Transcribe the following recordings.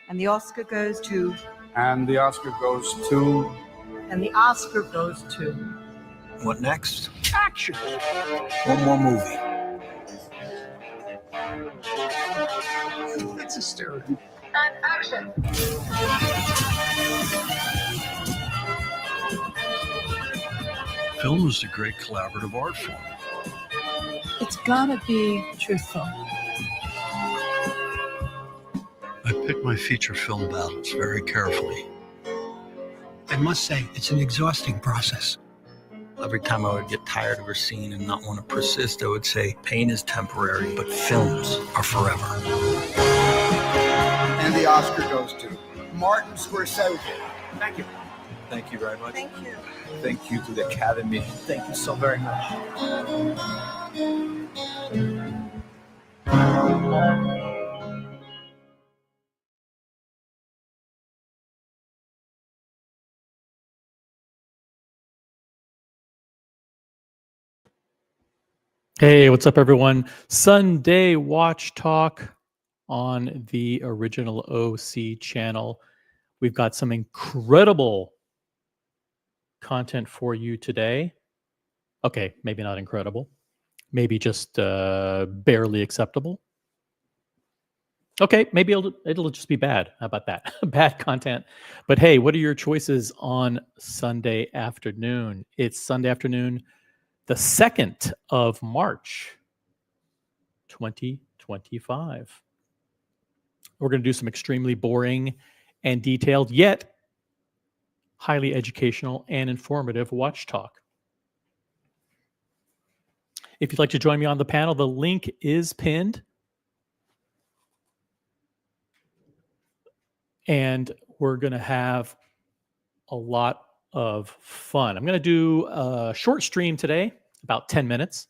And the Oscar goes to... And the Oscar goes to... And the Oscar goes to... What next? Action! One more movie. It's a stereotype. And action! Film is a great collaborative art form. It's gotta be truthful. I pick my feature film battles very carefully. I must say, it's an exhausting process. Every time I would get tired of a scene and not want to persist, I would say, pain is temporary, but films are forever. And the Oscar goes to Martin Scorsese. Thank you. Thank you very much. Thank you. Thank you to the Academy. Thank you so very much. Hey, what's up, everyone? Sunday Watch Talk on the original OC channel. We've got some incredible content for you today. Okay, maybe not incredible. Maybe just barely acceptable. Okay, maybe it'll just be bad. How about that? Bad content. But hey, what are your choices on Sunday afternoon? It's Sunday afternoon, the 2nd of March, 2025. We're going to do some extremely boring and detailed, yet highly educational and informative watch talk. If you'd like to join me on the panel, the link is pinned. And we're going to have a lot of fun. I'm going to do a short stream today, about 10 minutes.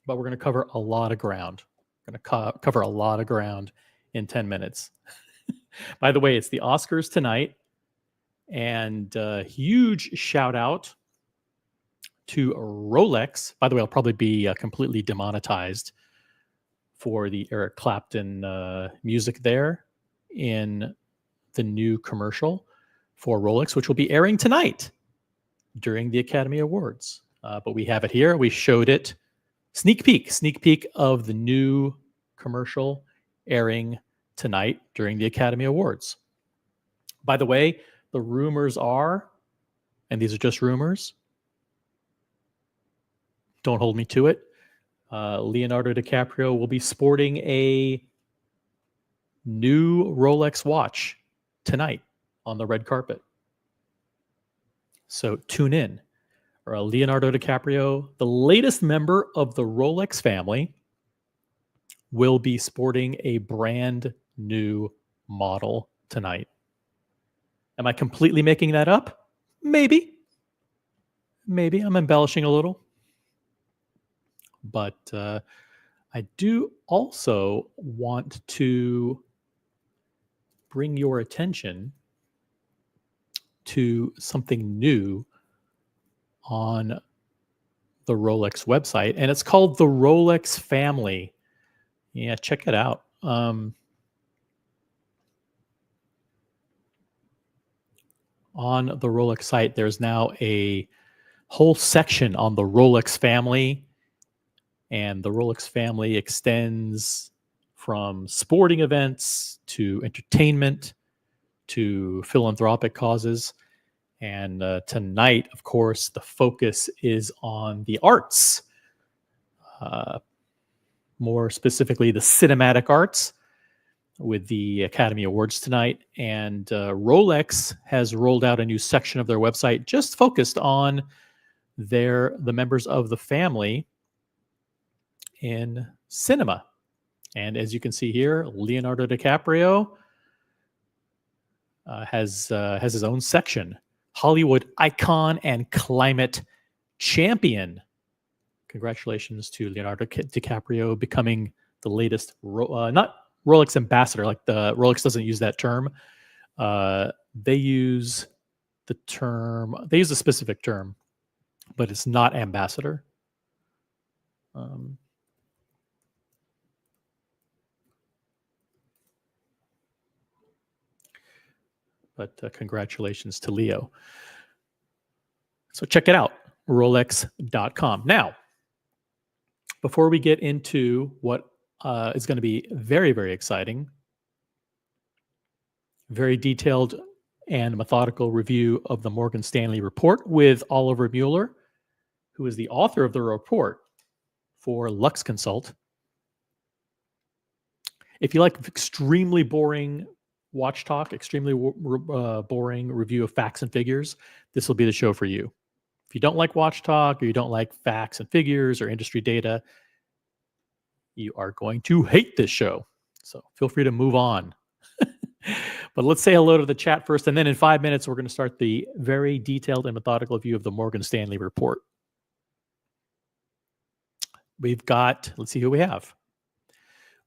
But we're going to cover a lot of ground. We're going to cover a lot of ground in 10 minutes. By the way, it's the Oscars tonight. And a huge shout out to Rolex. By the way, I'll probably be completely demonetized for the Eric Clapton music there in the new commercial for Rolex, which will be airing tonight during the Academy Awards. But we have it here. We showed it. Sneak peek of the new commercial airing tonight during the Academy Awards. By the way, the rumors are, and these are just rumors, don't hold me to it, Leonardo DiCaprio will be sporting a new Rolex watch tonight on the red carpet. So tune in. Leonardo DiCaprio, the latest member of the Rolex family, will be sporting a brand new model tonight. Am I completely making that up? Maybe. Maybe I'm embellishing a little. But I do also want to bring your attention to something new on the Rolex website, and it's called the Rolex Family. Yeah, check it out. On the Rolex site, there's now a whole section on the Rolex family, and the Rolex family extends from sporting events to entertainment to philanthropic causes. And tonight, of course, the focus is on the arts, more specifically the cinematic arts, with the Academy Awards tonight. And Rolex has rolled out a new section of their website just focused on the members of the family in cinema. And as you can see here, Leonardo DiCaprio has his own section. Hollywood icon and climate champion. Congratulations to Leonardo DiCaprio becoming the latest, not Rolex ambassador, like the Rolex doesn't use that term. They use a specific term, but it's not ambassador. but congratulations to Leo. So check it out, Rolex.com. Now, before we get into what is going to be very, very exciting, very detailed and methodical review of the Morgan Stanley report with Oliver Muller, who is the author of the report for LuxeConsult. If you like extremely boring watch talk, extremely boring review of facts and figures, this will be the show for you. If you don't like watch talk, or you don't like facts and figures or industry data, you are going to hate this show. So feel free to move on. But let's say hello to the chat first, and then in 5 minutes, we're going to start the very detailed and methodical view of the Morgan Stanley report. We've got, let's see who we have.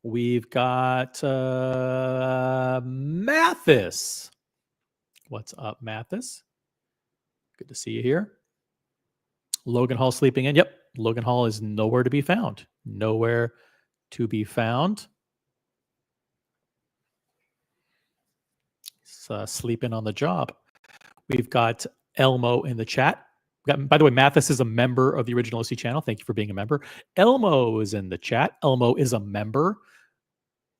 We've got Mathis. What's up, Mathis? Good to see you here. Logan Hall sleeping in. Yep, Logan Hall is nowhere to be found. Nowhere to be found. He's sleeping on the job. We've got Elmo in the chat. By the way, Mathis is a member of the Original OC channel. Thank you for being a member. Elmo is in the chat. Elmo is a member.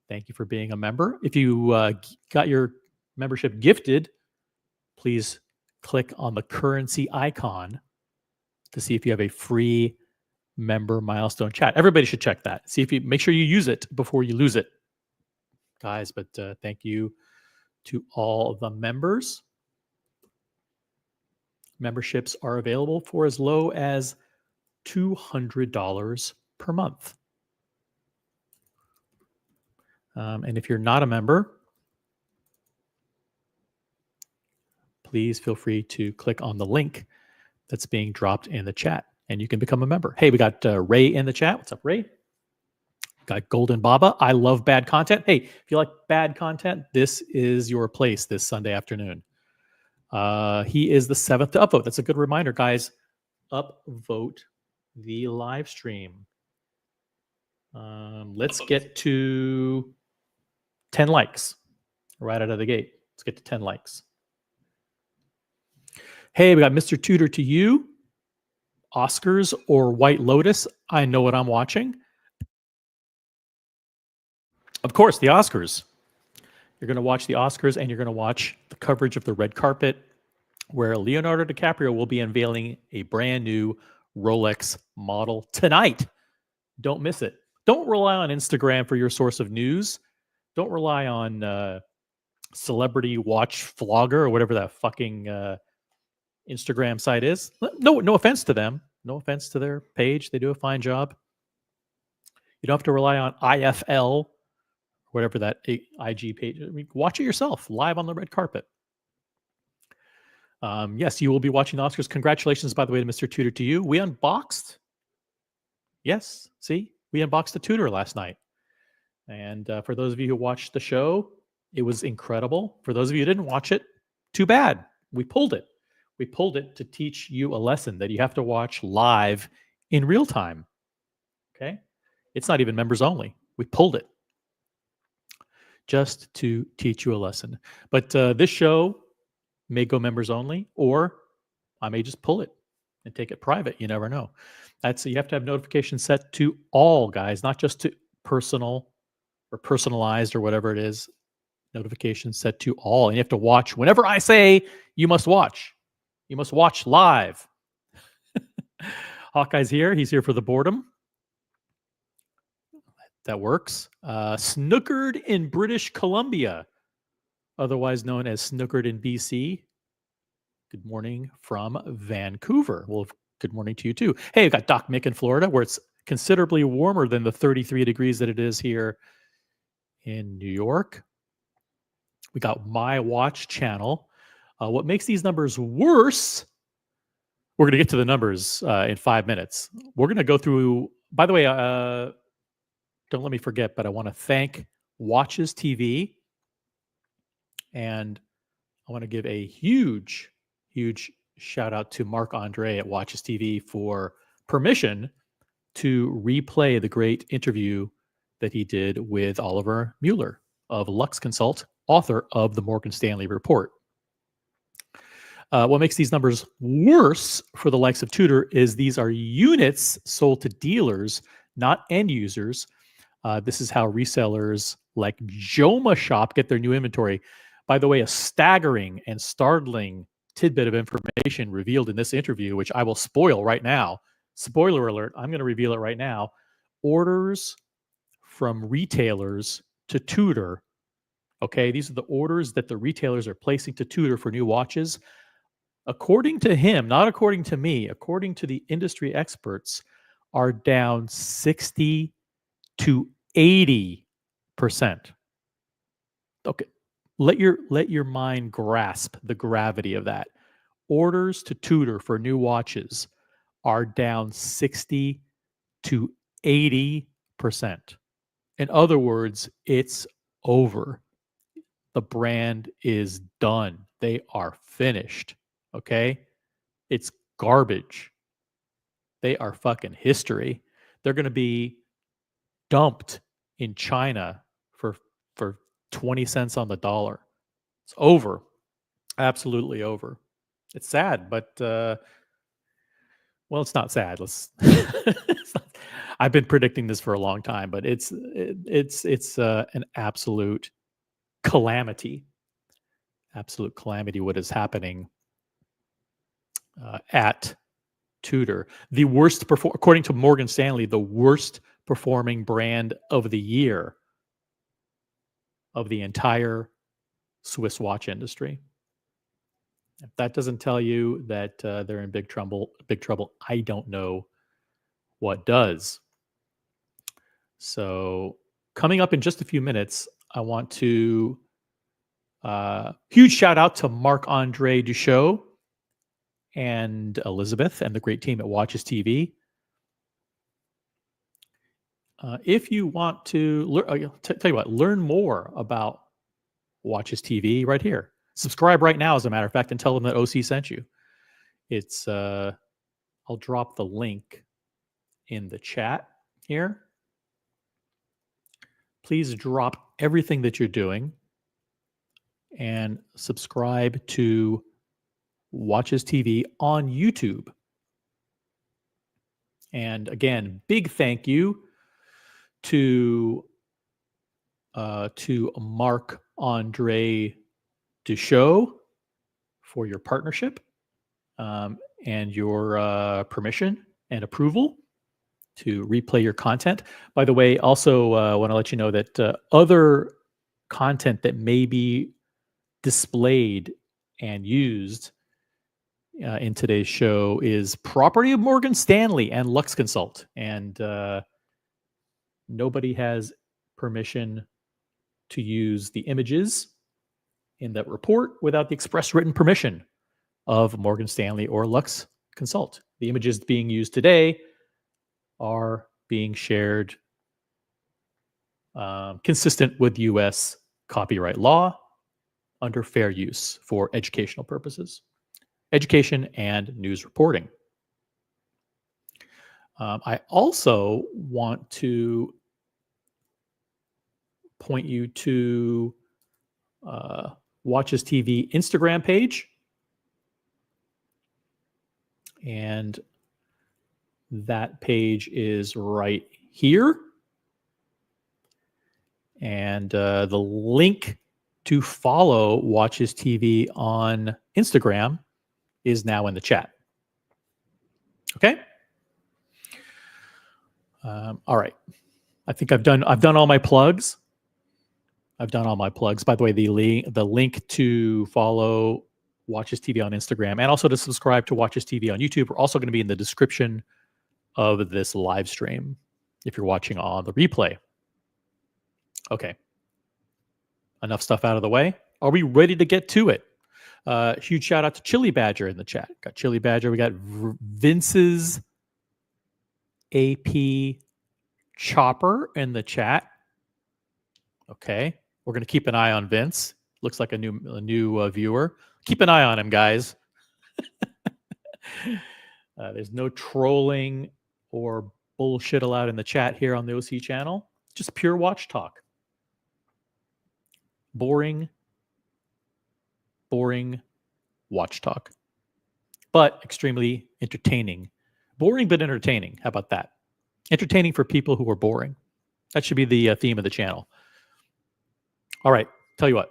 Thank you for being a member. If you got your membership gifted, please click on the currency icon to see if you have a free member milestone chat. Everybody should check that. See if you make sure you use it before you lose it, guys. But thank you to all of the members. Memberships are available for as low as $200 per month. And if you're not a member, please feel free to click on the link that's being dropped in the chat, and you can become a member. Hey, we got Ray in the chat. What's up, Ray? Got Golden Baba. I love bad content. Hey, if you like bad content, this is your place this Sunday afternoon. He is the 7th to upvote. That's a good reminder, guys. Upvote the live stream. Let's get to 10 likes right out of the gate. Let's get to 10 likes. Hey, we got Mr. Tudor to you. Oscars or White Lotus? I know what I'm watching. Of course, the Oscars. You're going to watch the Oscars, and you're going to watch the coverage of the red carpet, where Leonardo DiCaprio will be unveiling a brand new Rolex model tonight. Don't miss it. Don't rely on Instagram for your source of news. Don't rely on Celebrity Watch Vlogger or whatever that fucking Instagram site is. No offense to them. No offense to their page. They do a fine job. You don't have to rely on IFL, whatever that IG page. I mean, watch it yourself live on the red carpet. Yes, you will be watching the Oscars. Congratulations, by the way, to Mr. Tudor to you. We unboxed. Yes, see? We unboxed the Tudor last night. And for those of you who watched the show, it was incredible. For those of you who didn't watch it, too bad. We pulled it. We pulled it to teach you a lesson that you have to watch live in real time. Okay? It's not even members only. We pulled it just to teach you a lesson. But this show may go members only, or I may just pull it and take it private. You never know. You have to have notifications set to all, guys, not just to personal or personalized or whatever it is. Notifications set to all. And you have to watch whenever I say you must watch. You must watch live. Hawkeye's here. He's here for the boredom. That works. Snookered in British Columbia, otherwise known as Snookered in BC. Good morning from Vancouver. Well, good morning to you too. Hey, we've got Doc Mick in Florida, where it's considerably warmer than the 33 degrees that it is here in New York. We got My Watch channel. What makes these numbers worse, we're going to get to the numbers in 5 minutes. We're going to go through, by the way, don't let me forget, but I want to thank Watches TV. And I want to give a huge shout out to Marc André at Watches TV for permission to replay the great interview that he did with Oliver Muller of LuxeConsult, author of the Morgan Stanley report. What makes these numbers worse for the likes of Tudor is these are units sold to dealers, not end users. This is how resellers like Joma Shop get their new inventory. By the way, a staggering and startling tidbit of information revealed in this interview, which I will spoil right now. Spoiler alert, I'm going to reveal it right now. Orders from retailers to Tudor. Okay, these are the orders that the retailers are placing to Tudor for new watches. According to him, not according to me, according to the industry experts, are down 60 to 80%. Okay, let your mind grasp the gravity of that. Orders to Tudor for new watches are down 60 to 80%. In other words, it's over. The brand is done. They are finished. Okay? It's garbage. They are fucking history. They're going to be dumped in China for 20 cents on the dollar. It's over. Absolutely over. It's sad, but well, it's not sad. I've been predicting this for a long time, but it's an absolute calamity. Absolute calamity. What is happening at Tudor? The worst according to Morgan Stanley, the worst performing brand of the year of the entire Swiss watch industry. If that doesn't tell you that they're in big trouble, I don't know what does. So, coming up in just a few minutes, I want to huge shout out to Marc André Deschoux and Elizabeth and the great team at Watches TV. If you want to tell you what, learn more about Watches TV right here. Subscribe right now, as a matter of fact, and tell them that OC sent you. It's I'll drop the link in the chat here. Please drop everything that you're doing and subscribe to Watches TV on YouTube. And again, big thank you to Marc André Deschoux for your partnership and your permission and approval to replay your content. By the way, also want to let you know that other content that may be displayed and used in today's show is property of Morgan Stanley and LuxeConsult, and nobody has permission to use the images in that report without the express written permission of Morgan Stanley or LuxeConsult. The images being used today are being shared consistent with U.S. copyright law under fair use for educational purposes, education and news reporting. I also want to point you to Watches TV Instagram page. And that page is right here. And the link to follow Watches TV on Instagram is now in the chat. Okay. All right. I think I've done all my plugs. By the way, the link to follow Watches TV on Instagram and also to subscribe to Watches TV on YouTube are also going to be in the description of this live stream if you're watching on the replay. Okay. Enough stuff out of the way. Are we ready to get to it? Huge shout out to Chili Badger in the chat. Got Chili Badger. We got Vince's AP Chopper in the chat. Okay. We're going to keep an eye on Vince. Looks like a new viewer. Keep an eye on him, guys. There's no trolling or bullshit allowed in the chat here on the OC channel. Just pure watch talk. Boring watch talk. but extremely entertaining. Boring but entertaining. How about that? Entertaining for people who are boring. That should be the theme of the channel. All right, tell you what.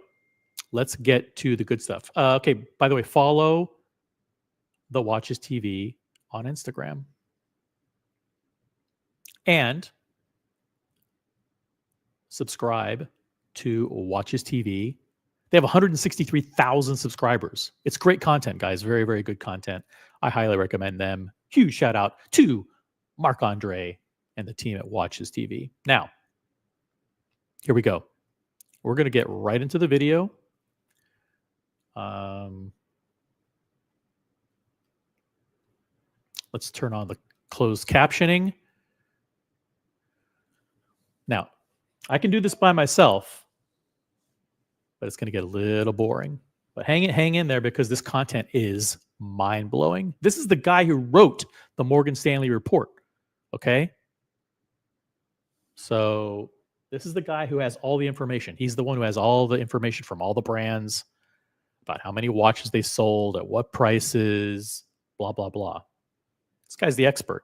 Let's get to the good stuff. Okay, by the way, follow the Watches TV on Instagram. And subscribe to Watches TV. They have 163,000 subscribers. It's great content, guys. Very, very good content. I highly recommend them. Huge shout out to Marc, André, and the team at Watches TV. Now, here we go. We're going to get right into the video. Let's turn on the closed captioning. Now, I can do this by myself, but it's going to get a little boring. But hang in there because this content is mind-blowing. This is the guy who wrote the Morgan Stanley report, okay? So this is the guy who has all the information. He's the one who has all the information from all the brands about how many watches they sold, at what prices, blah, blah, blah. This guy's the expert.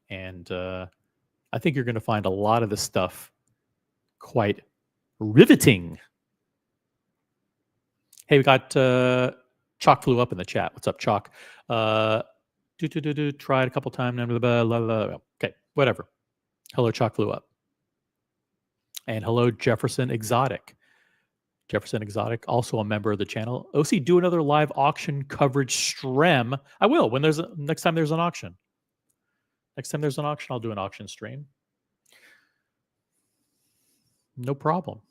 And I think you're going to find a lot of this stuff quite riveting. Hey, we got Chalk flew up in the chat. What's up, Chalk? Tried a couple times. Okay, whatever. Hello, Chalk flew up. And hello, Jefferson Exotic. Jefferson Exotic, also a member of the channel. OC, do another live auction coverage stream. I will when there's next time there's an auction. Next time there's an auction, I'll do an auction stream. No problem.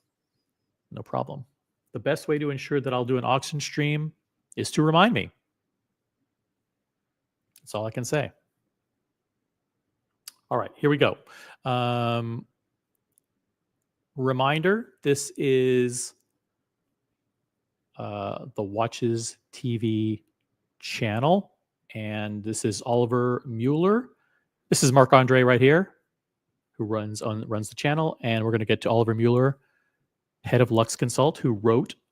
No problem. The best way to ensure that I'll do an auction stream is to remind me. That's all I can say. All right, here we go. Reminder, this is the Watches TV channel, and this is Oliver Muller. This is Marc André right here, who runs the channel, and we're going to get to Oliver Muller, head of LuxeConsult, who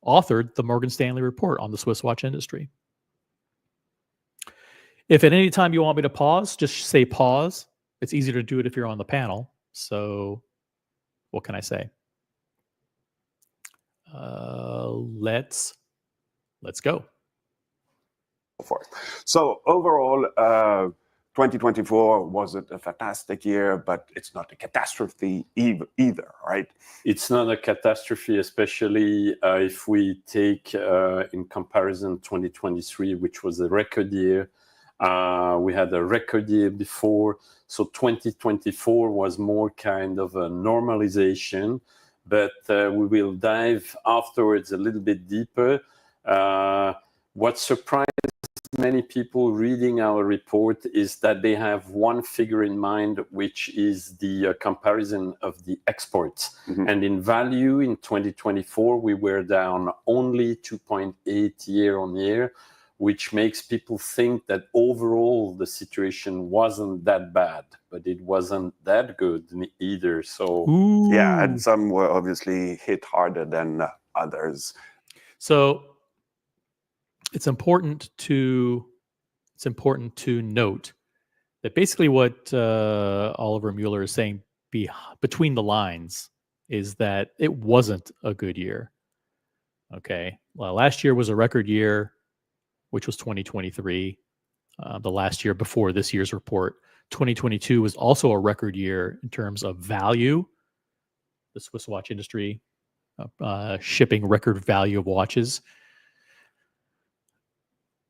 authored the Morgan Stanley report on the Swiss watch industry. If at any time you want me to pause, just say pause. It's easier to do it if you're on the panel. So what can I say? Let's go. So overall, 2024 wasn't a fantastic year, but it's not a catastrophe either, right? It's not a catastrophe, especially if we take in comparison 2023, which was a record year. We had a record year before, so 2024 was more kind of a normalization, but we will dive afterwards a little bit deeper. What surprised many people reading our report is that they have one figure in mind, which is the comparison of the exports. Mm-hmm. And in value in 2024, we were down only 2.8 year on year, which makes people think that overall the situation wasn't that bad, but it wasn't that good either. So yeah, and some were obviously hit harder than others. So it's important to note that basically what Oliver Muller is saying between the lines is that it wasn't a good year. Okay, well, last year was a record year, which was 2023. The last year before this year's report, 2022 was also a record year in terms of value. The Swiss watch industry shipping record value of watches.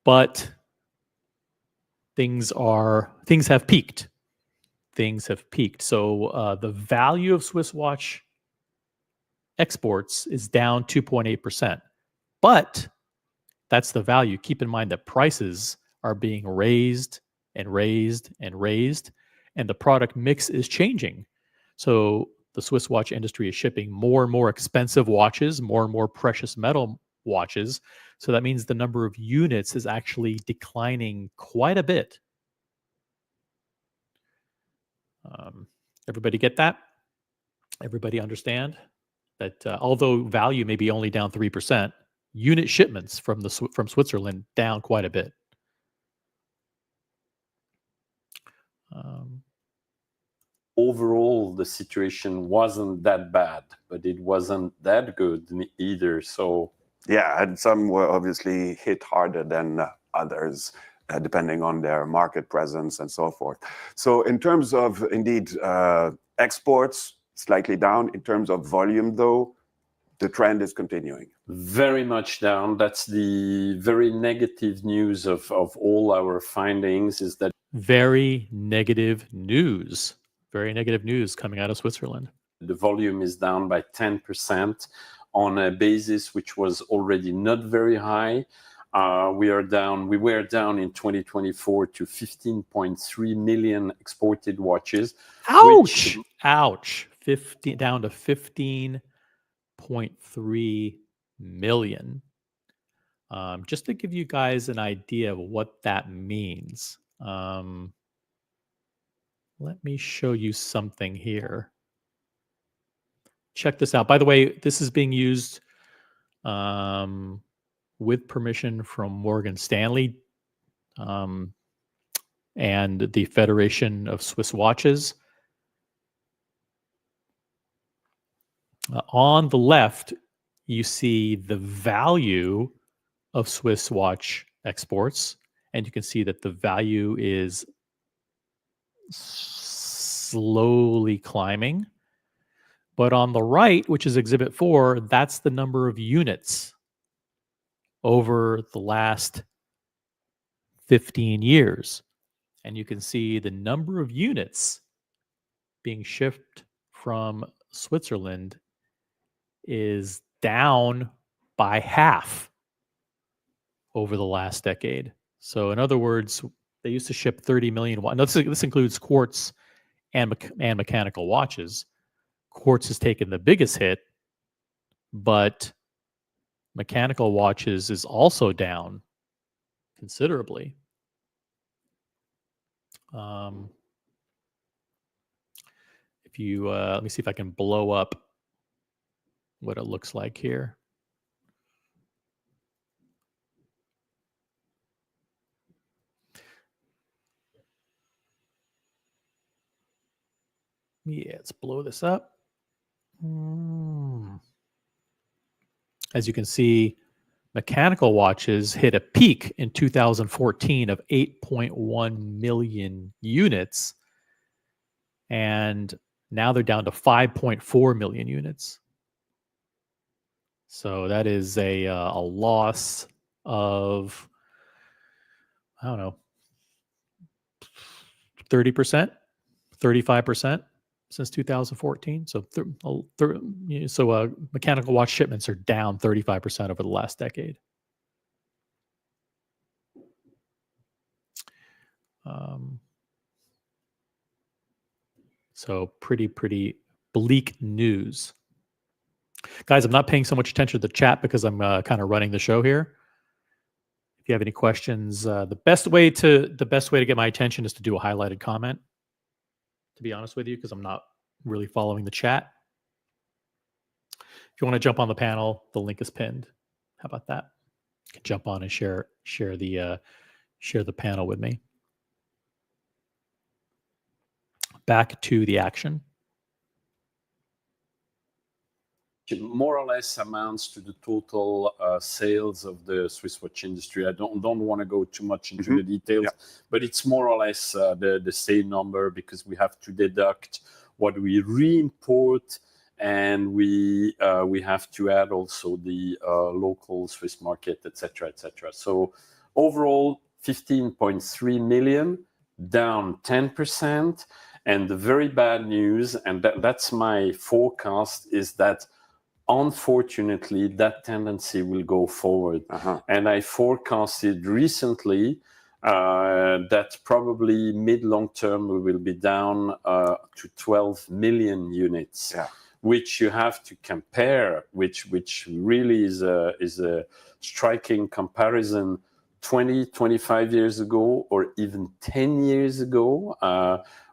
But things have peaked. Things have peaked. So the value of Swiss watch exports is down 2.8%. But that's the value. Keep in mind that prices are being raised and raised and raised, and the product mix is changing. So the Swiss watch industry is shipping more and more expensive watches, more and more precious metal watches. So that means the number of units is actually declining quite a bit. Everybody get that? Everybody understand that although value may be only down 3%, unit shipments from Switzerland down quite a bit. Overall, the situation wasn't that bad, but it wasn't that good either. So yeah, and some were obviously hit harder than others, depending on their market presence and so forth. So in terms of, indeed, exports, slightly down. In terms of volume, though, the trend is continuing. Very much down. That's the very negative news of all our findings, is that very negative news. Very negative news coming out of Switzerland. The volume is down by 10% on a basis which was already not very high. We were down in 2024 to 15.3 million exported watches. Ouch! Ouch! Down to 15.3 million. Just to give you guys an idea of what that means. Let me show you something here. Check this out. By the way, this is being used with permission from Morgan Stanley and the Federation of Swiss Watches. On the left, you see the value of Swiss watch exports, and you can see that the value is slowly climbing. But on the right, which is Exhibit 4, that's the number of units over the last 15 years. And you can see the number of units being shipped from Switzerland is down by half over the last decade. So in other words, they used to ship 30 million. Now, this includes quartz and mechanical watches. Quartz has taken the biggest hit, but mechanical watches is also down considerably. If you let me see if I can blow up what it looks like here. Yeah, let's blow this up. As you can see, mechanical watches hit a peak in 2014 of 8.1 million units, and now they're down to 5.4 million units. So that is a loss of, I don't know, 30%, 35%. Since 2014, so mechanical watch shipments are down 35% over the last decade. So pretty bleak news, guys. I'm not paying so much attention to the chat because I'm kind of running the show here. If you have any questions, the best way to get my attention is to do a highlighted comment. To be honest with you, because I'm not really following the chat. If you want to jump on the panel, the link is pinned. How about that? You can jump on and share the panel with me. Back to the action. More or less amounts to the total sales of the Swiss watch industry. I don't want to go too much into the details, but it's more or less the same number, because we have to deduct what we re-import, and we have to add also the local Swiss market, etc., etc. So overall, 15.3 million, down 10%. And the very bad news, and that's my forecast, is that unfortunately, that tendency will go forward. And I forecasted recently that probably mid-long term we will be down to 12 million units, which you have to compare, which really is a striking comparison. 20, 25 years ago, or even 10 years ago,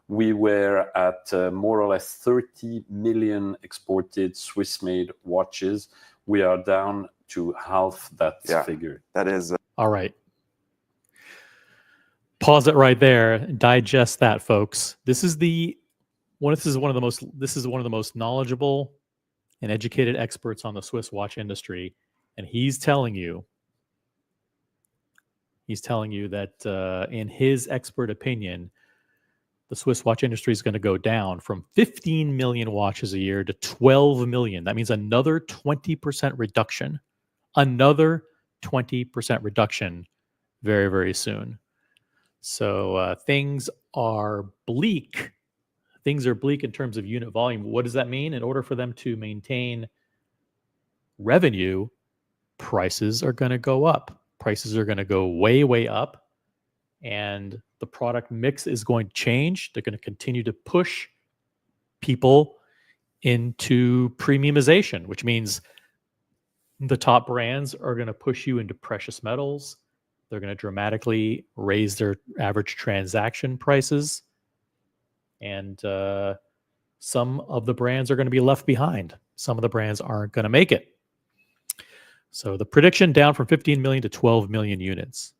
we were at more or less 30 million exported Swiss-made watches. We are down to half that Yeah. figure. That is All right. Pause it right there. Digest that, folks. This is one of the most knowledgeable and educated experts on the Swiss watch industry, and he's telling you that in his expert opinion, the Swiss watch industry is going to go down from 15 million watches a year to 12 million. That means another 20% reduction. Another 20% reduction very, very soon. So things are bleak. Things are bleak in terms of unit volume. What does that mean? In order for them to maintain revenue, prices are going to go up. Prices are going to go way, way up. And the product mix is going to change. They're going to continue to push people into premiumization, which means the top brands are going to push you into precious metals. They're going to dramatically raise their average transaction prices. And some of the brands are going to be left behind. Some of the brands aren't going to make it. So the prediction down from 15 million to 12 million units.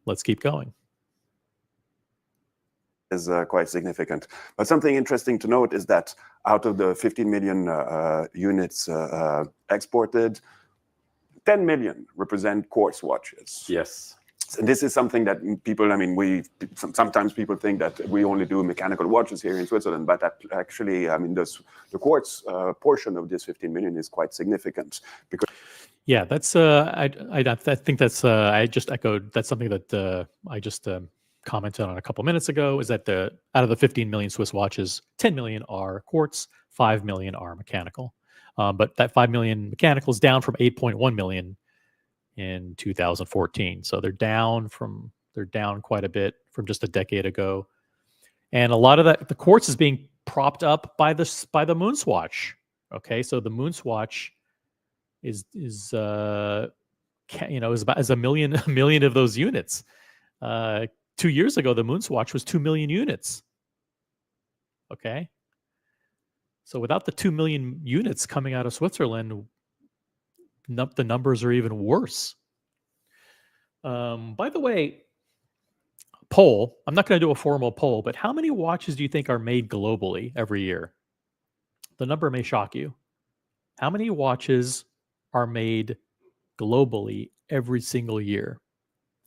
Let's keep going. is quite significant. But something interesting to note is that out of the 15 million units exported, 10 million represent quartz watches. Yes. And this is something that people, sometimes people think that we only do mechanical watches here in Switzerland, but actually, the quartz portion of this 15 million is quite significant. Because yeah, that's I think that's I just echoed. That's something that I just commented on a couple minutes ago. Is that out of the 15 million Swiss watches, 10 million are quartz, 5 million are mechanical. But that 5 million mechanical is down from 8.1 million in 2014. So they're down quite a bit from just a decade ago. And a lot of that, the quartz is being propped up by the Moonswatch. Okay, so the Moonswatch is about a million of those units. 2 years ago, the Moonswatch was 2 million units. Okay, so without the 2 million units coming out of Switzerland, the numbers are even worse. By the way, poll. I'm not going to do a formal poll, but how many watches do you think are made globally every year? The number may shock you. How many watches are made globally every single year?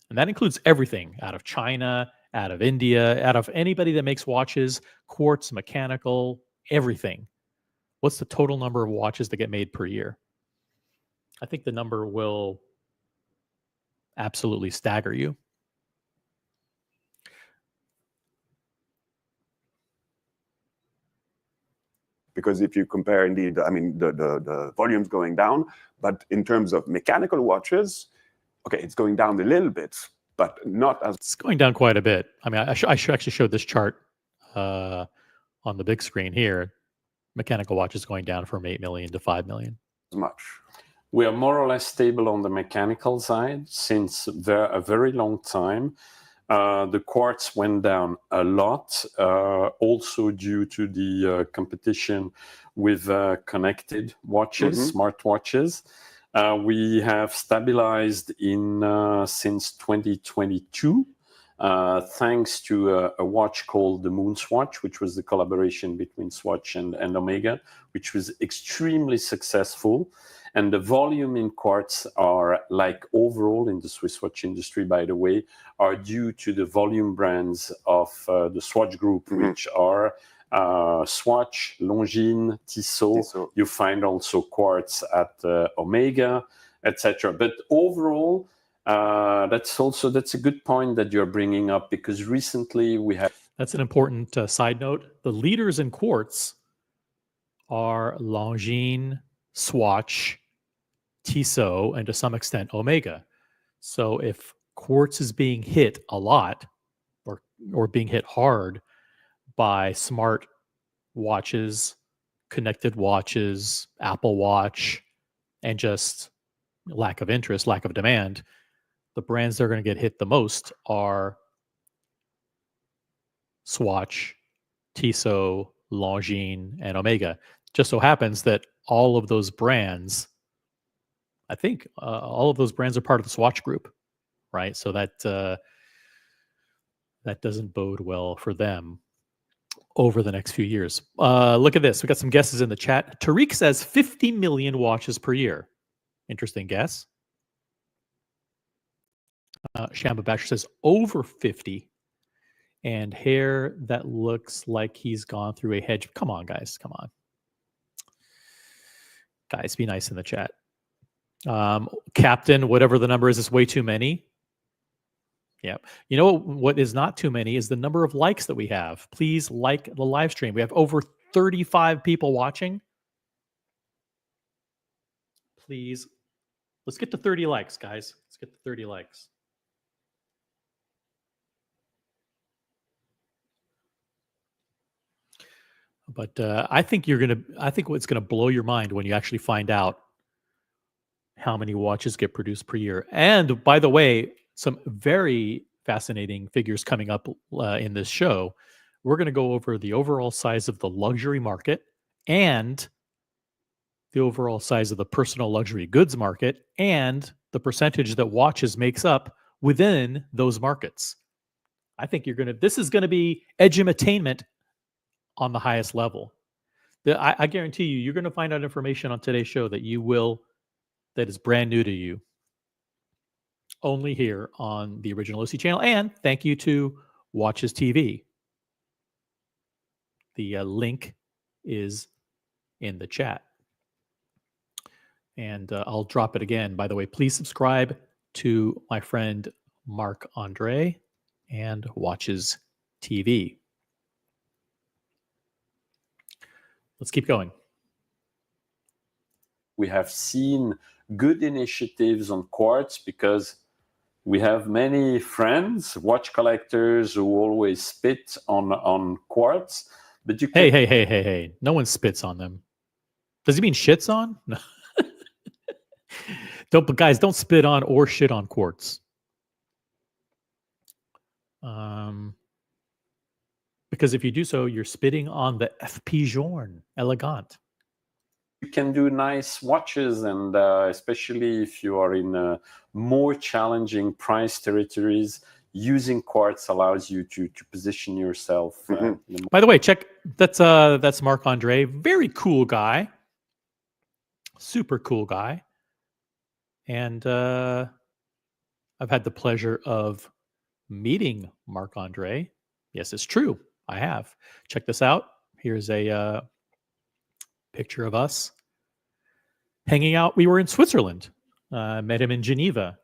And that includes everything out of China, out of India, out of anybody that makes watches, quartz, mechanical, everything. What's the total number of watches that get made per year? I think the number will absolutely stagger you. Because if you compare, indeed, the volume's going down, but in terms of mechanical watches, okay, it's going down a little bit, but not as... It's going down quite a bit. I mean, I should actually show this chart on the big screen here. Mechanical watches going down from 8 million to 5 million. much. We are more or less stable on the mechanical side since a very long time. The quartz went down a lot, also due to the competition with connected watches, smartwatches. We have stabilized since 2022, thanks to a watch called the Moonswatch, which was the collaboration between Swatch and Omega, which was extremely successful. And the volume in quartz are, like overall in the Swiss watch industry, by the way, are due to the volume brands of the Swatch group, which are Swatch, Longines, Tissot. You find also quartz at Omega, etc. But overall, that's a good point that you're bringing up, because recently we have... That's an important side note. The leaders in quartz are Longines, Swatch, Tissot, and to some extent Omega. So if quartz is being hit a lot or being hit hard by smart watches, connected watches, Apple Watch, and just lack of interest, lack of demand, the brands that are going to get hit the most are Swatch, Tissot, Longines, and Omega. just so happens that all of those brands, I think all of those brands are part of the Swatch Group, right? So that that doesn't bode well for them over the next few years. Look at this. We got some guesses in the chat. Tariq says 50 million watches per year. Interesting guess. Shamba Basher says over 50. And hair that looks like he's gone through a hedge. Come on, guys. Come on. Guys, be nice in the chat. Captain, whatever the number is way too many. Yeah. You know what is not too many is the number of likes that we have. Please like the live stream. We have over 35 people watching. Please, let's get to 30 likes, guys. Let's get to 30 likes. But I think what's gonna blow your mind when you actually find out how many watches get produced per year. And by the way, some very fascinating figures coming up in this show. We're going to go over the overall size of the luxury market and the overall size of the personal luxury goods market and the percentage that watches makes up within those markets. I think this is going to be edutainment on the highest level. I guarantee you're going to find out information on today's show that is brand new to you. Only here on the Original OC channel. And thank you to Watches TV. The link is in the chat. And I'll drop it again. By the way, please subscribe to my friend Marc André and Watches TV. Let's keep going. We have seen good initiatives on Quartz because we have many friends, watch collectors, who always spit on Quartz. But you can... Hey. No one spits on them. Does he mean shits on? No. Don't spit on or shit on Quartz. Because if you do so, you're spitting on the FP Journe Elegant. You can do nice watches, and especially if you are in more challenging price territories, using Quartz allows you to position yourself. By the way, check that's Marc André, very cool guy, super cool guy, and I've had the pleasure of meeting Marc André. Yes, it's true, I have. Check this out. Here's a picture of us hanging out. We were in Switzerland. Met him in Geneva.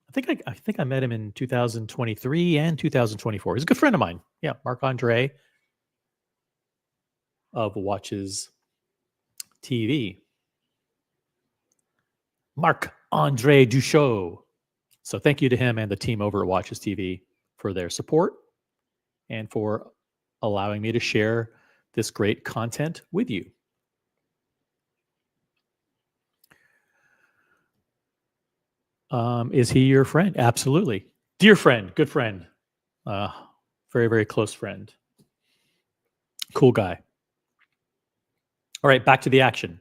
I think I met him in 2023 and 2024. He's a good friend of mine. Yeah, Marc André of Watches TV. Marc-André Deschoux. So thank you to him and the team over at Watches TV for their support and for allowing me to share this great content with you. Is he your friend? Absolutely. Dear friend, good friend. Very, very close friend. Cool guy. All right, back to the action.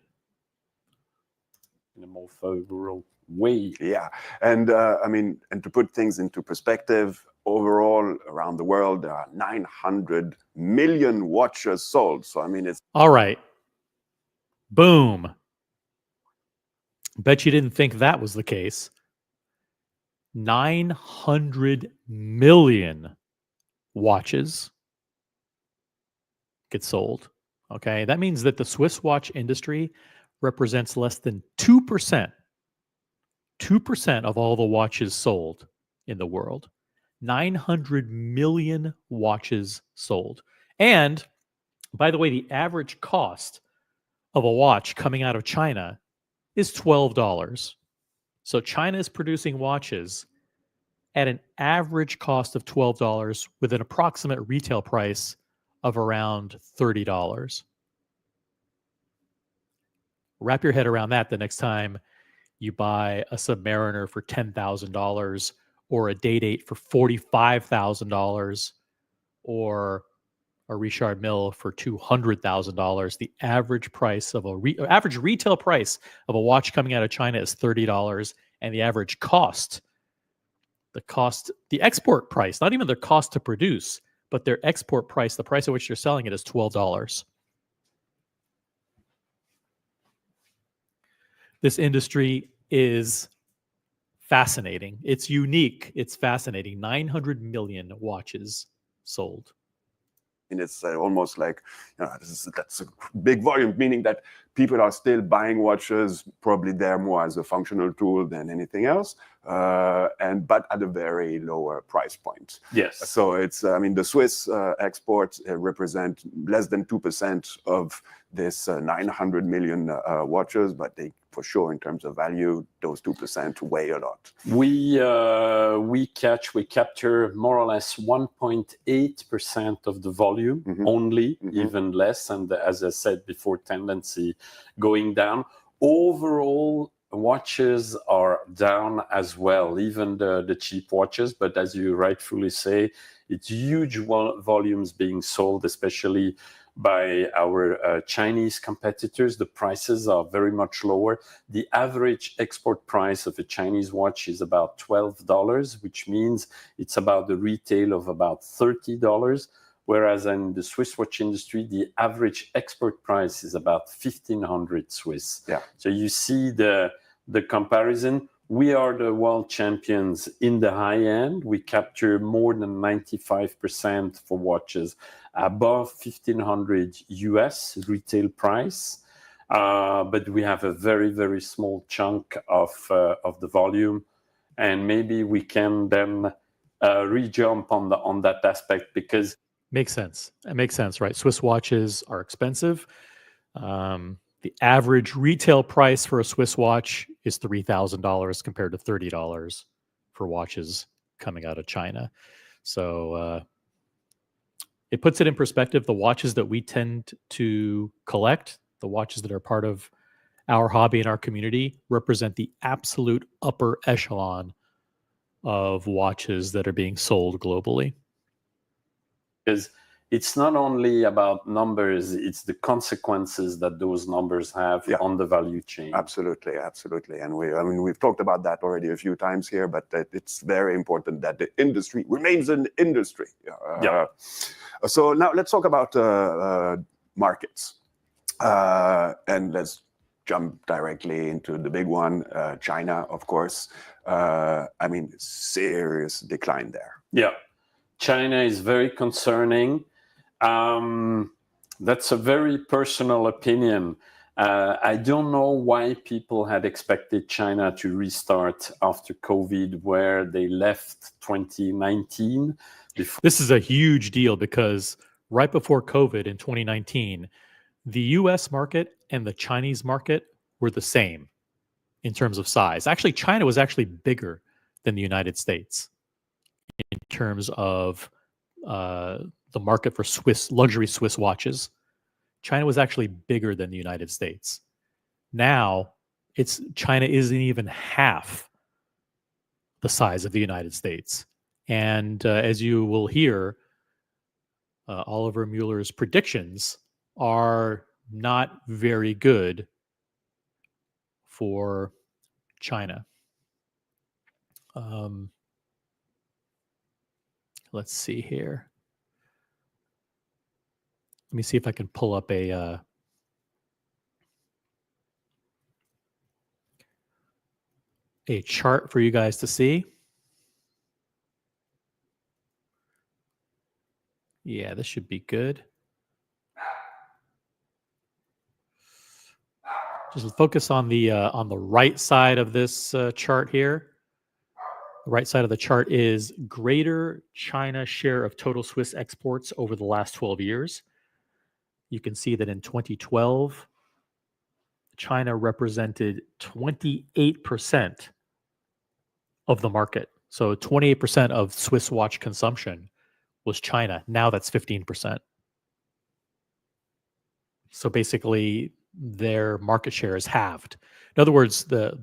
In a more favorable way. Yeah. And and to put things into perspective, overall around the world, there are 900 million watches sold. So, it's... All right. Boom. Bet you didn't think that was the case. 900 million watches get sold. Okay. That means that the Swiss watch industry represents less than 2% of all the watches sold in the world. 900 million watches sold. And by the way, the average cost of a watch coming out of China is $12. So China is producing watches at an average cost of $12 with an approximate retail price of around $30. Wrap your head around that the next time you buy a Submariner for $10,000 or a Day-Date for $45,000 or a Richard Mille for $200,000. The average price of average retail price of a watch coming out of China is $30, and the average cost, the export price, not even their cost to produce, but their export price, the price at which they're selling it, is $12. This industry is fascinating. It's unique. It's fascinating. 900 million watches sold. And it's almost like, that's a big volume, meaning that people are still buying watches, probably there more as a functional tool than anything else, but at a very lower price point. Yes. So it's, the Swiss exports represent less than 2% of this 900 million watches, but they, for sure, in terms of value, those 2% weigh a lot. We capture more or less 1.8% of the volume only, even less, and as I said before, tendency going down. Overall, watches are down as well, even the cheap watches, but as you rightfully say, it's huge volumes being sold, especially by our Chinese competitors. The prices are very much lower. The average export price of a Chinese watch is about $12, which means it's about the retail of about $30. Whereas in the Swiss watch industry, the average export price is about 1,500 Swiss. Yeah. So you see the comparison. We are the world champions in the high end. We capture more than 95% for watches above 1,500 US retail price. But we have a very, very small chunk of the volume. And maybe we can then re-jump on that aspect because... Makes sense. It makes sense, right? Swiss watches are expensive. The average retail price for a Swiss watch is $3,000 compared to $30 for watches coming out of China. So it puts it in perspective. The watches that we tend to collect, the watches that are part of our hobby and our community, represent the absolute upper echelon of watches that are being sold globally. Because it's not only about numbers, it's the consequences that those numbers have on the value chain. Absolutely. And we've talked about that already a few times here, but it's very important that the industry remains an industry. So now let's talk about markets. And let's jump directly into the big one, China, of course. Serious decline there. Yeah. China is very concerning. That's a very personal opinion. I don't know why people had expected China to restart after COVID, where they left 2019. This is a huge deal because right before COVID in 2019, the US market and the Chinese market were the same in terms of size. Actually, China was actually bigger than the United States in terms of the market for luxury Swiss watches. China was actually bigger than the United States. Now, China isn't even half the size of the United States. And as you will hear, Oliver Muller's predictions are not very good for China. Let's see here. Let me see if I can pull up a chart for you guys to see. Yeah, this should be good. Just focus on the right side of this chart here. The right side of the chart is Greater China share of total Swiss exports over the last 12 years. You can see that in 2012, China represented 28% of the market. So 28% of Swiss watch consumption was China. Now that's 15%. So basically, their market share is halved. In other words, the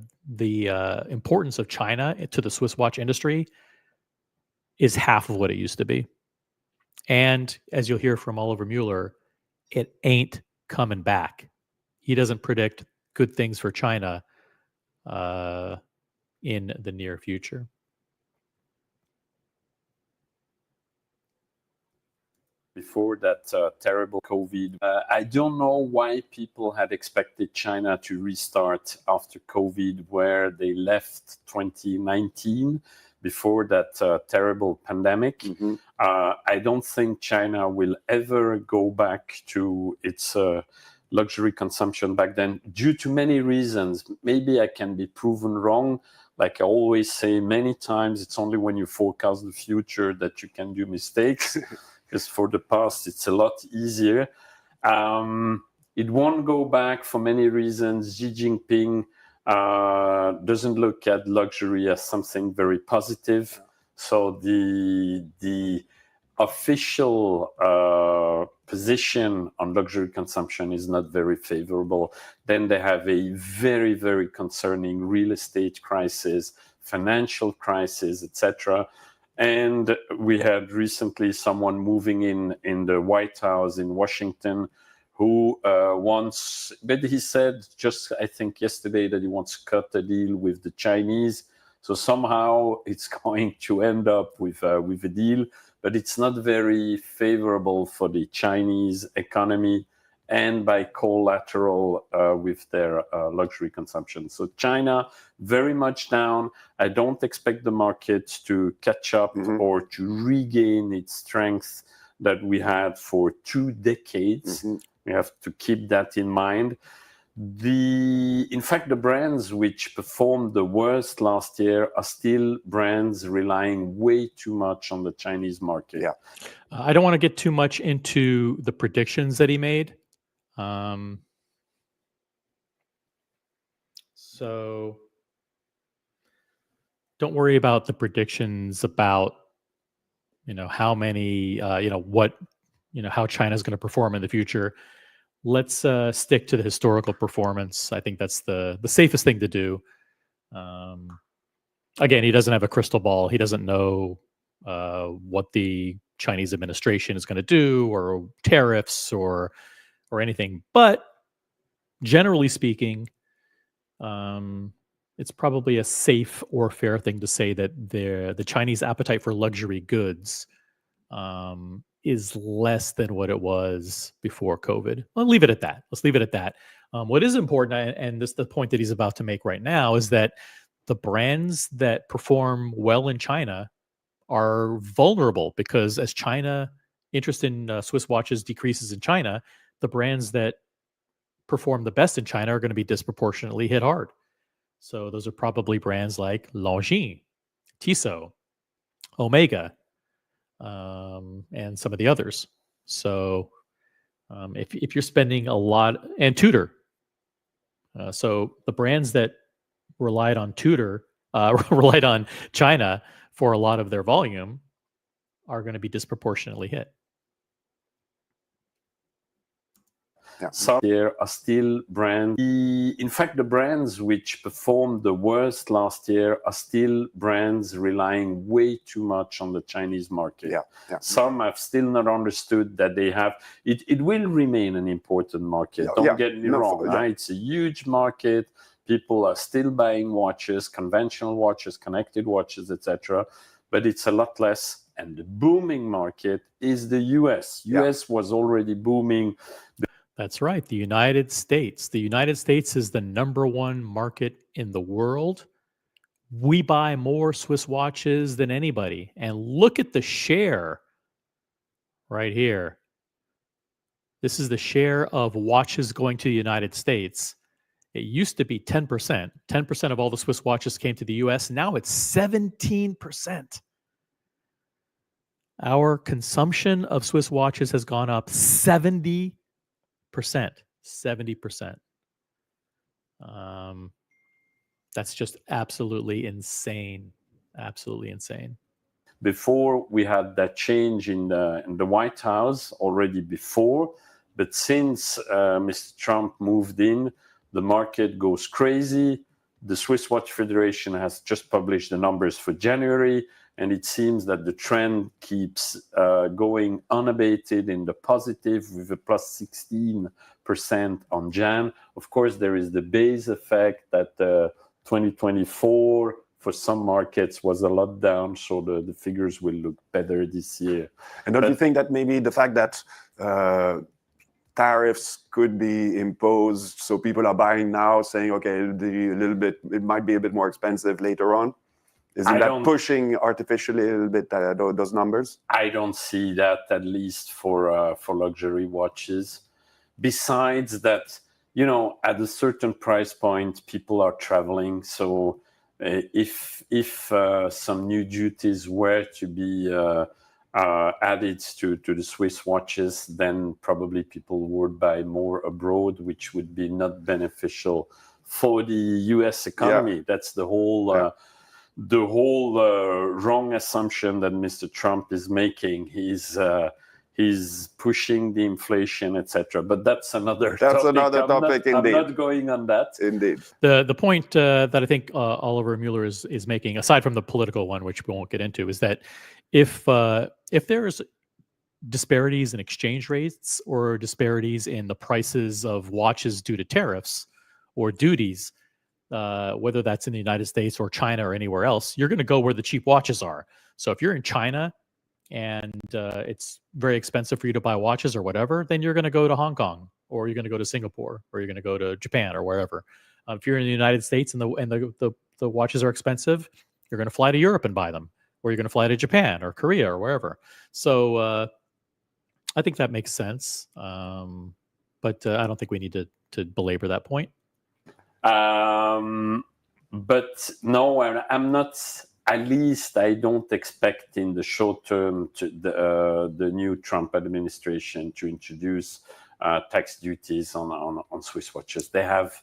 importance of China to the Swiss watch industry is half of what it used to be. And as you'll hear from Oliver Muller, it ain't coming back. He doesn't predict good things for China in the near future. Before that terrible COVID. I don't know why people had expected China to restart after COVID, where they left 2019 before that terrible pandemic. I don't think China will ever go back to its luxury consumption back then, due to many reasons. Maybe I can be proven wrong. Like I always say many times, it's only when you forecast the future that you can do mistakes. Because for the past, it's a lot easier. It won't go back for many reasons. Xi Jinping doesn't look at luxury as something very positive. So the official position on luxury consumption is not very favorable. Then they have a very, very concerning real estate crisis, financial crisis, etc. And we had recently someone moving in the White House in Washington who wants, but he said just, I think yesterday, that he wants to cut a deal with the Chinese. So somehow it's going to end up with a deal, but it's not very favorable for the Chinese economy and by collateral with their luxury consumption. So China, very much down. I don't expect the market to catch up or to regain its strength that we had for 2 decades. We have to keep that in mind. In fact, the brands which performed the worst last year are still brands relying way too much on the Chinese market. Yeah. I don't want to get too much into the predictions that he made. So don't worry about the predictions about, how many, how China's going to perform in the future. Let's stick to the historical performance. I think that's the safest thing to do. Again, he doesn't have a crystal ball. He doesn't know what the Chinese administration is going to do, or tariffs, or anything. But generally speaking, it's probably a safe or fair thing to say that the Chinese appetite for luxury goods is less than what it was before COVID. I'll leave it at that. Let's leave it at that. What is important, and this the point that he's about to make right now, is that the brands that perform well in China are vulnerable, because as China interest in Swiss watches decreases in China, the brands that perform the best in China are going to be disproportionately hit hard. So those are probably brands like Longines, Tissot, Omega, and some of the others. So if you're spending a lot, and Tudor, so the brands that relied on Tudor, relied on China for a lot of their volume, are going to be disproportionately hit. Some here are still brands. In fact, the brands which performed the worst last year are still brands relying way too much on the Chinese market. Some have still not understood that they have. It will remain an important market. Don't get me wrong. Right? It's a huge market. People are still buying watches, conventional watches, connected watches, etc. But it's a lot less. And the booming market is the US. US was already booming. That's right. The United States. The United States is the #1 market in the world. We buy more Swiss watches than anybody. And look at the share right here. This is the share of watches going to the United States. It used to be 10%. 10% of all the Swiss watches came to the US. Now it's 17%. Our consumption of Swiss watches has gone up 70%. 70%. That's just absolutely insane. Absolutely insane. Before we had that change in the White House already before, but since Mr. Trump moved in, the market goes crazy. The Swiss Watch Federation has just published the numbers for January, and it seems that the trend keeps going unabated in the positive with a plus 16% on Jan. Of course, there is the base effect that 2024 for some markets was a lot down, so the figures will look better this year. And don't you think that maybe the fact that tariffs could be imposed, so people are buying now, saying, okay, it might be a bit more expensive later on? Isn't that pushing artificially a little bit those numbers? I don't see that, at least for luxury watches. Besides that, you know, at a certain price point, people are traveling. So if some new duties were to be added to the Swiss watches, then probably people would buy more abroad, which would be not beneficial for the U.S. economy. Yeah. That's the whole wrong assumption that Mr. Trump is making. He's pushing the inflation, etc. But that's another topic. Indeed. I'm not going on that. Indeed. The point that I think Oliver Muller is making, aside from the political one, which we won't get into, is that if there's disparities in exchange rates or disparities in the prices of watches due to tariffs or duties, whether that's in the United States or China or anywhere else, you're going to go where the cheap watches are. So if you're in China and it's very expensive for you to buy watches or whatever, then you're going to go to Hong Kong, or you're going to go to Singapore, or you're going to go to Japan or wherever. If you're in the United States and the watches are expensive, you're going to fly to Europe and buy them, or you're going to fly to Japan or Korea or wherever. So I think that makes sense, but I don't think we need to belabor that point. But no, I'm not. At least I don't expect in the short term the new Trump administration to introduce tax duties on Swiss watches. They have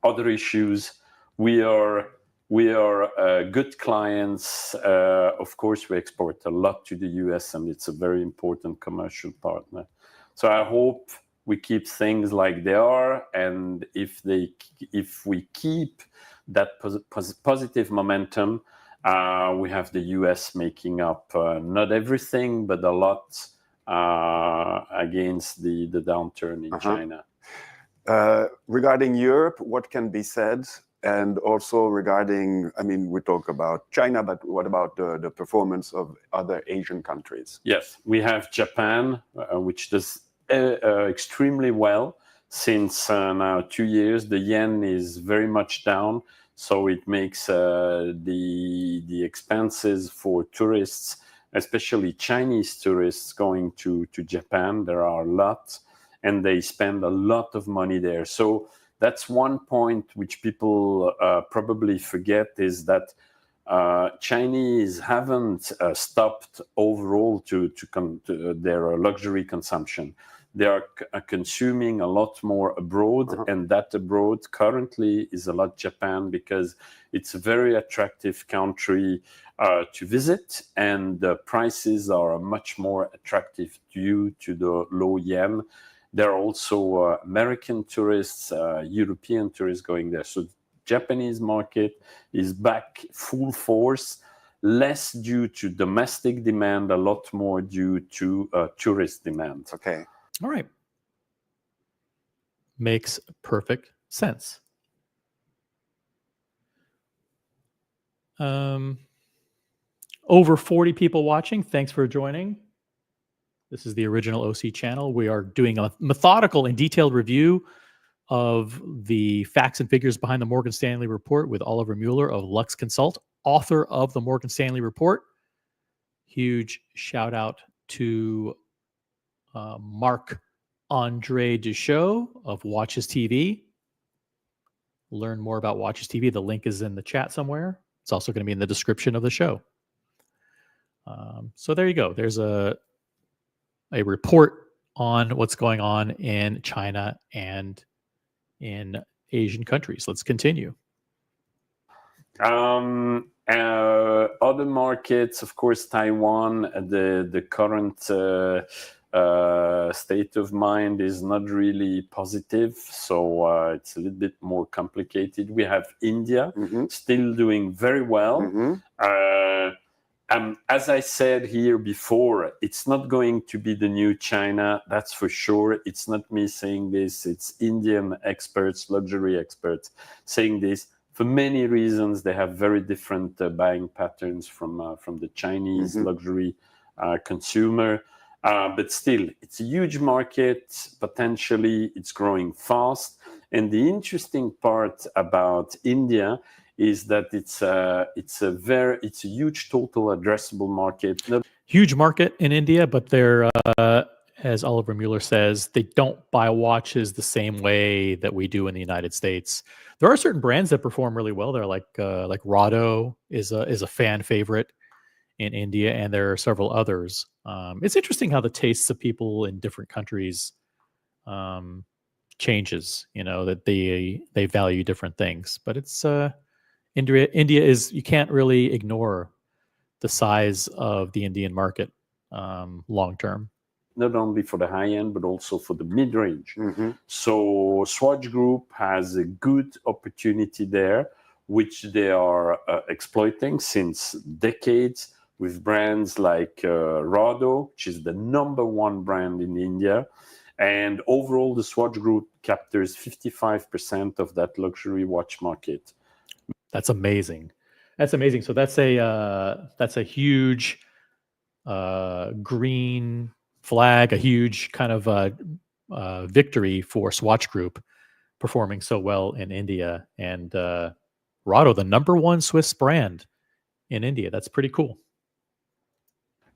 other issues. We are good clients. Of course, we export a lot to the US, and it's a very important commercial partner. So I hope we keep things like they are, and if we keep that positive momentum, we have the US making up not everything, but a lot against the downturn in China. Regarding Europe, what can be said? And also regarding, I mean, we talk about China, but what about the performance of other Asian countries? Yes, we have Japan, which does extremely well since now 2 years. The yen is very much down. So it makes the expenses for tourists, especially Chinese tourists going to Japan. There are a lot, and they spend a lot of money there. So that's one point which people probably forget, is that Chinese haven't stopped overall to their luxury consumption. They are consuming a lot more abroad, and that abroad currently is a lot Japan, because it's a very attractive country to visit, and the prices are much more attractive due to the low yen. There are also American tourists, European tourists going there. So the Japanese market is back full force, less due to domestic demand, a lot more due to tourist demand. Okay. All right. Makes perfect sense. Over 40 people watching. Thanks for joining. This is the original OC channel. We are doing a methodical and detailed review of the facts and figures behind the Morgan Stanley report with Oliver Muller of LuxeConsult, author of the Morgan Stanley report. Huge shout out to Marc, André Deschoux of Watches TV. Learn more about Watches TV. The link is in the chat somewhere. It's also going to be in the description of the show. So there you go. There's a report on what's going on in China and in Asian countries. Let's continue. Other markets, of course, Taiwan, the current state of mind is not really positive, so it's a little bit more complicated. We have India still doing very well. As I said here before, it's not going to be the new China, that's for sure. It's not me saying this, it's Indian experts, luxury experts saying this. For many reasons, they have very different buying patterns from the Chinese luxury consumer. But still, it's a huge market. Potentially, it's growing fast. And the interesting part about India is that it's a huge total addressable market. Huge market in India, but they're, as Oliver Muller says, they don't buy watches the same way that we do in the United States. There are certain brands that perform really well there, like Rado is a fan favorite in India, and there are several others. It's interesting how the tastes of people in different countries changes. That they value different things, but it's India is, you can't really ignore the size of the Indian market long term. Not only for the high end, but also for the mid range. So Swatch Group has a good opportunity there, which they are exploiting since decades with brands like Rado, which is the #1 brand in India. And overall, the Swatch Group captures 55% of that luxury watch market. That's amazing. That's amazing. So that's a huge green flag, a huge kind of victory for Swatch Group performing so well in India, and Rado, the #1 Swiss brand in India. That's pretty cool.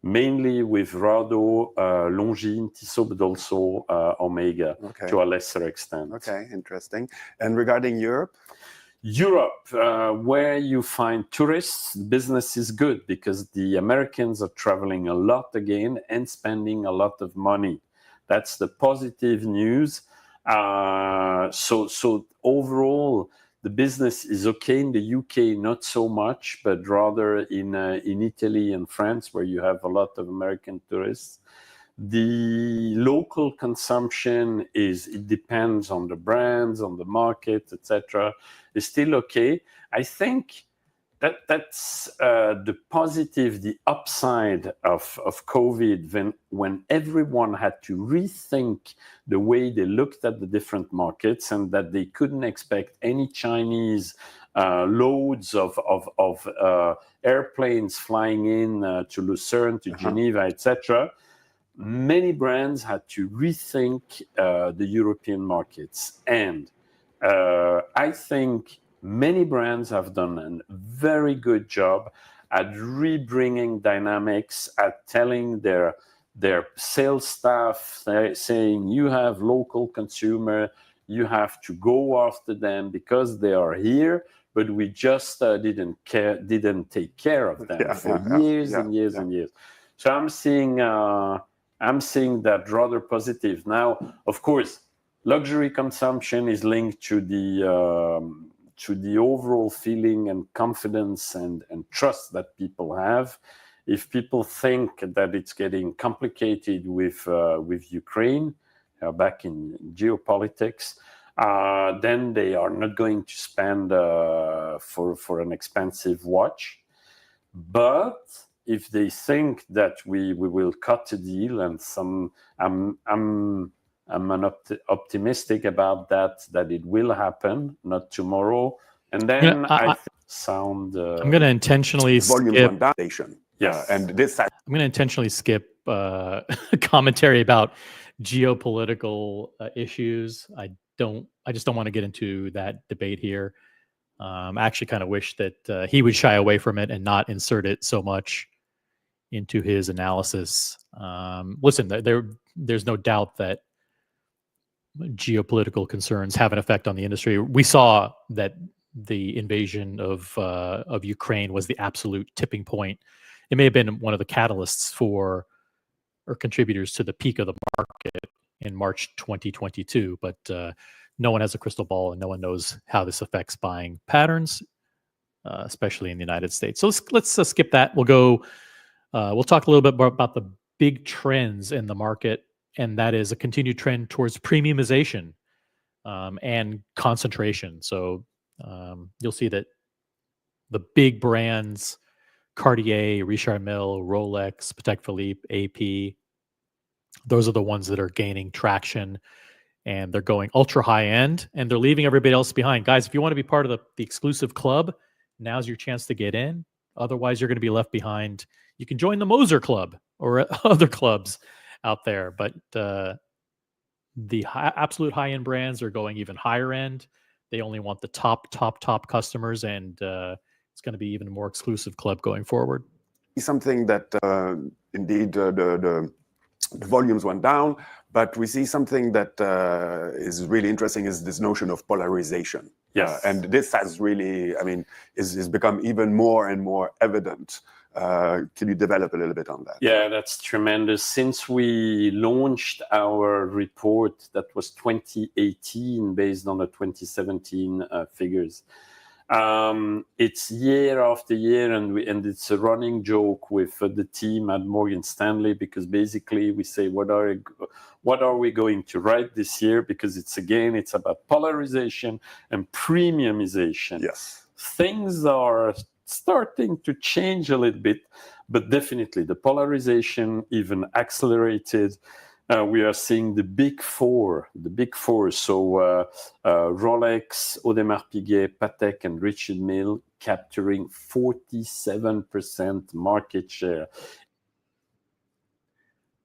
Mainly with Rado, Longines, Tissot, but also Omega to a lesser extent. Okay, interesting. And regarding Europe? Europe, where you find tourists, business is good because the Americans are traveling a lot again and spending a lot of money. That's the positive news. So overall, the business is okay. In the UK, not so much, but rather in Italy and France, where you have a lot of American tourists. The local consumption it depends on the brands, on the market, etc. Is still okay. I think that's the positive, the upside of COVID, when everyone had to rethink the way they looked at the different markets, and that they couldn't expect any Chinese loads of airplanes flying in to Lucerne, to Geneva, etc. Many brands had to rethink the European markets. And I think many brands have done a very good job at rebringing dynamics, at telling their sales staff, saying, you have local consumer, you have to go after them because they are here, but we just didn't take care of them for years and years and years. So I'm seeing that rather positive. Now, of course, luxury consumption is linked to the overall feeling and confidence and trust that people have. If people think that it's getting complicated with Ukraine, back in geopolitics, then they are not going to spend for an expensive watch. But if they think that we will cut a deal, and I'm optimistic about that it will happen, not tomorrow. And then I'm going to intentionally skip foundation. Yes, and this. I'm going to intentionally skip commentary about geopolitical issues. I just don't want to get into that debate here. I actually kind of wish that he would shy away from it and not insert it so much into his analysis. Listen, there's no doubt that geopolitical concerns have an effect on the industry. We saw that the invasion of Ukraine was the absolute tipping point. It may have been one of the catalysts for or contributors to the peak of the market in March 2022, but no one has a crystal ball and no one knows how this affects buying patterns, especially in the United States. So let's skip that. We'll talk a little bit more about the big trends in the market, and that is a continued trend towards premiumization and concentration. So you'll see that the big brands Cartier, Richard Mille, Rolex, Patek Philippe, AP. Those are the ones that are gaining traction, and they're going ultra high end, and they're leaving everybody else behind. Guys, if you want to be part of the exclusive club, now's your chance to get in. Otherwise, you're going to be left behind. You can join the Moser Club or other clubs out there, but the absolute high-end brands are going even higher end. They only want the top customers, and it's going to be even a more exclusive club going forward. Something that indeed the volumes went down, but we see something that is really interesting is this notion of polarization. Yes. And this has really, is become even more and more evident. Can you develop a little bit on that? Yeah, that's tremendous. Since we launched our report, that was 2018, based on the 2017 figures. It's year after year, and it's a running joke with the team at Morgan Stanley, because basically we say, what are we going to write this year? Because it's about polarization and premiumization. Yes. Things are starting to change a little bit, but definitely the polarization even accelerated. We are seeing the big four. So Rolex, Audemars Piguet, Patek, and Richard Mille capturing 47% market share.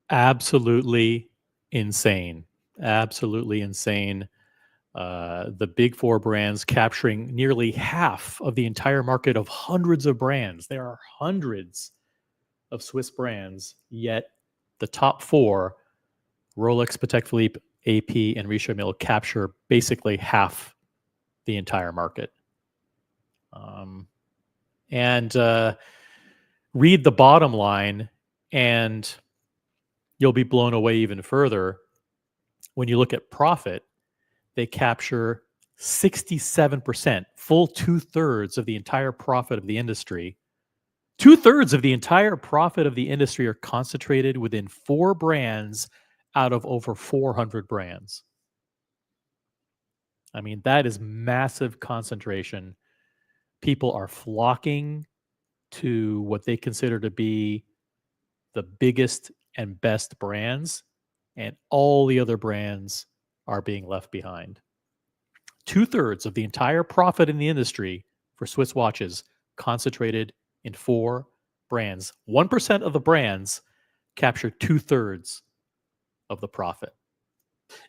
Absolutely insane. Absolutely insane. The big four brands capturing nearly half of the entire market of hundreds of brands. There are hundreds of Swiss brands, yet the top four, Rolex, Patek Philippe, AP, and Richard Mille, capture basically half the entire market. And read the bottom line, and you'll be blown away even further. When you look at profit, they capture 67%, full 2/3 of the entire profit of the industry. 2/3 of the entire profit of the industry are concentrated within 4 brands out of over 400 brands. I mean, that is massive concentration. People are flocking to what they consider to be the biggest and best brands, and all the other brands are being left behind. 2/3 of the entire profit in the industry for Swiss watches concentrated in 4 brands. 1% of the brands capture 2/3 of the profit.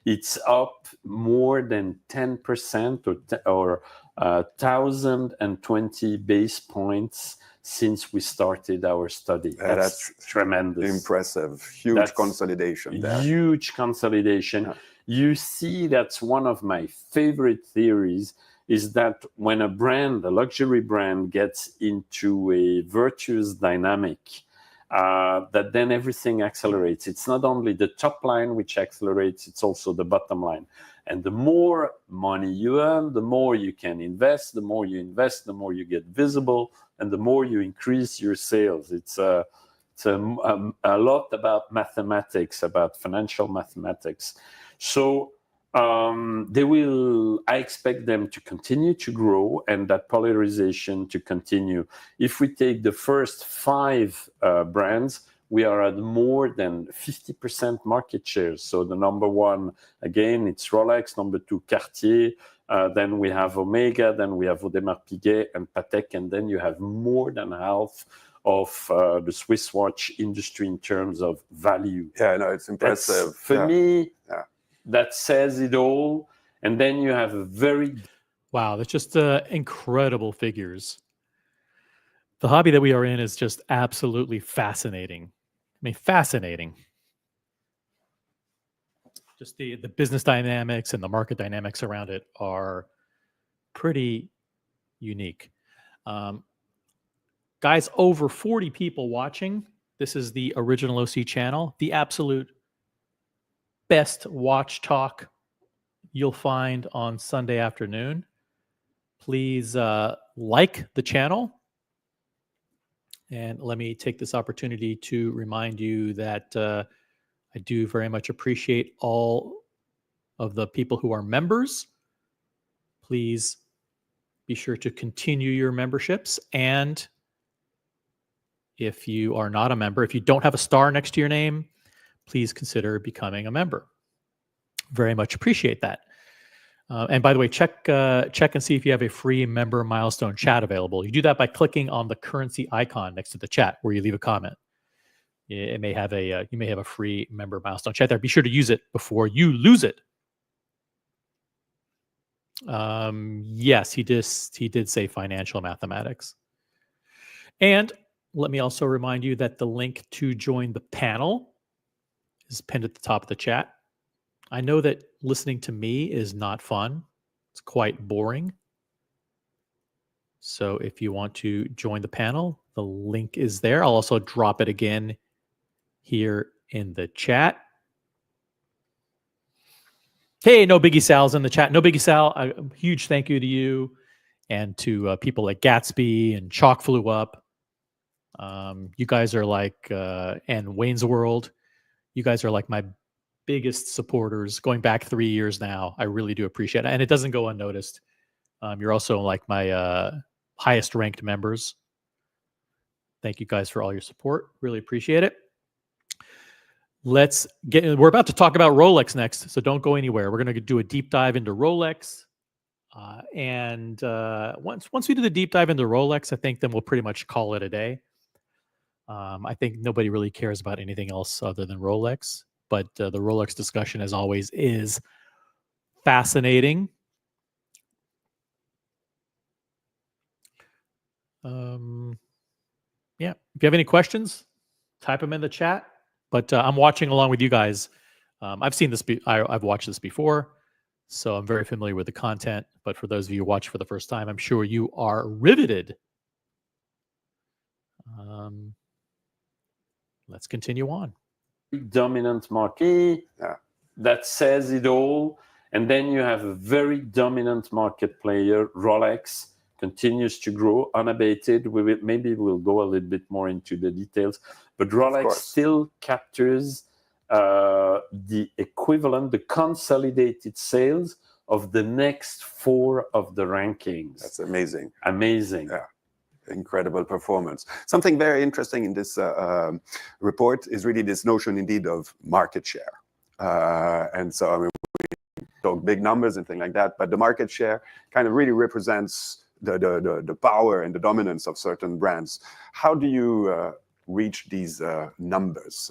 It's up more than 10% or 1,020 base points since we started our study. That's tremendous. Impressive. Huge consolidation there. Huge consolidation. Yeah. You see, that's one of my favorite theories, is that when a luxury brand gets into a virtuous dynamic, that then everything accelerates. It's not only the top line which accelerates, it's also the bottom line. And the more money you earn, the more you can invest. The more you invest, the more you get visible, and the more you increase your sales. It's a lot about mathematics, about financial mathematics. So I expect them to continue to grow, and that polarization to continue. If we take the first 5 brands, we are at more than 50% market share. So the number 1, again, it's Rolex. Number 2, Cartier. Then we have Omega. Then we have Audemars Piguet and Patek. And then you have more than half of the Swiss watch industry in terms of value. Yeah, no, it's impressive. For me, that says it all. And then you have a very... Wow, that's just incredible figures. The hobby that we are in is just absolutely fascinating. I mean, fascinating. Just the business dynamics and the market dynamics around it are pretty unique. Guys, over 40 people watching. This is the Original OC channel, the absolute best watch talk you'll find on Sunday afternoon. Please like the channel. And let me take this opportunity to remind you that I do very much appreciate all of the people who are members. Please be sure to continue your memberships. And if you are not a member, if you don't have a star next to your name, please consider becoming a member. Very much appreciate that. And by the way, check and see if you have a free member milestone chat available. You do that by clicking on the currency icon next to the chat where you leave a comment. It may have a you may have a free member milestone chat there. Be sure to use it before you lose it. Yes, he did say financial mathematics. And let me also remind you that the link to join the panel is pinned at the top of the chat. I know that listening to me is not fun. It's quite boring. So if you want to join the panel, the link is there. I'll also drop it again here in the chat. Hey, No Biggie Sal's in the chat. No Biggie Sal, a huge thank you to you and to people like Gatsby and Chalk Flew Up. You guys are like, and Wayne's World. You guys are like my biggest supporters going back 3 years now. I really do appreciate it. And it doesn't go unnoticed. You're also like my highest ranked members. Thank you guys for all your support. Really appreciate it. We're about to talk about Rolex next, so don't go anywhere. We're going to do a deep dive into Rolex. And once we do the deep dive into Rolex, I think then we'll pretty much call it a day. I think nobody really cares about anything else other than Rolex. But the Rolex discussion, as always, is fascinating. Yeah, if you have any questions, type them in the chat. But I'm watching along with you guys. I've seen this. I've watched this before, so I'm very familiar with the content. But for those of you who watch for the first time, I'm sure you are riveted. Let's continue on. Dominant market that says it all, and then you have a very dominant market player. Rolex continues to grow unabated. Maybe we'll go a little bit more into the details, but Rolex still captures the equivalent, the consolidated sales of the next 4 of the rankings. That's amazing. Amazing. Yeah. Incredible performance. Something very interesting in this report is really this notion indeed of market share. And so, I mean, we talk big numbers and things like that, but the market share kind of really represents the power and the dominance of certain brands. How do you reach these numbers?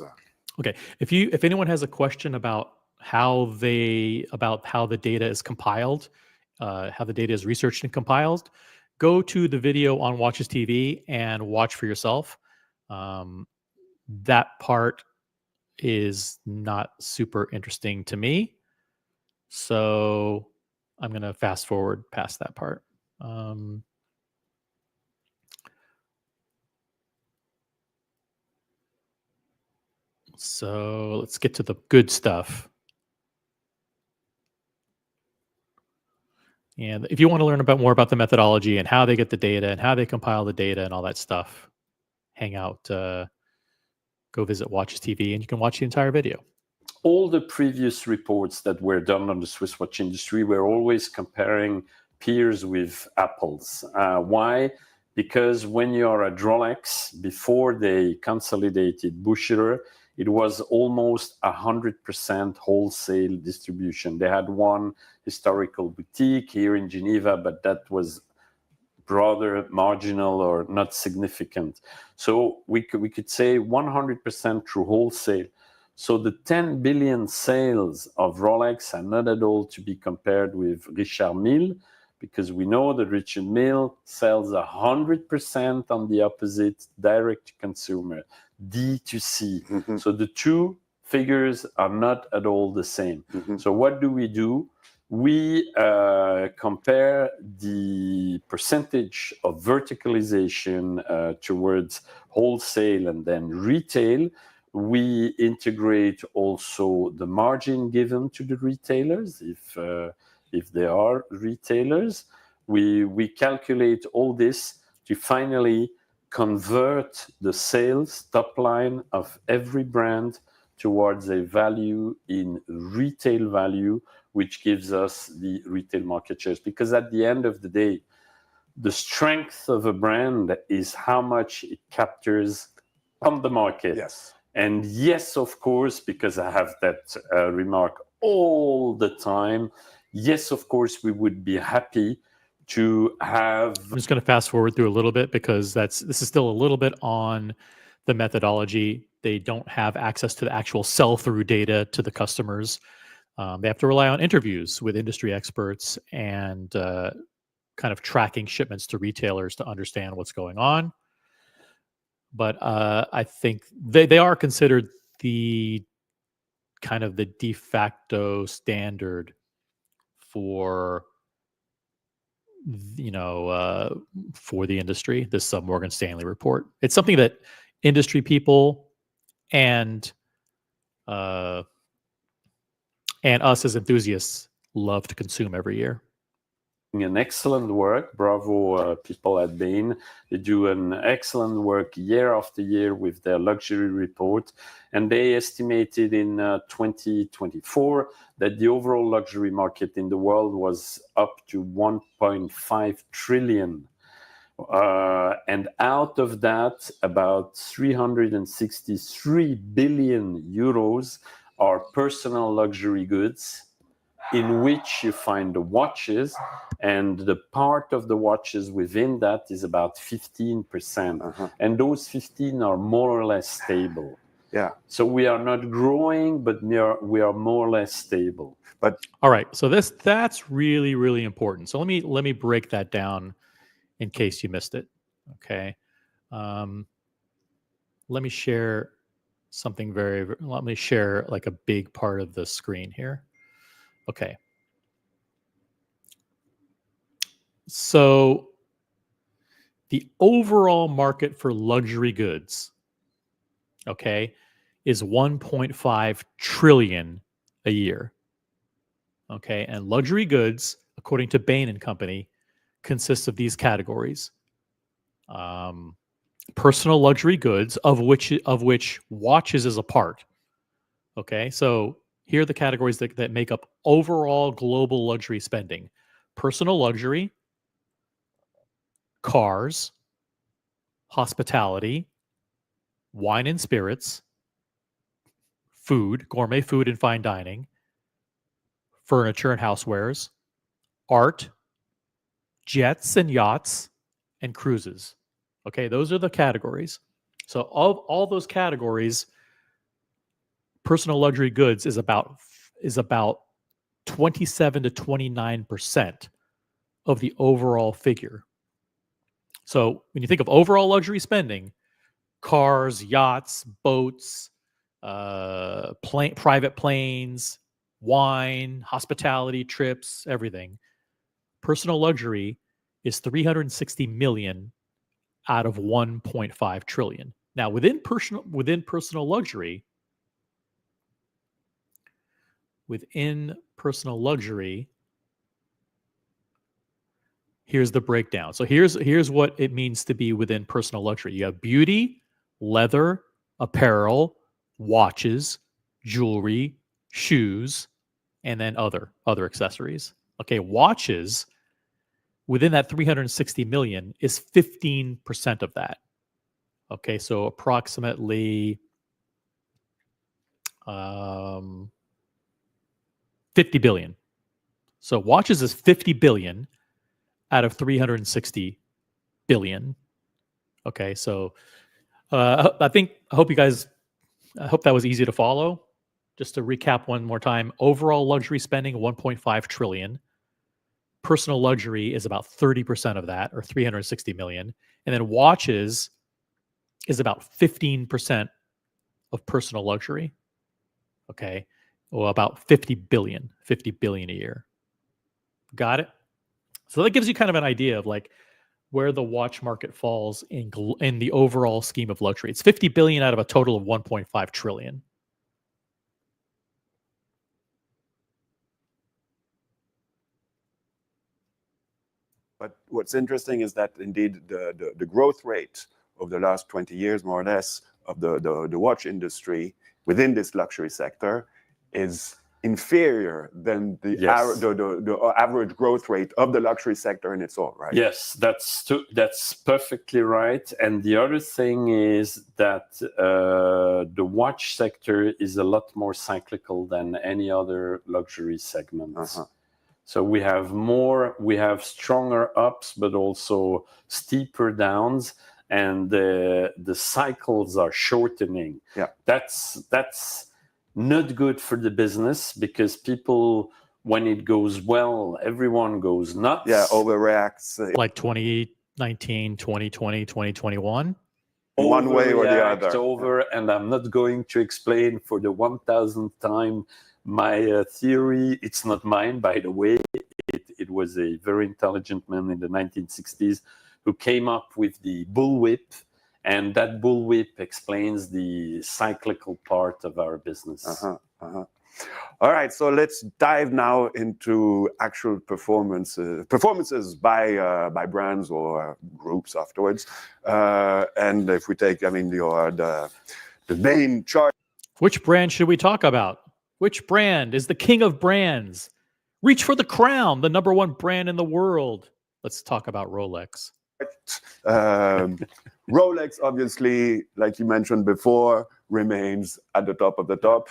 Okay, if anyone has a question about how the data is compiled, how the data is researched and compiled, go to the video on Watches TV and watch for yourself. That part is not super interesting to me, so I'm going to fast forward past that part. So let's get to the good stuff. And if you want to learn more about the methodology and how they get the data and how they compile the data and all that stuff, hang out, go visit Watches TV, and you can watch the entire video. All the previous reports that were done on the Swiss watch industry were always comparing peers with apples. Why? Because when you're at Rolex, before they consolidated Bucherer, it was almost 100% wholesale distribution. They had one historical boutique here in Geneva, but that was rather marginal or not significant. So we could say 100% through wholesale. So the 10 billion sales of Rolex are not at all to be compared with Richard Mille, because we know that Richard Mille sells 100% on the opposite, direct to consumer, D2C. Mm-hmm. So the two figures are not at all the same. Mm-hmm. So what do? We compare the percentage of verticalization towards wholesale and then retail. We integrate also the margin given to the retailers, if they are retailers. We calculate all this to finally convert the sales top line of every brand towards a value in retail value, which gives us the retail market shares. Because at the end of the day, the strength of a brand is how much it captures on the market. Yes. And yes, of course, because I have that remark all the time, yes, of course, we would be happy to have... I'm just going to fast forward through a little bit because this is still a little bit on the methodology. They don't have access to the actual sell-through data to the customers. They have to rely on interviews with industry experts and kind of tracking shipments to retailers to understand what's going on. But I think they are considered the kind of the de facto standard for, for the industry, this Morgan Stanley report. It's something that industry people and us as enthusiasts love to consume every year. An excellent work. Bravo, people at Bain. They do an excellent work year after year with their luxury report. And they estimated in 2024 that the overall luxury market in the world was up to 1.5 trillion. And out of that, about 363 billion euros are personal luxury goods, in which you find the watches, and the part of the watches within that is about 15%. And those 15 are more or less stable. Yeah. So we are not growing, but we are more or less stable. But all right, so that's really, really important. So let me break that down in case you missed it. Okay. Let me share something let me share like a big part of the screen here. Okay. So the overall market for luxury goods, okay, is 1.5 trillion a year. Okay, and luxury goods, according to Bain and Company, consists of these categories. Personal luxury goods, of which watches is a part. Okay, so here are the categories that make up overall global luxury spending. Personal luxury, cars, hospitality, wine and spirits, food, gourmet food and fine dining, furniture and housewares, art, jets and yachts, and cruises. Okay, those are the categories. So of all those categories, personal luxury goods is about 27 to 29% of the overall figure. So when you think of overall luxury spending, cars, yachts, boats, private planes, wine, hospitality, trips, everything, personal luxury is 360 million out of 1.5 trillion. Now, within personal luxury, here's the breakdown. So here's what it means to be within personal luxury. You have beauty, leather, apparel, watches, jewelry, shoes, and then other accessories. Okay, watches within that 360 million is 15% of that. Okay, so approximately 50 billion. So watches is 50 billion out of 360 billion. Okay, so I hope that was easy to follow. Just to recap one more time, overall luxury spending 1.5 trillion. Personal luxury is about 30% of that, or 360 million. And then watches is about 15% of personal luxury. Okay, well, about 50 billion a year. Got it? So that gives you kind of an idea of like where the watch market falls in the overall scheme of luxury. It's 50 billion out of a total of 1.5 trillion. But what's interesting is that indeed the growth rate of the last 20 years, more or less, of the watch industry within this luxury sector is inferior than the average growth rate of the luxury sector in its own right. Yes, that's perfectly right. And the other thing is that the watch sector is a lot more cyclical than any other luxury segment. So we have stronger ups, but also steeper downs, and the cycles are shortening. Yeah, that's not good for the business, because people, when it goes well, everyone goes nuts. Yeah, overreacts. Like 2019, 2020, 2021. One way or the other. And I'm not going to explain for the 1000th time my theory. It's not mine, by the way. It was a very intelligent man in the 1960s who came up with the bullwhip, and that bullwhip explains the cyclical part of our business. All right, so let's dive now into actual performances by brands or groups afterwards. And if we take, the main chart. Which brand should we talk about? Which brand is the king of brands? Reach for the crown, the number one brand in the world. Let's talk about Rolex. Rolex, obviously, like you mentioned before, remains at the top of the top.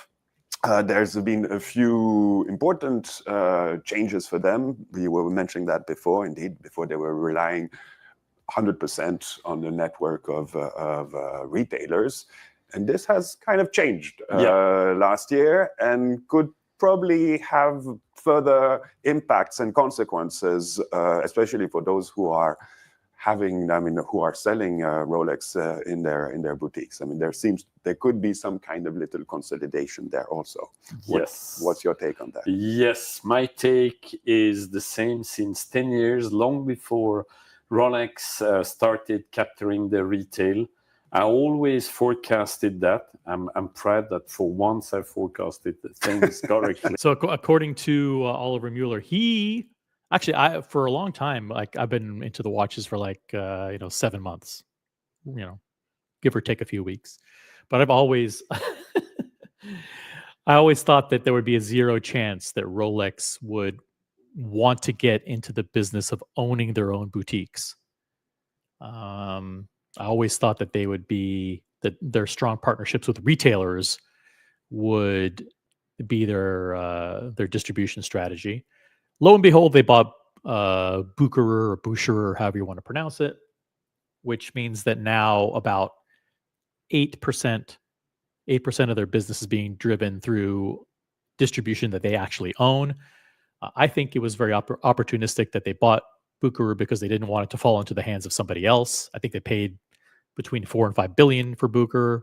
There's been a few important changes for them. We were mentioning that before. Indeed, before they were relying 100% on the network of retailers. And this has kind of changed last year, and could probably have further impacts and consequences, especially for those who are who are selling Rolex in their boutiques. There could be some kind of little consolidation there also. What's your take on that? Yes, my take is the same since 10 years, long before Rolex started capturing the retail. I always forecasted that. I'm proud that for once I forecasted things correctly. So according to Oliver Muller, for a long time, I've been into the watches for 7 months, give or take a few weeks. But I've always, I always thought that there would be a zero chance that Rolex would want to get into the business of owning their own boutiques. I always thought that that their strong partnerships with retailers would be their distribution strategy. Lo and behold, they bought Bucherer or Boucherer, or however you want to pronounce it, which means that now about 8% of their business is being driven through distribution that they actually own. I think it was very opportunistic that they bought Bucherer because they didn't want it to fall into the hands of somebody else. I think they paid between $4 and $5 billion for Bucherer.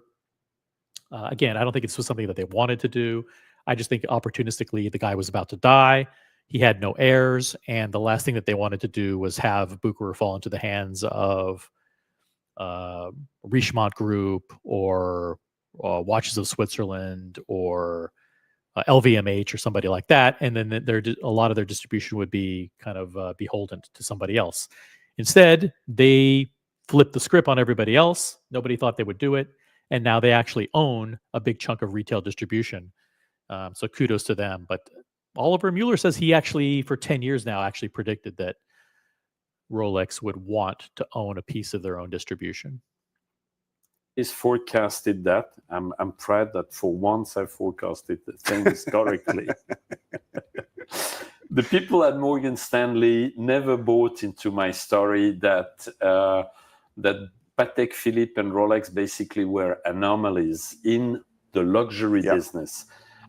Again, I don't think this was something that they wanted to do. I just think opportunistically the guy was about to die. He had no heirs, and the last thing that they wanted to do was have Bucherer fall into the hands of Richemont Group or Watches of Switzerland or LVMH or somebody like that, and then a lot of their distribution would be kind of beholden to somebody else. Instead, they flipped the script on everybody else. Nobody thought they would do it, and now they actually own a big chunk of retail distribution. So kudos to them. But Oliver Muller says he actually, for 10 years now, actually predicted that Rolex would want to own a piece of their own distribution. Is forecasted that. I'm proud that for once I forecasted things correctly. The people at Morgan Stanley never bought into my story that Patek Philippe and Rolex basically were anomalies in the luxury business.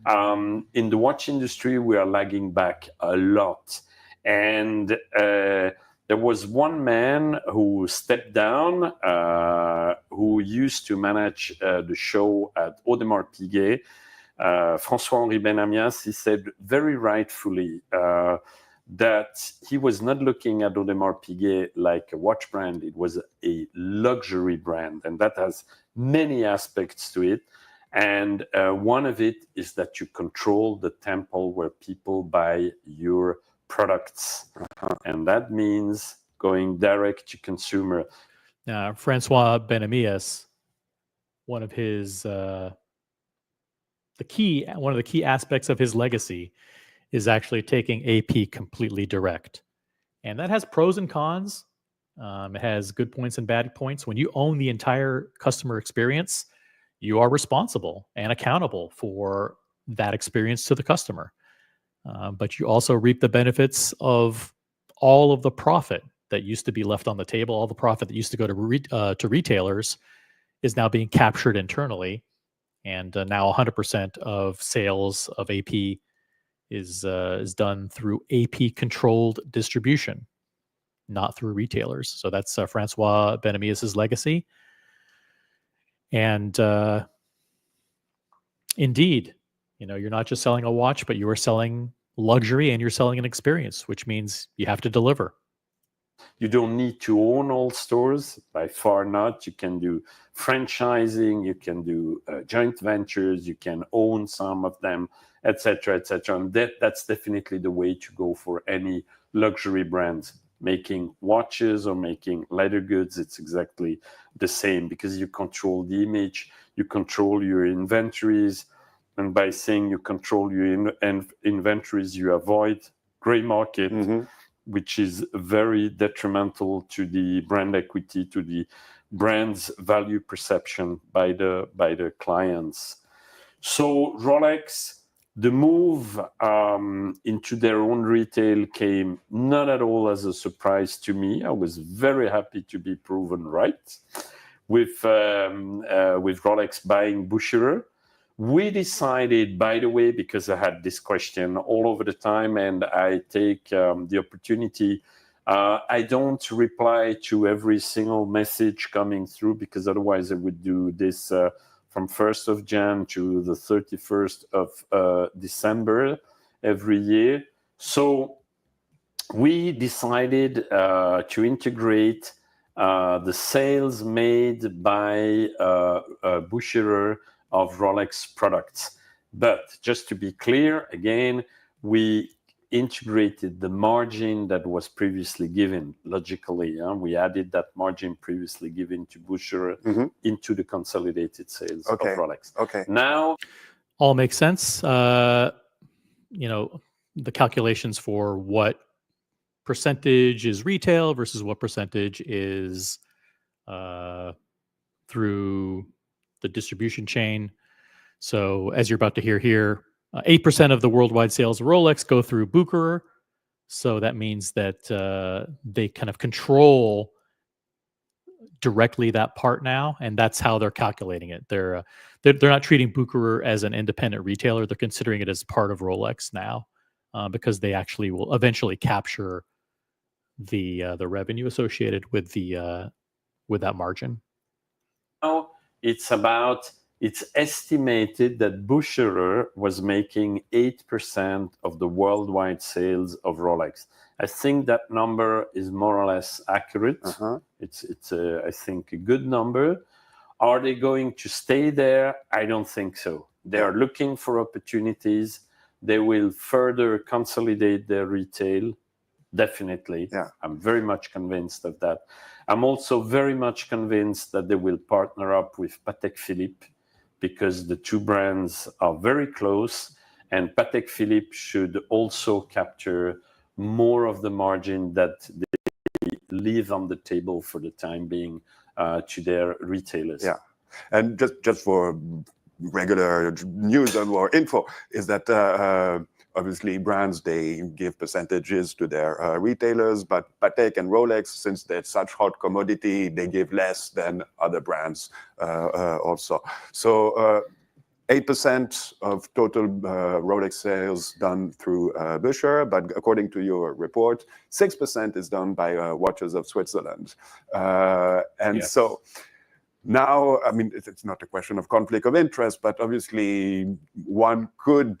In the watch industry, we are lagging back a lot. And there was one man who stepped down, who used to manage the show at Audemars Piguet, François-Henri Benamias. He said very rightfully that he was not looking at Audemars Piguet like a watch brand. It was a luxury brand, and that has many aspects to it. And one of it is that you control the temple where people buy your products. And that means going direct to consumer. Francois Benamias, one of his one of the key aspects of his legacy is actually taking AP completely direct. And that has pros and cons. It has good points and bad points. When you own the entire customer experience, you are responsible and accountable for that experience to the customer. But you also reap the benefits of all of the profit that used to be left on the table. All the profit that used to go to retailers is now being captured internally. And now 100% of sales of AP is done through AP-controlled distribution, not through retailers. So that's Francois Benamias' legacy. And indeed, you're not just selling a watch, but you are selling luxury and you're selling an experience, which means you have to deliver. You don't need to own all stores, by far not. You can do franchising, you can do joint ventures, you can own some of them, etc., etc. And that's definitely the way to go for any luxury brand. Making watches or making leather goods, it's exactly the same, because you control the image, you control your inventories, and by saying you control your inventories, you avoid gray market, which is very detrimental to the brand equity, to the brand's value perception by the clients. So Rolex, the move into their own retail came not at all as a surprise to me. I was very happy to be proven right with Rolex buying Bucherer. We decided, by the way, because I had this question all over the time, and I take the opportunity. I don't reply to every single message coming through, because otherwise I would do this from 1st of Jan to the 31st of December every year. So we decided to integrate the sales made by Bucherer of Rolex products. But just to be clear, again, we integrated the margin that was previously given, logically. We added that margin previously given to Bucherer into the consolidated sales of Rolex. Okay. Now, all makes sense. The calculations for what percentage is retail versus what percentage is through the distribution chain. So as you're about to hear here, 8% of the worldwide sales of Rolex go through Bucherer. So that means that they kind of control directly that part now, and that's how they're calculating it. They're not treating Bucherer as an independent retailer. They're considering it as part of Rolex now, because they actually will eventually capture the revenue associated with that margin. Now it's estimated that Bucherer was making 8% of the worldwide sales of Rolex. I think that number is more or less accurate. It's I think a good number. Are they going to stay there? I don't think so. They are looking for opportunities. They will further consolidate their retail. Definitely. Yeah. I'm very much convinced of that. I'm also very much convinced that they will partner up with Patek Philippe, because the two brands are very close, and Patek Philippe should also capture more of the margin that they leave on the table for the time being to their retailers. Yeah. And just for regular news or info, is that obviously brands, they give percentages to their retailers, but Patek and Rolex, since they're such hot commodity, they give less than other brands also. So 8% of total Rolex sales done through Bucherer, but according to your report, 6% is done by Watches of Switzerland. So now, I mean, it's not a question of conflict of interest, but obviously one could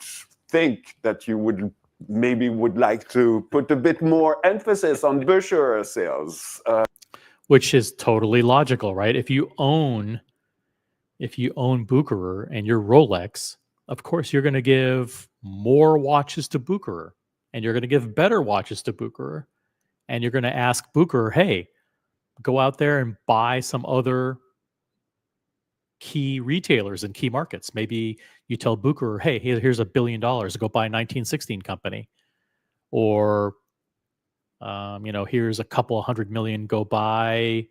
think that you would like to put a bit more emphasis on Bucherer sales. Which is totally logical, right? If you own Bucherer and you're Rolex, of course you're going to give more watches to Bucherer, and you're going to give better watches to Bucherer, and you're going to ask Bucherer, hey, go out there and buy some other key retailers in key markets. Maybe you tell Bucherer, hey, here's $1 billion to go buy 1916 company. Or, here's a couple of $100 million, go buy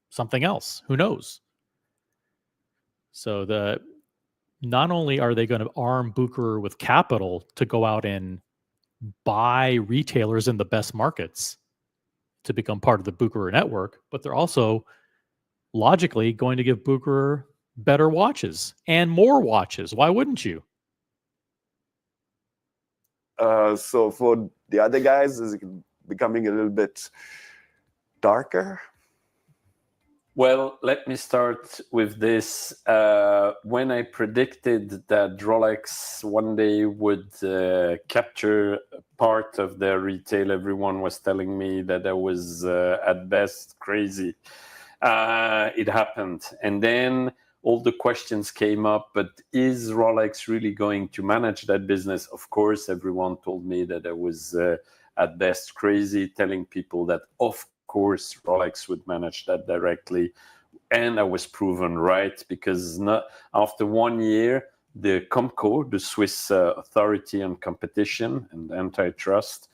something else. Who knows? So not only are they going to arm Bucherer with capital to go out and buy retailers in the best markets to become part of the Bucherer network, but they're also logically going to give Bucherer better watches and more watches. Why wouldn't you? So for the other guys, is it becoming a little bit darker? Well, let me start with this. When I predicted that Rolex one day would capture part of their retail, everyone was telling me that I was at best crazy. It happened. And then all the questions came up, but is Rolex really going to manage that business? Of course, everyone told me that I was at best crazy, telling people that, of course, Rolex would manage that directly. And I was proven right, because after 1 year, the COMCO, the Swiss Authority on Competition and Antitrust,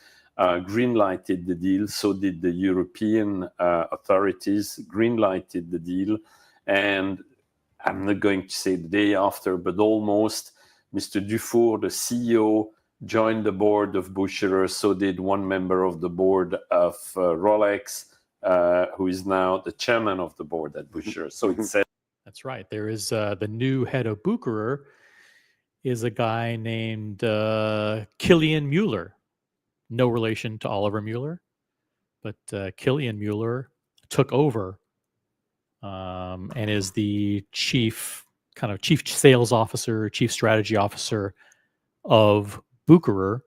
green-lighted the deal. So did the European authorities, green-lighted the deal. And I'm not going to say the day after, but almost, Mr. Dufour, the CEO, joined the board of Bucherer. So did one member of the board of Rolex, who is now the chairman of the board at Bucherer. So it said. That's right. There is the new head of Bucherer is a guy named Kilian Muller. No relation to Oliver Muller, but Kilian Muller took over and is the chief sales officer, chief strategy officer of Bucherer.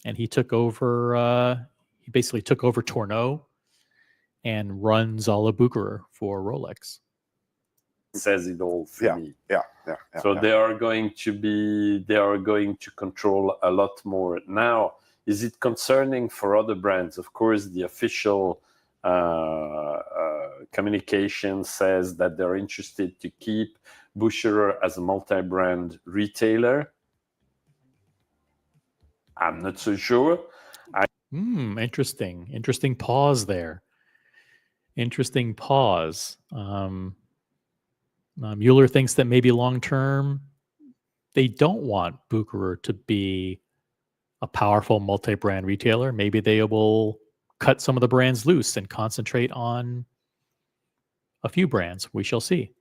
And he took over, he basically took over Tourneau and runs all of Bucherer for Rolex. Says it all for me. Yeah. So they are going to control a lot more. Now, is it concerning for other brands? Of course, the official communication says that they're interested to keep Bucherer as a multi-brand retailer. I'm not so sure. Interesting pause there. Interesting pause. Mueller thinks that maybe long-term, they don't want Bucherer to be a powerful multi-brand retailer. Maybe they will cut some of the brands loose and concentrate on a few brands. We shall see.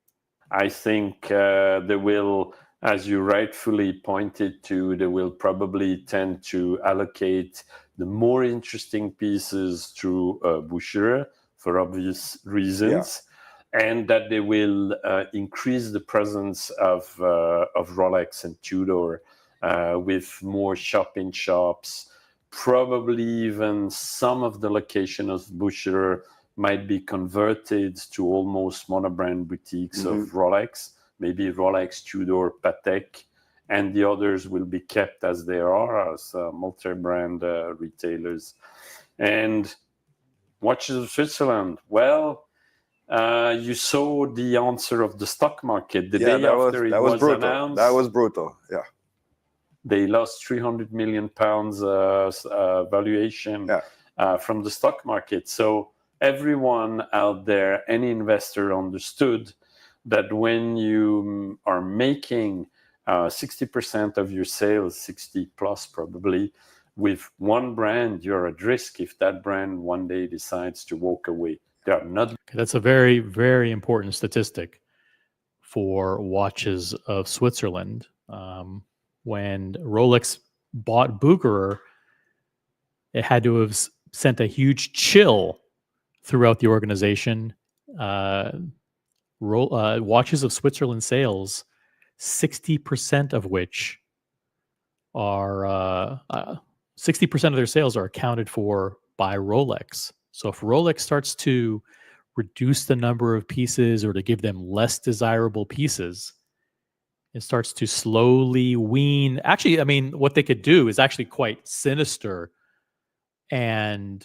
I think they will, as you rightfully pointed to, they will probably tend to allocate the more interesting pieces to Bucherer for obvious reasons, and that they will increase the presence of Rolex and Tudor with more shop-in-shops. Probably even some of the location of Bucherer might be converted to almost monobrand boutiques of Rolex, maybe Rolex, Tudor, Patek, and the others will be kept as they are, as multi-brand retailers. And Watches of Switzerland, well, you saw the answer of the stock market the day after it was announced. That was brutal, yeah. They lost £300 million valuation from the stock market. So everyone out there, any investor understood that when you are making 60% of your sales, 60 plus probably, with one brand, you're at risk if that brand one day decides to walk away. They are not. That's a very, very important statistic for Watches of Switzerland. When Rolex bought Bucherer, it had to have sent a huge chill throughout the organization. Watches of Switzerland sales, 60% of which are 60% of their sales are accounted for by Rolex. So if Rolex starts to reduce the number of pieces or to give them less desirable pieces, it starts to slowly wean. Actually, I mean, what they could do is actually quite sinister and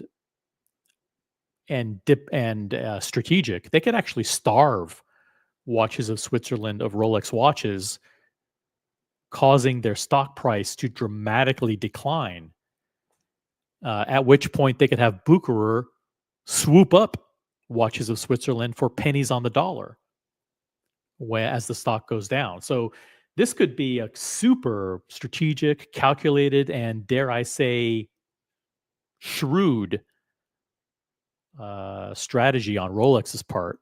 strategic. They could actually starve watches of Switzerland, of Rolex watches, causing their stock price to dramatically decline. At which point they could have Bucherer swoop up watches of Switzerland for pennies on the dollar as the stock goes down. So this could be a super strategic, calculated, and dare I say, shrewd strategy on Rolex's part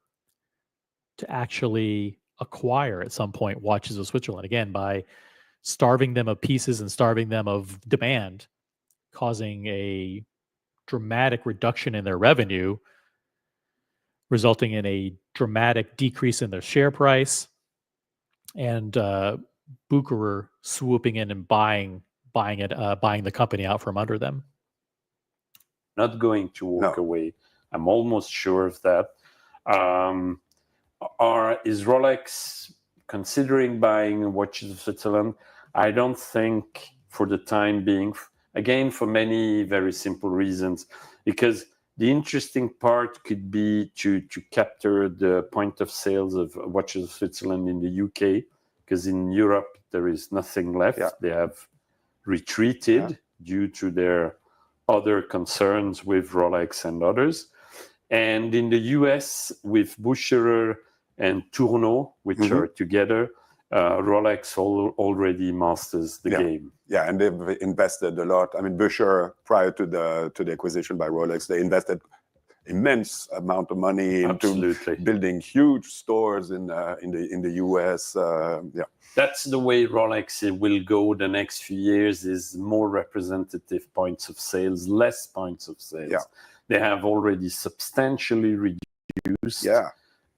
to actually acquire at some point watches of Switzerland, again, by starving them of pieces and starving them of demand, causing a dramatic reduction in their revenue, resulting in a dramatic decrease in their share price, and Bucherer swooping in and buying the company out from under them. Not going to walk away. I'm almost sure of that. Is Rolex considering buying watches of Switzerland? I don't think for the time being, again, for many very simple reasons, because the interesting part could be to capture the point of sales of watches of Switzerland in the UK, because in Europe there is nothing left. Yeah. They have retreated due to their other concerns with Rolex and others. And in the US, with Bucherer and Tourneau, which are together, Rolex already masters the game. Yeah, and they've invested a lot. I mean, Bucherer, prior to the acquisition by Rolex, they invested immense amount of money into building huge stores in the US. That's the way Rolex will go the next few years, is more representative points of sales, less points of sales. Yeah. They have already substantially reduced. Yeah.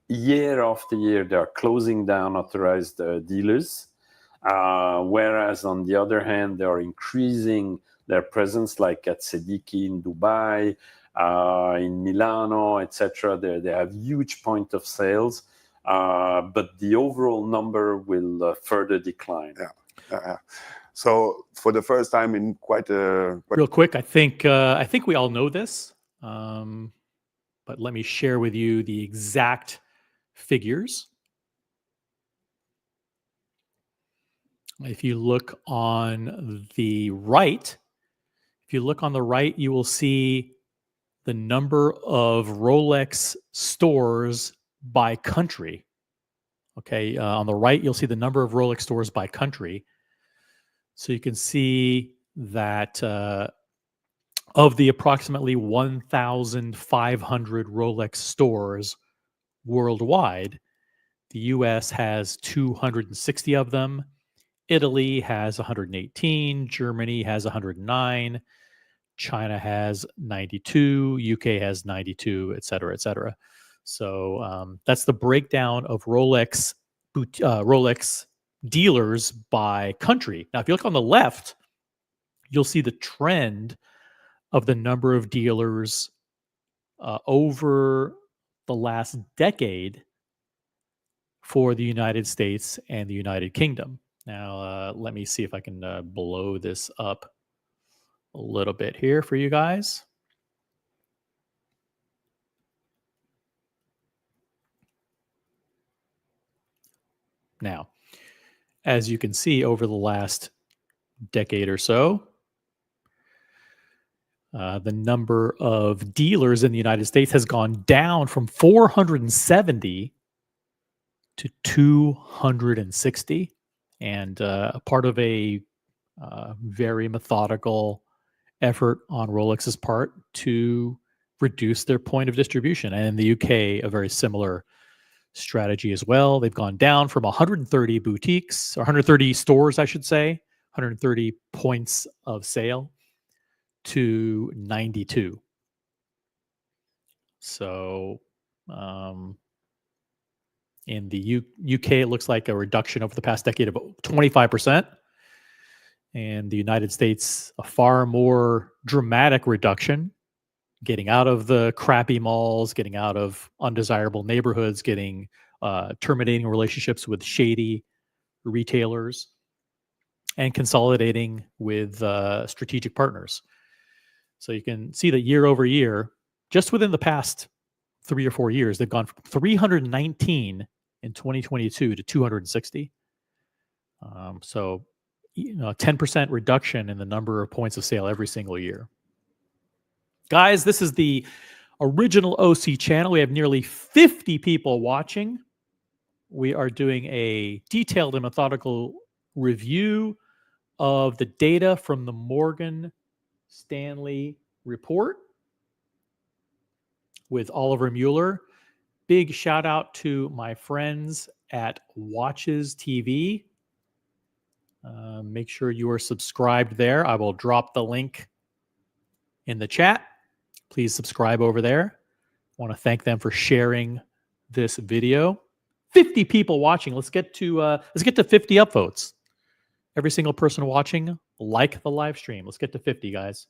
Year after year, they are closing down authorized dealers, whereas on the other hand, they are increasing their presence, like at Sediki in Dubai, in Milano, etc. They have huge point of sales, but the overall number will further decline. So for the first time in real quick, I think we all know this, but let me share with you the exact figures. If you look on the right, you will see the number of Rolex stores by country. Okay, on the right, you'll see the number of Rolex stores by country. So you can see that of the approximately 1,500 Rolex stores worldwide, the US has 260 of them. Italy has 118. Germany has 109. China has 92. UK has 92, et cetera, et cetera. So that's the breakdown of Rolex dealers by country. Now, if you look on the left, you'll see the trend of the number of dealers over the last decade for the United States and the United Kingdom. Now, let me see if I can blow this up a little bit here for you guys. Now, as you can see, over the last decade or so, the number of dealers in the United States has gone down from 470 to 260, and part of a very methodical effort on Rolex's part to reduce their point of distribution. And in the UK, a very similar strategy as well. They've gone down from 130 boutiques, or 130 stores, I should say, 130 points of sale to 92. So in the UK, it looks like a reduction over the past decade of 25%. And the United States, a far more dramatic reduction, getting out of the crappy malls, getting out of undesirable neighborhoods, terminating relationships with shady retailers, and consolidating with strategic partners. So you can see that year over year, just within the past 3 or 4 years, they've gone from 319 in 2022 to 260. So, 10% reduction in the number of points of sale every single year. Guys, this is the original OC channel. We have nearly 50 people watching. We are doing a detailed and methodical review of the data from the Morgan Stanley report with Oliver Muller. Big shout out to my friends at Watches TV. Make sure you are subscribed there. I will drop the link in the chat. Please subscribe over there. I want to thank them for sharing this video. 50 people watching. Let's get to 50 upvotes. Every single person watching, like the live stream. Let's get to 50, guys.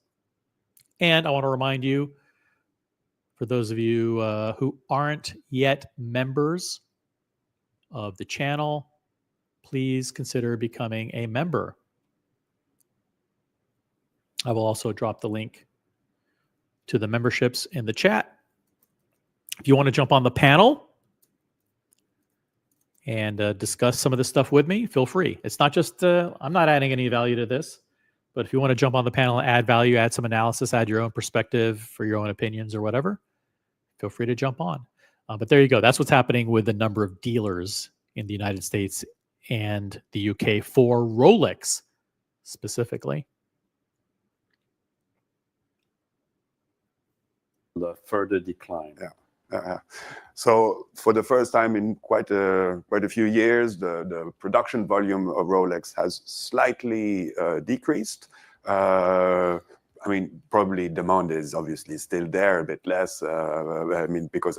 And I want to remind you, for those of you who aren't yet members of the channel, please consider becoming a member. I will also drop the link to the memberships in the chat. If you want to jump on the panel and discuss some of this stuff with me, feel free. It's not just, I'm not adding any value to this, but if you want to jump on the panel and add value, add some analysis, add your own perspective for your own opinions or whatever, feel free to jump on. But there you go. That's what's happening with the number of dealers in the United States and the UK for Rolex specifically. The further decline. So for the first time in quite a few years, the production volume of Rolex has slightly decreased. I mean, probably demand is obviously still there, a bit less. Because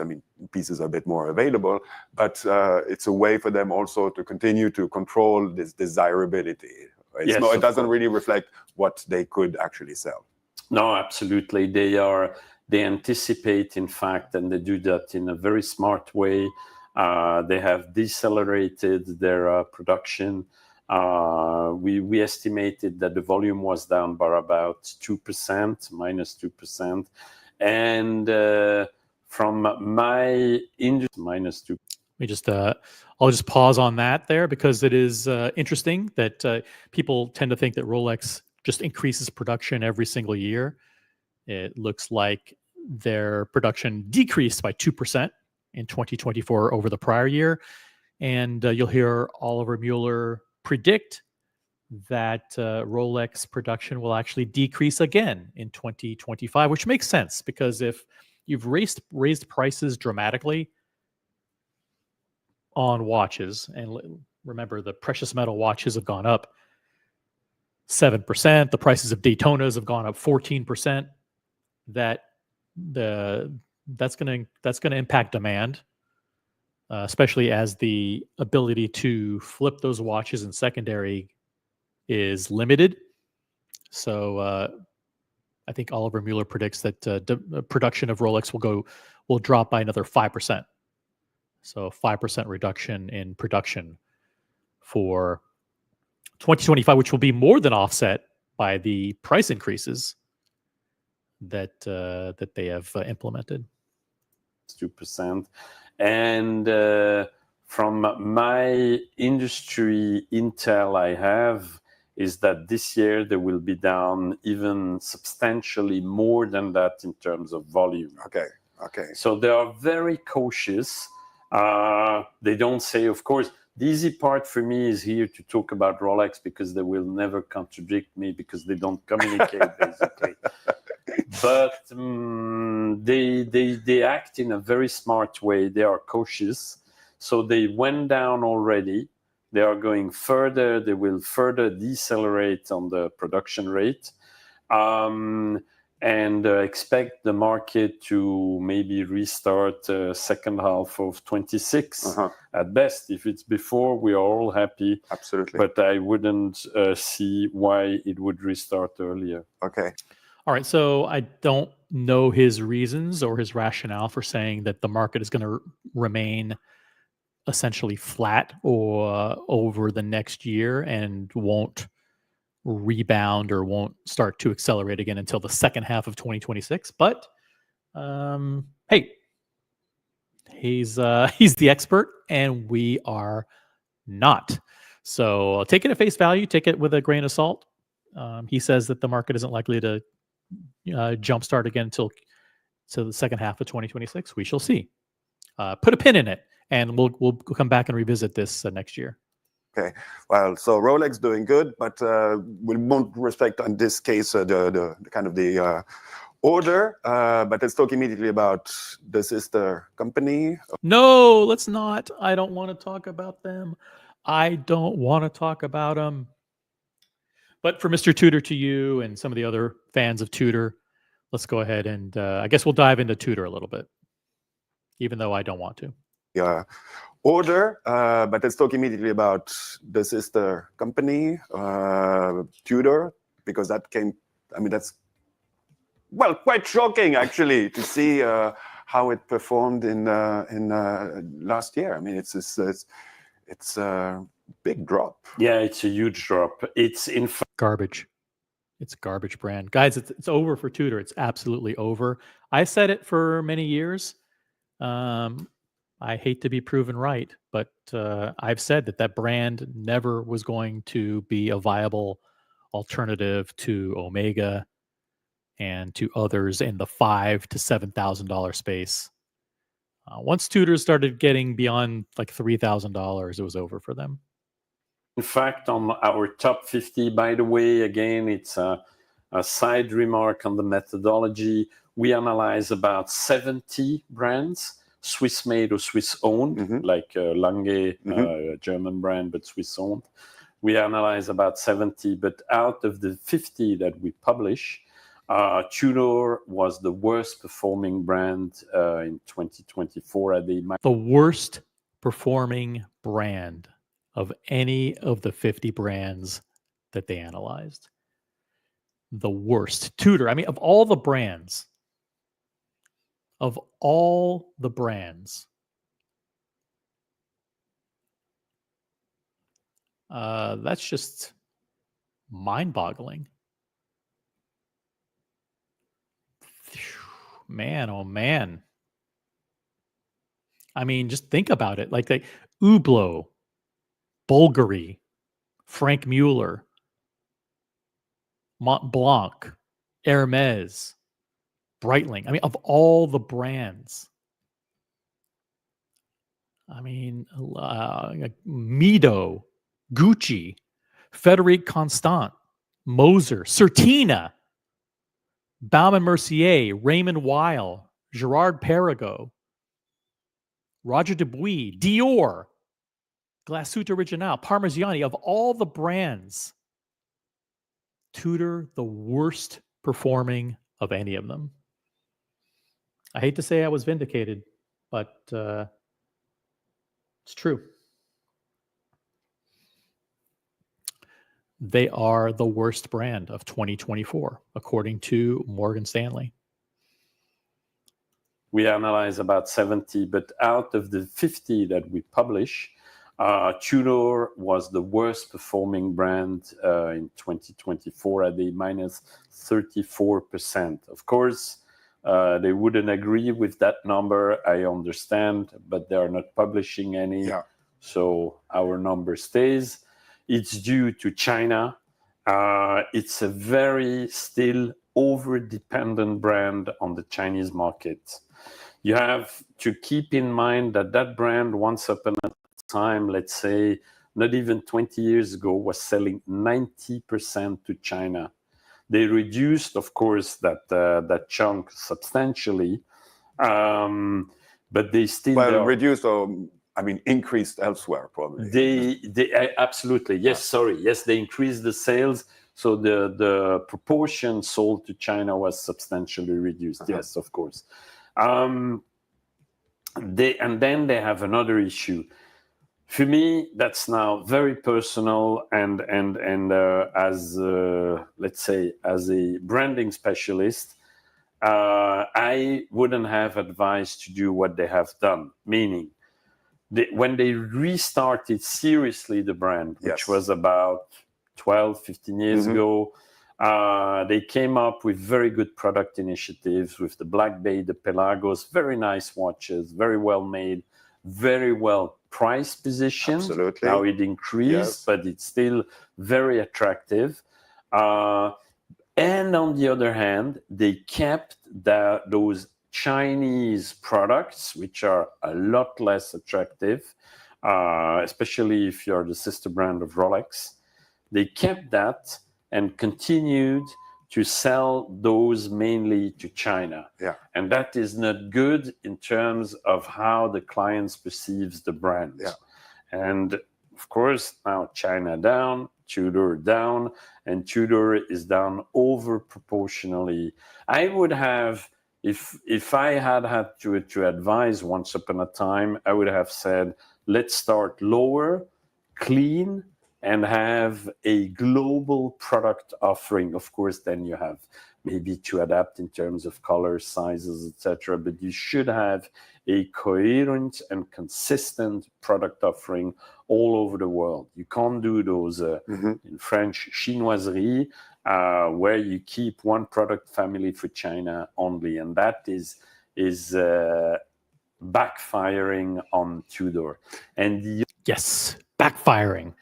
pieces are a bit more available, but it's a way for them also to continue to control this desirability. It doesn't really reflect what they could actually sell. No, absolutely. They anticipate, in fact, and they do that in a very smart way. They have decelerated their production. We estimated that the volume was down by about 2%, minus 2%. And from my industry, minus 2%. I'll just pause on that there because it is interesting that people tend to think that Rolex just increases production every single year. It looks like their production decreased by 2% in 2024 over the prior year. And you'll hear Oliver Muller predict that Rolex production will actually decrease again in 2025, which makes sense because if you've raised prices dramatically on watches, and remember the precious metal watches have gone up 7%, the prices of Daytonas have gone up 14%, that's going to impact demand, especially as the ability to flip those watches in secondary is limited. So I think Oliver Muller predicts that the production of Rolex will drop by another 5%. So 5% reduction in production for 2025, which will be more than offset by the price increases that they have implemented. 2%. And from my industry intel I have is that this year they will be down even substantially more than that in terms of volume. Okay. So they are very cautious. They don't say, of course, the easy part for me is here to talk about Rolex because they will never contradict me because they don't communicate basically. But they act in a very smart way. They are cautious. So they went down already. They are going further. They will further decelerate on the production rate. And expect the market to maybe restart second half of 26 at best. If it's before, we are all happy. Absolutely. But I wouldn't see why it would restart earlier. Okay. All right. So I don't know his reasons or his rationale for saying that the market is going to remain essentially flat or over the next year and won't rebound or won't start to accelerate again until the second half of 2026. But hey, He's the expert, and we are not. So take it at face value. Take it with a grain of salt. He says that the market isn't likely to jumpstart again until the second half of 2026. We shall see. Put a pin in it, and we'll come back and revisit this next year. Okay, well, so Rolex doing good, but we won't respect in this case the kind of the order. But let's talk immediately about the sister company. No, let's not. I don't want to talk about them. I don't want to talk about them. But for Mr. Tudor to you and some of the other fans of Tudor, let's go ahead and I guess we'll dive into Tudor a little bit, even though I don't want to. Yeah. Order, but let's talk immediately about the sister company, Tudor, because that came, I mean, that's, well, quite shocking actually to see how it performed in last year. I mean, it's a big drop. Yeah, it's a huge drop. It's in fact garbage. It's a garbage brand. Guys, it's over for Tudor. It's absolutely over. I said it for many years. I hate to be proven right, but I've said that brand never was going to be a viable alternative to Omega and to others in the $5,000 to $7,000 space. Once Tudor started getting beyond like $3,000, it was over for them. In fact, on our top 50, by the way, again, it's a side remark on the methodology. We analyze about 70 brands, Swiss-made or Swiss-owned, like Lange, German brand, but Swiss-owned. We analyze about 70, but out of the 50 that we publish, Tudor was the worst performing brand in 2024. The worst performing brand of any of the 50 brands that they analyzed. The worst. Tudor, I mean, of all the brands, that's just mind-boggling. Man, oh man. I mean, just think about it. Like Hublot, Bulgari, Frank Muller, Mont Blanc, Hermes, Breitling. I mean, of all the brands. I mean, Mido, Gucci, Frederic Constant, Moser, Certina, Baume & Mercier, Raymond Weil, Gerard Perregaux, Roger Dubuis, Dior, Glasuit Original, Parmigiani. Of all the brands, Tudor, the worst performing of any of them. I hate to say I was vindicated, but it's true. They are the worst brand of 2024, according to Morgan Stanley. We analyze about 70, but out of the 50 that we publish, Tudor was the worst performing brand in 2024 at a minus 34%. Of course, they wouldn't agree with that number, I understand, but they are not publishing any, so our number stays. It's due to China. It's a very still over-dependent brand on the Chinese market. You have to keep in mind that brand once upon a time, let's say, not even 20 years ago, was selling 90% to China. They reduced, of course, that chunk substantially, but they still reduced or increased elsewhere probably. They absolutely yes, they increased the sales, so the proportion sold to China was substantially reduced. Yes, of course. And then they have another issue. For me, that's now very personal, and as let's say, as a branding specialist, I wouldn't have advised to do what they have done. Meaning, when they restarted seriously the brand, which was about 12, 15 years ago, They came up with very good product initiatives with the Black Bay, the Pelagos, very nice watches, very well made, very well price positioned. Absolutely. Now it increased, Yes. but it's still very attractive. And on the other hand, they kept those Chinese products, which are a lot less attractive, especially if you're the sister brand of Rolex. They kept that and continued to sell those mainly to China. Yeah. And that is not good in terms of how the clients perceives the brand. Yeah. And of course, now China down, Tudor down, and Tudor is down over proportionally. I would have, if I had to advise once upon a time, I would have said, let's start lower, clean, and have a global product offering. Of course, then you have maybe to adapt in terms of colors, sizes, etc. But you should have a coherent and consistent product offering all over the world. You can't do those in French chinoiserie where you keep one product family for China only, and that is backfiring on Tudor. And Yes, backfiring.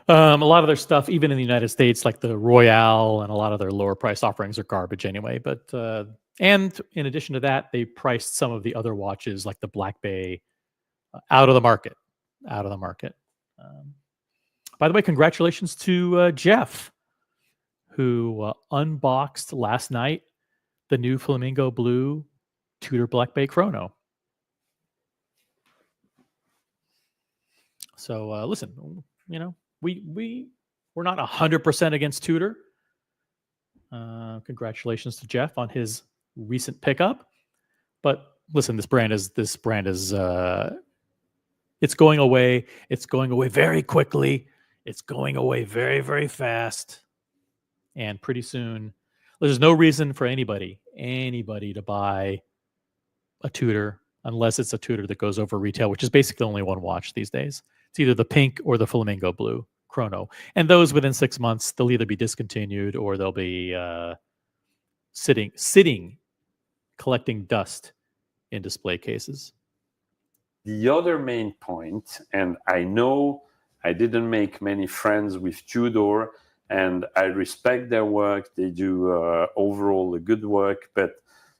A lot of their stuff, even in the United States, like the Royale and a lot of their lower price offerings are garbage anyway. But and in addition to that, they priced some of the other watches, like the Black Bay, out of the market. By the way, congratulations to Jeff, who unboxed last night the new Flamingo Blue Tudor Black Bay Chrono. So listen, you know, we're not 100% against Tudor. Congratulations to Jeff on his recent pickup. But listen, this brand is it's going away. It's going away very quickly. It's going away very, very fast. And pretty soon, there's no reason for anybody to buy a Tudor unless it's a Tudor that goes over retail, which is basically only one watch these days. It's either the pink or the Flamingo Blue Chrono. And those within 6 months, they'll either be discontinued or they'll be sitting, collecting dust in display cases. the other main point, and I know I didn't make many friends with Tudor, and I respect their work. They do overall a good work, but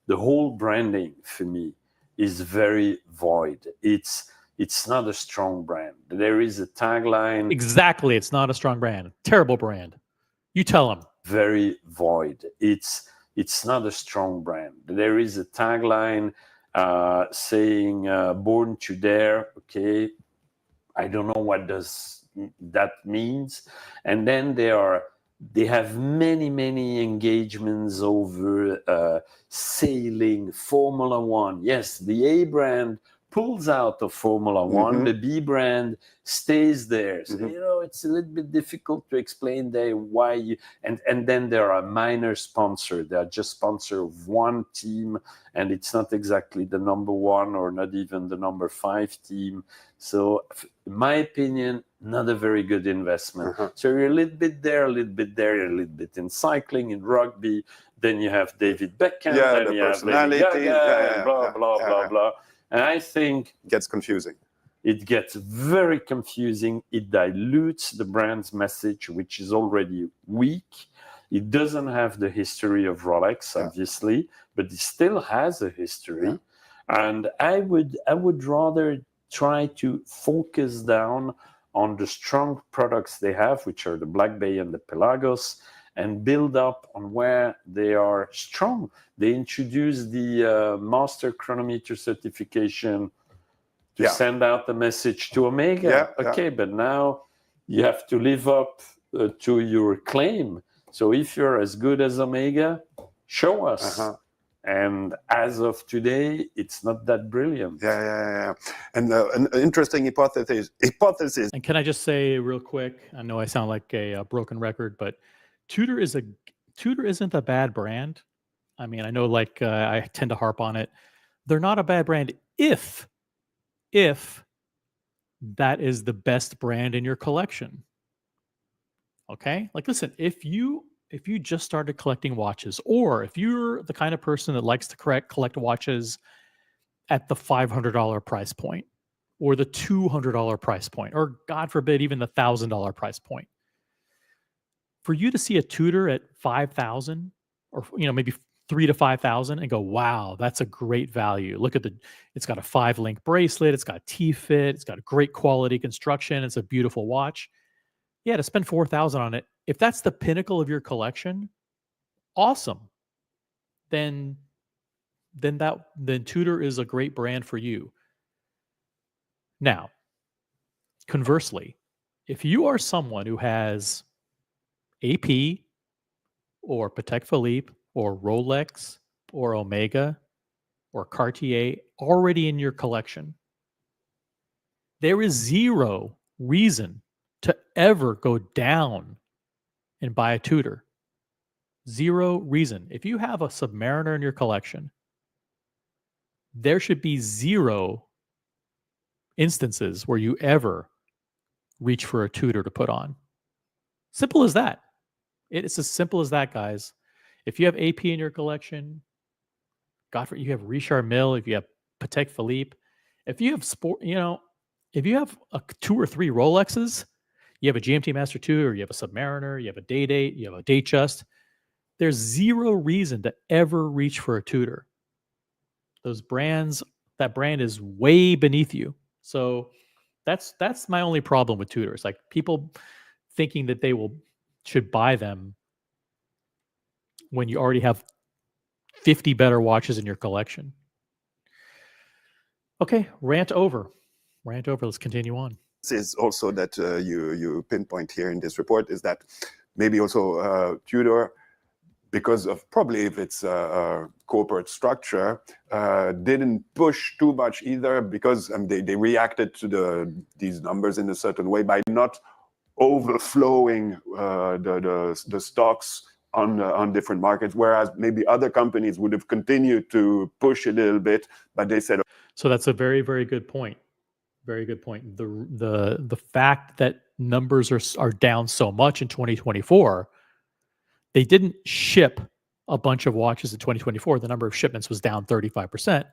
the whole branding for me is very void. It's not a strong brand. There is a tagline. Exactly. It's not a strong brand. Terrible brand. You tell them. Very void. It's not a strong brand. There is a tagline saying "Born to Dare." Okay, I don't know what does that means. And then they have many engagements over sailing, Formula One. Yes, the A brand pulls out of Formula One, the B brand stays there. So, it's a little bit difficult to explain why you, and then there are minor sponsors. They are just sponsor of one team, and it's not exactly the number one or not even the number 5 team. So in my opinion, not a very good investment. So you're a little bit there, a little bit there, a little bit in cycling, in rugby. Then you have David Beckham, then you have Lady Gaga, blah. And I think it gets confusing. It gets very confusing. It dilutes the brand's message, which is already weak. It doesn't have the history of Rolex, obviously, but it still has a history. And I would rather try to focus down on the strong products they have, which are the Black Bay and the Pelagos, and build up on where they are strong. They introduced the master chronometer certification to send out the message to Omega. But now you have to live up to your claim. So if you're as good as Omega, show us. And as of today, it's not that brilliant. And an interesting hypothesis. And can I just say real quick, I know I sound like a broken record, but Tudor isn't a bad brand. I mean, I know I tend to harp on it. They're not a bad brand if that is the best brand in your collection. Okay? Like, listen, if you if you just started collecting watches, or if you're the kind of person that likes to collect watches at the $500 price point, or the $200 price point, or God forbid, even the $1,000 price point, for you to see a Tudor at 5,000, or maybe 3 to 5,000, and go, wow, that's a great value. Look at it's got a 5-link bracelet, it's got T-fit, it's got a great quality construction, it's a beautiful watch. Yeah, to spend 4,000 on it, if that's the pinnacle of your collection, awesome. Then Tudor is a great brand for you. Now, conversely, if you are someone who has AP or Patek Philippe or Rolex or Omega or Cartier already in your collection, there is zero reason to ever go down and buy a Tudor. Zero reason. If you have a Submariner in your collection, there should be zero instances where you ever reach for a Tudor to put on. Simple as that. It's as simple as that, guys. If you have AP in your collection, you have Richard Mille, if you have Patek Philippe, if you have if you have 2 or 3 Rolexes, you have a GMT Master 2, or you have a Submariner, you have a Day-Date, you have a Datejust, there's zero reason to ever reach for a Tudor. That brand is way beneath you. So that's my only problem with Tudors. Like, people thinking that they should buy them when you already have 50 better watches in your collection. Okay, rant over. Let's continue on. This is also that you pinpoint here in this report, is that maybe also Tudor, because of probably if it's a corporate structure, didn't push too much either, because they reacted to these numbers in a certain way by not overflowing the stocks on different markets, whereas maybe other companies would have continued to push a little bit, but they said. So that's a very, very good point. Very good point. The fact that numbers are down so much in 2024, they didn't ship a bunch of watches in 2024. The number of shipments was down 35%.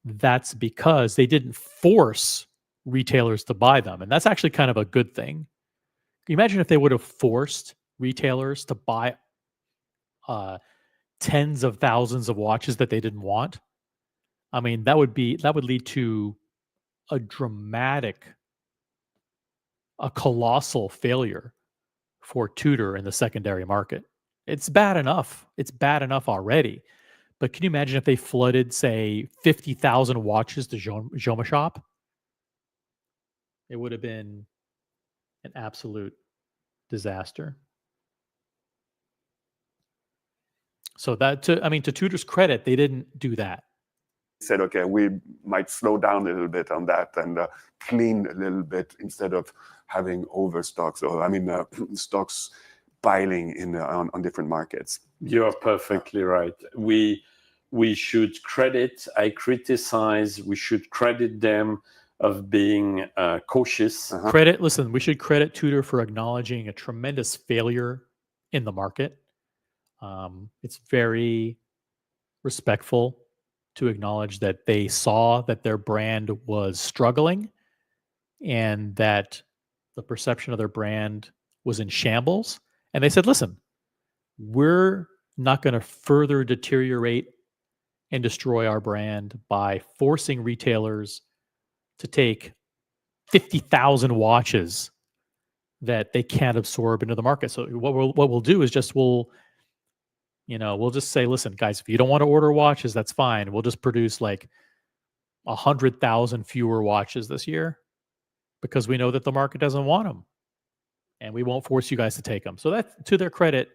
That's because they didn't force retailers to buy them, and that's actually kind of a good thing. Can you imagine if they would have forced retailers to buy tens of thousands of watches that they didn't want? I mean, that would lead to a colossal failure for Tudor in the secondary market. It's bad enough. It's bad enough already. But can you imagine if they flooded, say, 50,000 watches to Joma Shop? It would have been an absolute disaster. So to Tudor's credit, they didn't do that. Said, okay, we might slow down a little bit on that and clean a little bit instead of having overstocks, or stocks piling on different markets. You're perfectly right. We should credit. I criticize. We should credit them of being cautious. Listen, we should credit Tudor for acknowledging a tremendous failure in the market. It's very respectful to acknowledge that they saw that their brand was struggling and that the perception of their brand was in shambles. And they said, listen, we're not going to further deteriorate and destroy our brand by forcing retailers to take 50,000 watches that they can't absorb into the market. So what we'll do is we'll just say, listen, guys, if you don't want to order watches, that's fine. We'll just produce like 100,000 fewer watches this year because we know that the market doesn't want them, and we won't force you guys to take them. So that, to their credit,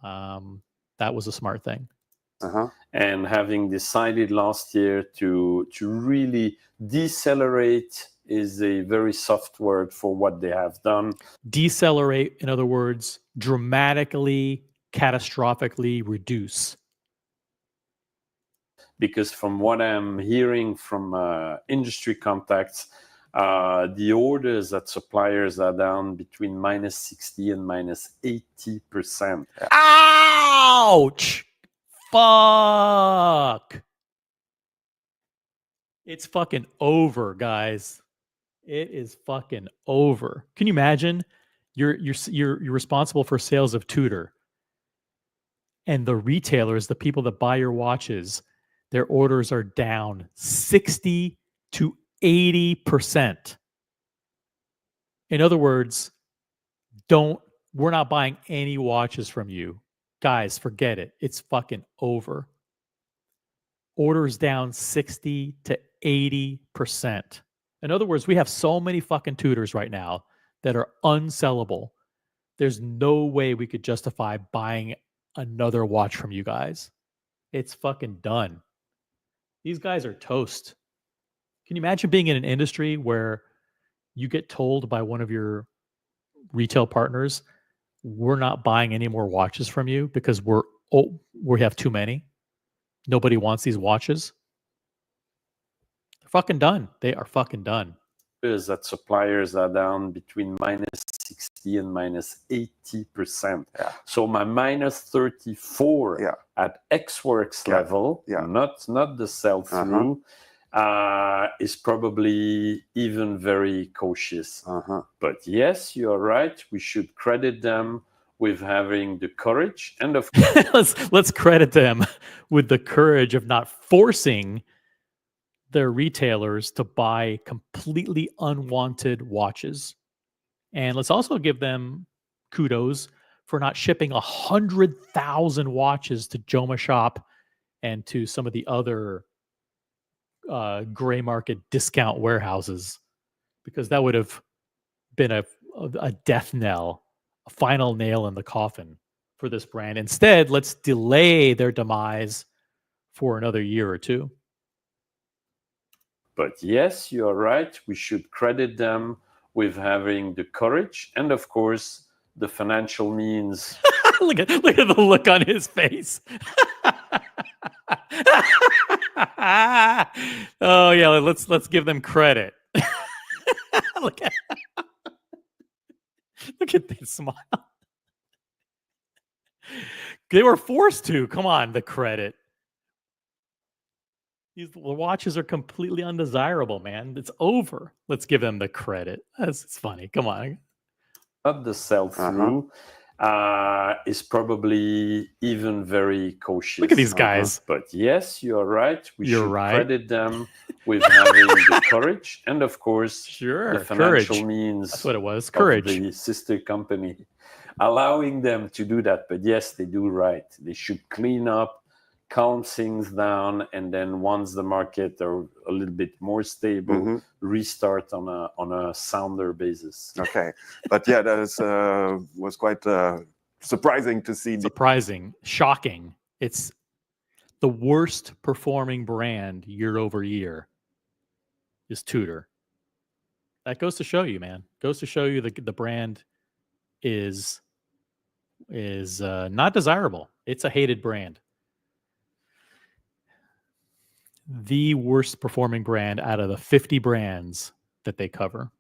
that was a smart thing. And having decided last year to really decelerate is a very soft word for what they have done. Decelerate, in other words, dramatically, catastrophically reduce. Because from what I'm hearing from industry contacts, The orders at suppliers are down between -60 and -80%. Ouch! Fuck! It's fucking over, guys. It is fucking over. Can you imagine? You're responsible for sales of Tudor, and the retailers, the people that buy your watches, their orders are down 60 to 80%. In other words, we're not buying any watches from you. Guys, forget it. It's fucking over. Orders down 60 to 80%. In other words, we have so many fucking Tudors right now that are unsellable. There's no way we could justify buying another watch from you guys. It's fucking done. These guys are toast. Can you imagine being in an industry where you get told by one of your retail partners, we're not buying any more watches from you because we have too many? Nobody wants these watches. They're fucking done. They are fucking done. Is that suppliers are down between -60 and -80%. Yeah. So my -34 at Xworks level, not the sell-through, is probably even very cautious. But yes, you're right. We should credit them with having the courage and of let's credit them with the courage of not forcing their retailers to buy completely unwanted watches. And let's also give them kudos for not shipping 100,000 watches to Joma Shop and to some of the other gray market discount warehouses, because that would have been a death knell, a final nail in the coffin for this brand. Instead, let's delay their demise for another year or two. But yes, you're right. We should credit them with having the courage and, of course, the financial means. look at the look on his face. Oh yeah, let's give them credit. look at that smile. They were forced to. Come on, the credit. These watches are completely undesirable, man. It's over. Let's give them the credit. It's funny. Come on. Not the sell-through is probably even very cautious. Look at these guys. But yes, you're right. We You're should right. credit them with having the courage and, of course, the financial courage. means. That's what it was. Courage. Of the sister company, allowing them to do that. But yes, they do right. They should clean up, calm things down, and then once the market are a little bit more stable, restart on a sounder basis. Okay, but yeah, that was quite surprising to see. Surprising, shocking. It's the worst performing brand year over year is Tudor. That goes to show you, man. Goes to show you the brand is not desirable. It's a hated brand. The worst performing brand out of the 50 brands that they cover.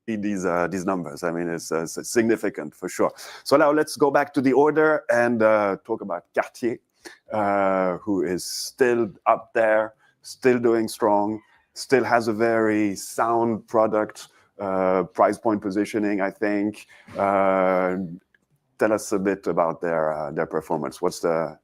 These numbers, I mean, it's significant for sure. So now let's go back to the order and talk about Cartier, who is still up there, still doing strong, still has a very sound product, price point positioning, I think. Tell us a bit about their performance. What's your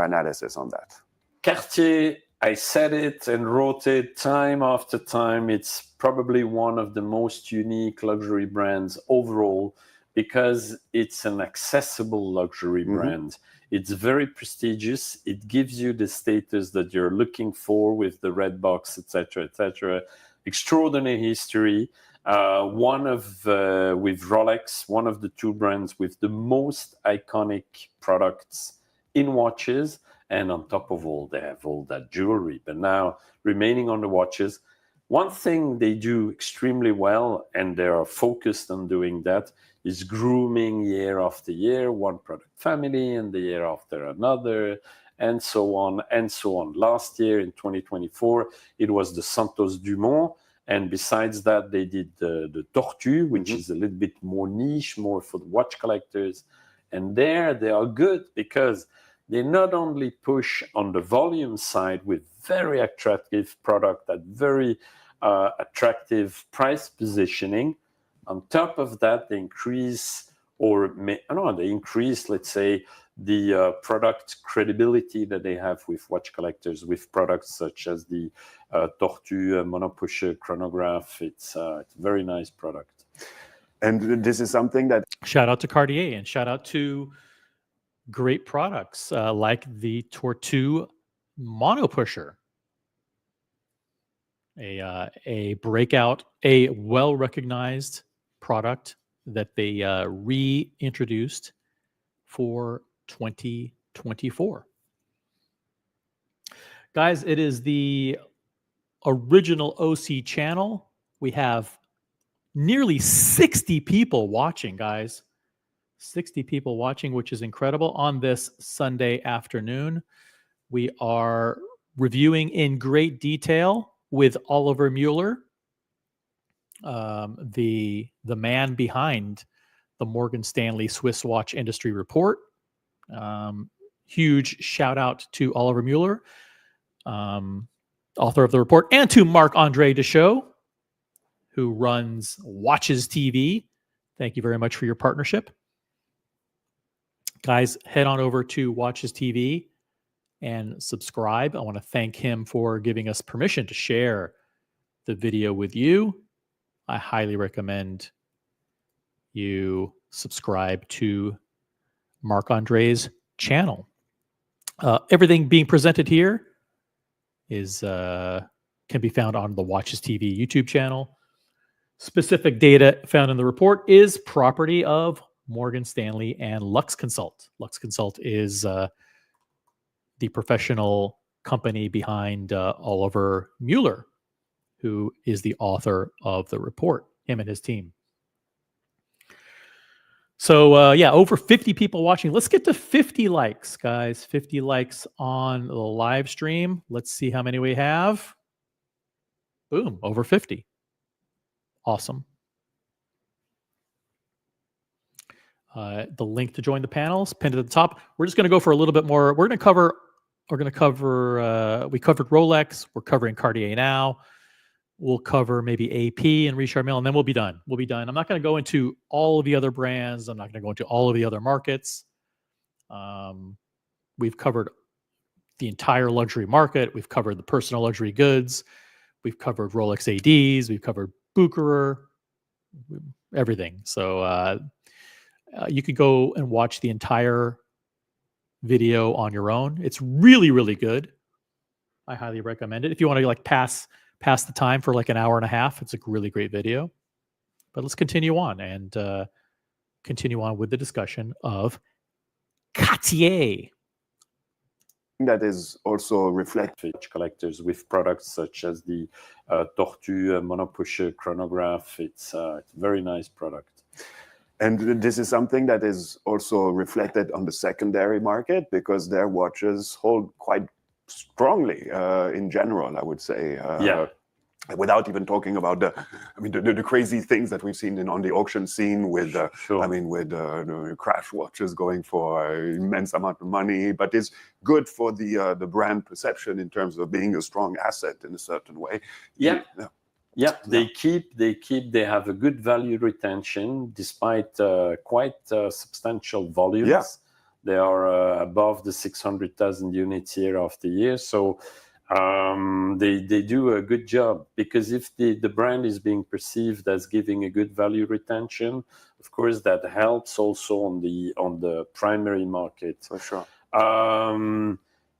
analysis on that? Cartier, I said it and wrote it time after time. It's probably one of the most unique luxury brands overall because it's an accessible luxury brand. It's very prestigious. It gives you the status that you're looking for with the red box, etc., etc. Extraordinary history. With Rolex, one of the two brands with the most iconic products in watches. And on top of all, they have all that jewelry. But now, remaining on the watches, one thing they do extremely well, and they are focused on doing that, is grooming year after year, one product family, and the year after another. and so on and so on. Last year in 2024, it was the Santos Dumont. And besides that, they did the Tortue, which is a little bit more niche, more for the watch collectors. And there they are good because they not only push on the volume side with very attractive product at very attractive price positioning. On top of that, they increase, let's say, the product credibility that they have with watch collectors, with products such as the Tortue monopusher chronograph. It's a very nice product. And this is something that... Shout out to Cartier and shout out to great products like the Tortue monopusher. A breakout, a well-recognized product that they reintroduced for 2024. Guys, it is the original OC channel. We have nearly 60 people watching, guys. 60 people watching, which is incredible. On this Sunday afternoon, we are reviewing in great detail with Oliver Muller, the man behind the Morgan Stanley Swiss Watch Industry Report. Huge shout out to Oliver Muller, author of the report, and to Marc-André Deschoux, who runs Watches TV. Thank you very much for your partnership. Guys, head on over to Watches TV and subscribe. I want to thank him for giving us permission to share the video with you. I highly recommend you subscribe to Marc-André's channel. Everything being presented here is can be found on the Watches TV YouTube channel. Specific data found in the report is property of Morgan Stanley and LuxeConsult. LuxeConsult is the professional company behind Oliver Muller, who is the author of the report, him and his team. So yeah, over 50 people watching. Let's get to 50 likes, guys. 50 likes on the live stream. Let's see how many we have. Boom, over 50. Awesome. The link to join the panels pinned at the top. We're just going to go for a little bit more. We covered Rolex. We're covering Cartier now. We'll cover maybe AP and Richard Mille, and then we'll be done. We'll be done. I'm not going to go into all of the other brands. I'm not going to go into all of the other markets. We've covered the entire luxury market. We've covered the personal luxury goods. We've covered Rolex ADs. We've covered Bucherer, everything. So you could go and watch the entire video on your own. It's really, really good. I highly recommend it. If you want to like pass the time for like an hour and a half, it's a really great video. But let's continue on and continue on with the discussion of Cartier. That is also reflected collectors with products such as the Tortue monopusher chronograph. It's a very nice product. And this is something that is also reflected on the secondary market because their watches hold quite strongly in general, I would say. Yeah. Without even talking about the crazy things that we've seen on the auction scene with, with crash watches going for an immense amount of money, but it's good for the brand perception in terms of being a strong asset in a certain way. Yeah. They have a good value retention despite quite substantial volumes. Yeah. They are above the 600,000 units year after year. So they do a good job because if the brand is being perceived as giving a good value retention, of course that helps also on the primary market. For sure.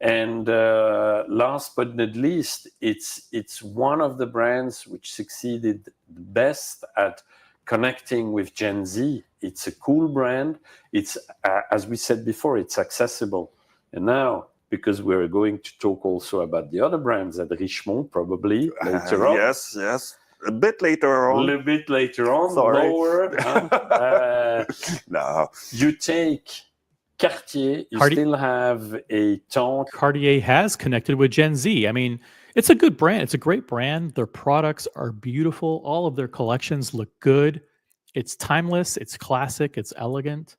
And last but not least, it's one of the brands which succeeded best at connecting with Gen Z. It's a cool brand. It's as we said before, it's accessible. And now, because we're going to talk also about the other brands at Richemont, probably later on. Yes. A bit later on. A little bit later on. Sorry. Lower. No. You take Cartier, you Cartier- still have a tank. Cartier has connected with Gen Z. I mean, it's a good brand. It's a great brand. Their products are beautiful. All of their collections look good. It's timeless. It's classic. It's elegant.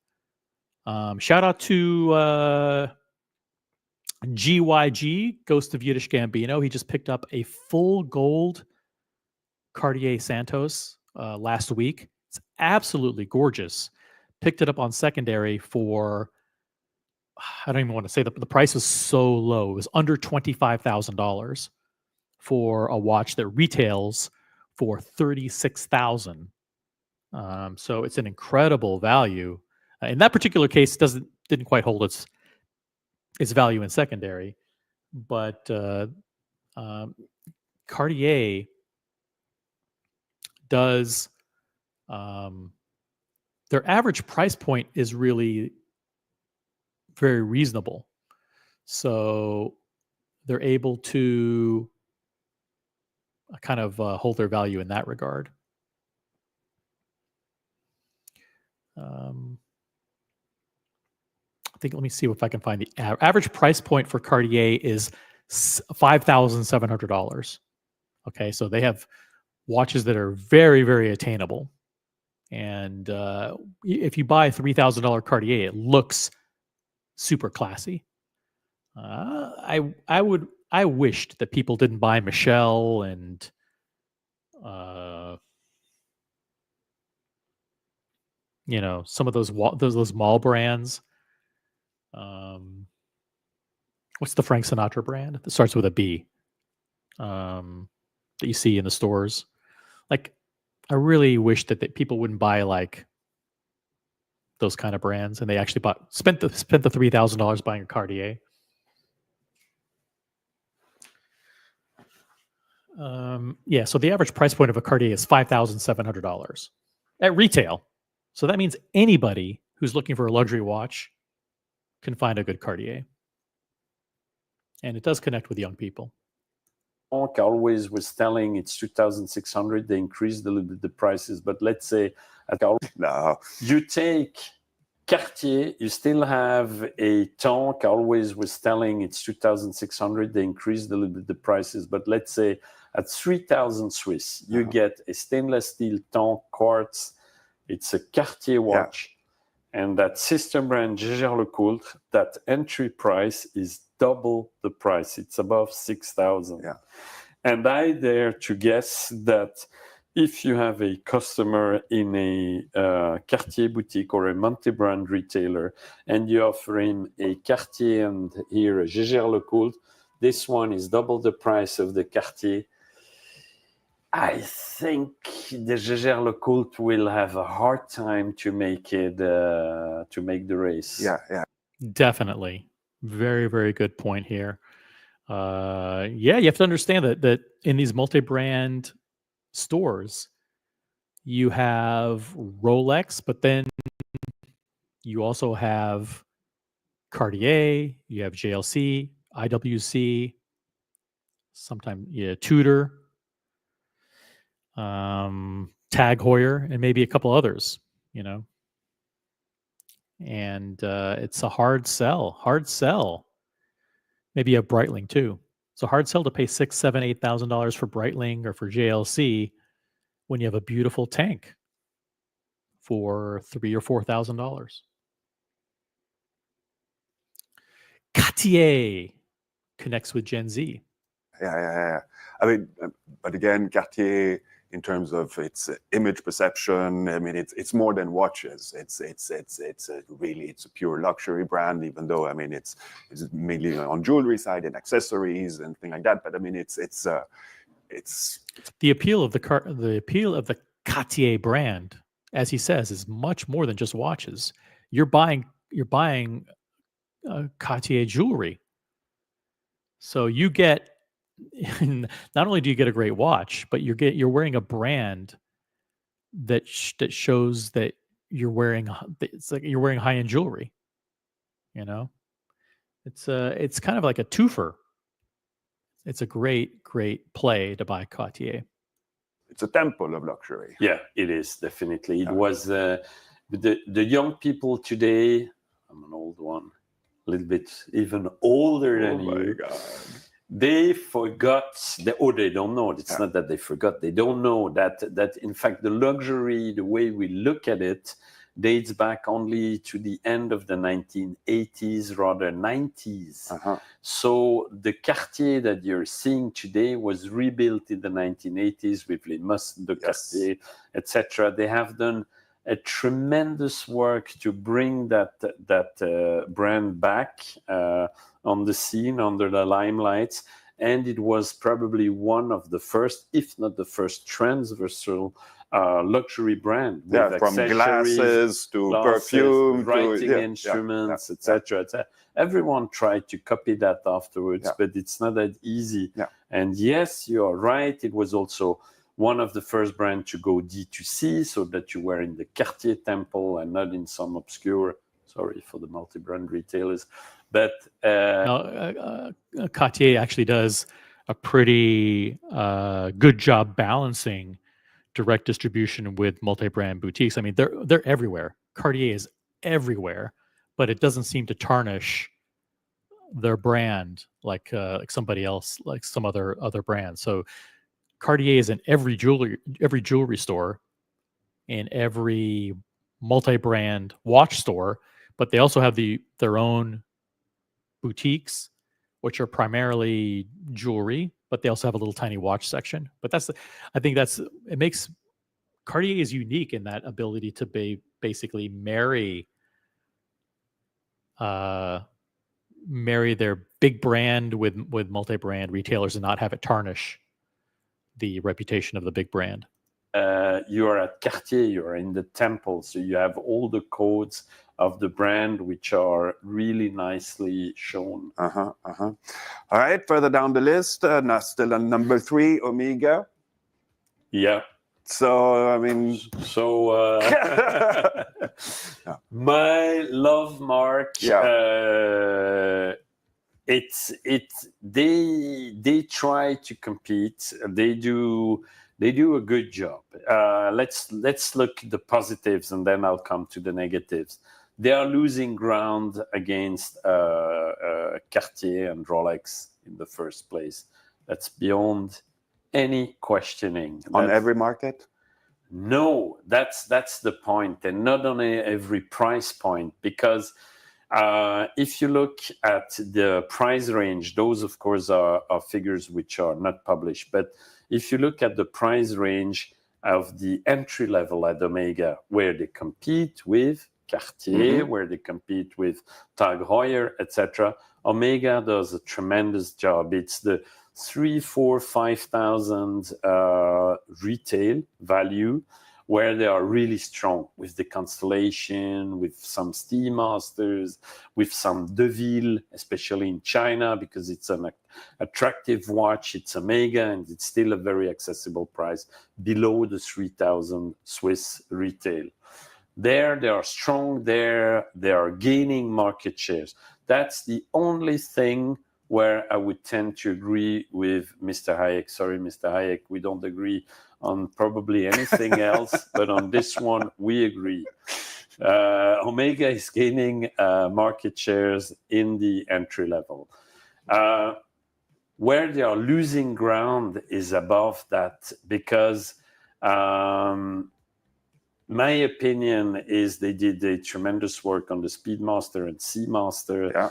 Shout out to GYG, Ghost of Yiddish Gambino. He just picked up a full gold Cartier Santos last week. It's absolutely gorgeous. Picked it up on secondary for, I don't even want to say the price was so low. It was under $25,000 for a watch that retails for $36,000. So it's an incredible value. In that particular case, didn't quite hold its value in secondary, but Cartier does. Their average price point is really very reasonable, so they're able to kind of hold their value in that regard. I think, let me see if I can find the average price point for Cartier is $5,700. Okay, so they have watches that are very, very attainable. And if you buy a $3,000 Cartier, it looks super classy. I wished that people didn't buy Michelle and some of those mall brands. What's the Frank Sinatra brand that starts with a B? That you see in the stores. Like, I really wish that people wouldn't buy like those kind of brands, and they actually spent the $3,000 buying a Cartier. Yeah, so the average price point of a Cartier is $5,700 at retail. So that means anybody who's looking for a luxury watch can find a good Cartier. And it does connect with young people. Always was telling it's 2,600. They increased a little bit the prices, but let's say you take Cartier, you still have a tank. Always was telling it's 2,600. They increased a little bit the prices, but let's say at 3,000 Swiss, you get a stainless steel tank Quartz. It's a Cartier watch, and that sister brand Jaeger-LeCoultre, that entry price is double the price. It's above 6,000. Yeah. And I dare to guess that if you have a customer in a Cartier boutique or a multi-brand retailer, and you offer him a Cartier and here a Jaeger-LeCoultre, this one is double the price of the Cartier. I think the Jaeger-LeCoultre will have a hard time to make it to make the race. Yeah. Definitely. Very, very good point here. You have to understand that in these multi-brand stores, you have Rolex, but then you also have Cartier, you have JLC, IWC, sometimes Tudor, Tag Heuer, and maybe a couple others, and it's a hard sell. Maybe a Breitling too. It's a hard sell to pay $6,000, $7,000, $8,000 for Breitling or for JLC when you have a beautiful tank for $3,000 or $4,000. Cartier connects with Gen Z. Yeah. I mean, but again, Cartier, in terms of its image perception, I mean, it's more than watches. It's a pure luxury brand, even though, I mean, it's mainly on jewelry side and accessories and things like that. But I mean, it's the appeal of the Cartier brand, as he says, is much more than just watches. You're buying Cartier jewelry, so you get. Not only do you get a great watch, but you're wearing a brand that shows that you're wearing. It's like you're wearing high-end jewelry. It's kind of like a twofer. It's a great play to buy Cartier. It's a temple of luxury. Yeah, it is definitely. It was the young people today I'm an old one, a little bit even older than you. God. They forgot, they don't know. It's not that they forgot. They don't know that in fact, the luxury, the way we look at it, dates back only to the end of the 1980s, rather 90s. So the Cartier that you're seeing today was rebuilt in the 1980s with Les Muscles de Cartier, etc. They have done a tremendous work to bring that brand back on the scene, under the limelight. And it was probably one of the first, if not the first, transversal luxury brand. With from glasses to perfume, writing instruments, etc. Everyone tried to copy that afterwards, but it's not that easy. And yes, you are right. It was also one of the first brands to go D2C, so that you were in the Cartier temple and not in some obscure, sorry for the multi-brand retailers, but Cartier actually does a pretty good job balancing direct distribution with multi-brand boutiques. I mean, they're everywhere. Cartier is everywhere, but it doesn't seem to tarnish their brand like somebody else, like some other brand. So Cartier is in every jewelry store, in every multi-brand watch store, but they also have their own boutiques, which are primarily jewelry, but they also have a little tiny watch section. But it makes Cartier is unique in that ability to basically marry their big brand with multi-brand retailers and not have it tarnish the reputation of the big brand. You are at Cartier, you are in the temple, so you have all the codes of the brand, which are really nicely shown. All right, further down the list, still on number 3, Omega. Yeah. So, I mean... So, my love, Marc, they try to compete. They do a good job. Let's look at the positives, and then I'll come to the negatives. They are losing ground against Cartier and Rolex in the first place. That's beyond any questioning. On every market? No, that's the point, and not on every price point, because if you look at the price range, those of course are figures which are not published, but if you look at the price range of the entry level at Omega, where they compete with Cartier, where they compete with Tag Heuer, etc., Omega does a tremendous job. It's the 3,000, 4,000, 5,000 retail value, where they are really strong with the Constellation, with some Steamasters, with some Deville, especially in China, because it's an attractive watch. It's Omega, and it's still a very accessible price, below the 3,000 Swiss retail. There, they are strong. There, they are gaining market shares. That's the only thing where I would tend to agree with Mr. Hayek. Sorry, Mr. Hayek, we don't agree on probably anything else, but on this one, we agree. Omega is gaining market shares in the entry level. Where they are losing ground is above that, because my opinion is they did a tremendous work on the Speedmaster and Seamaster,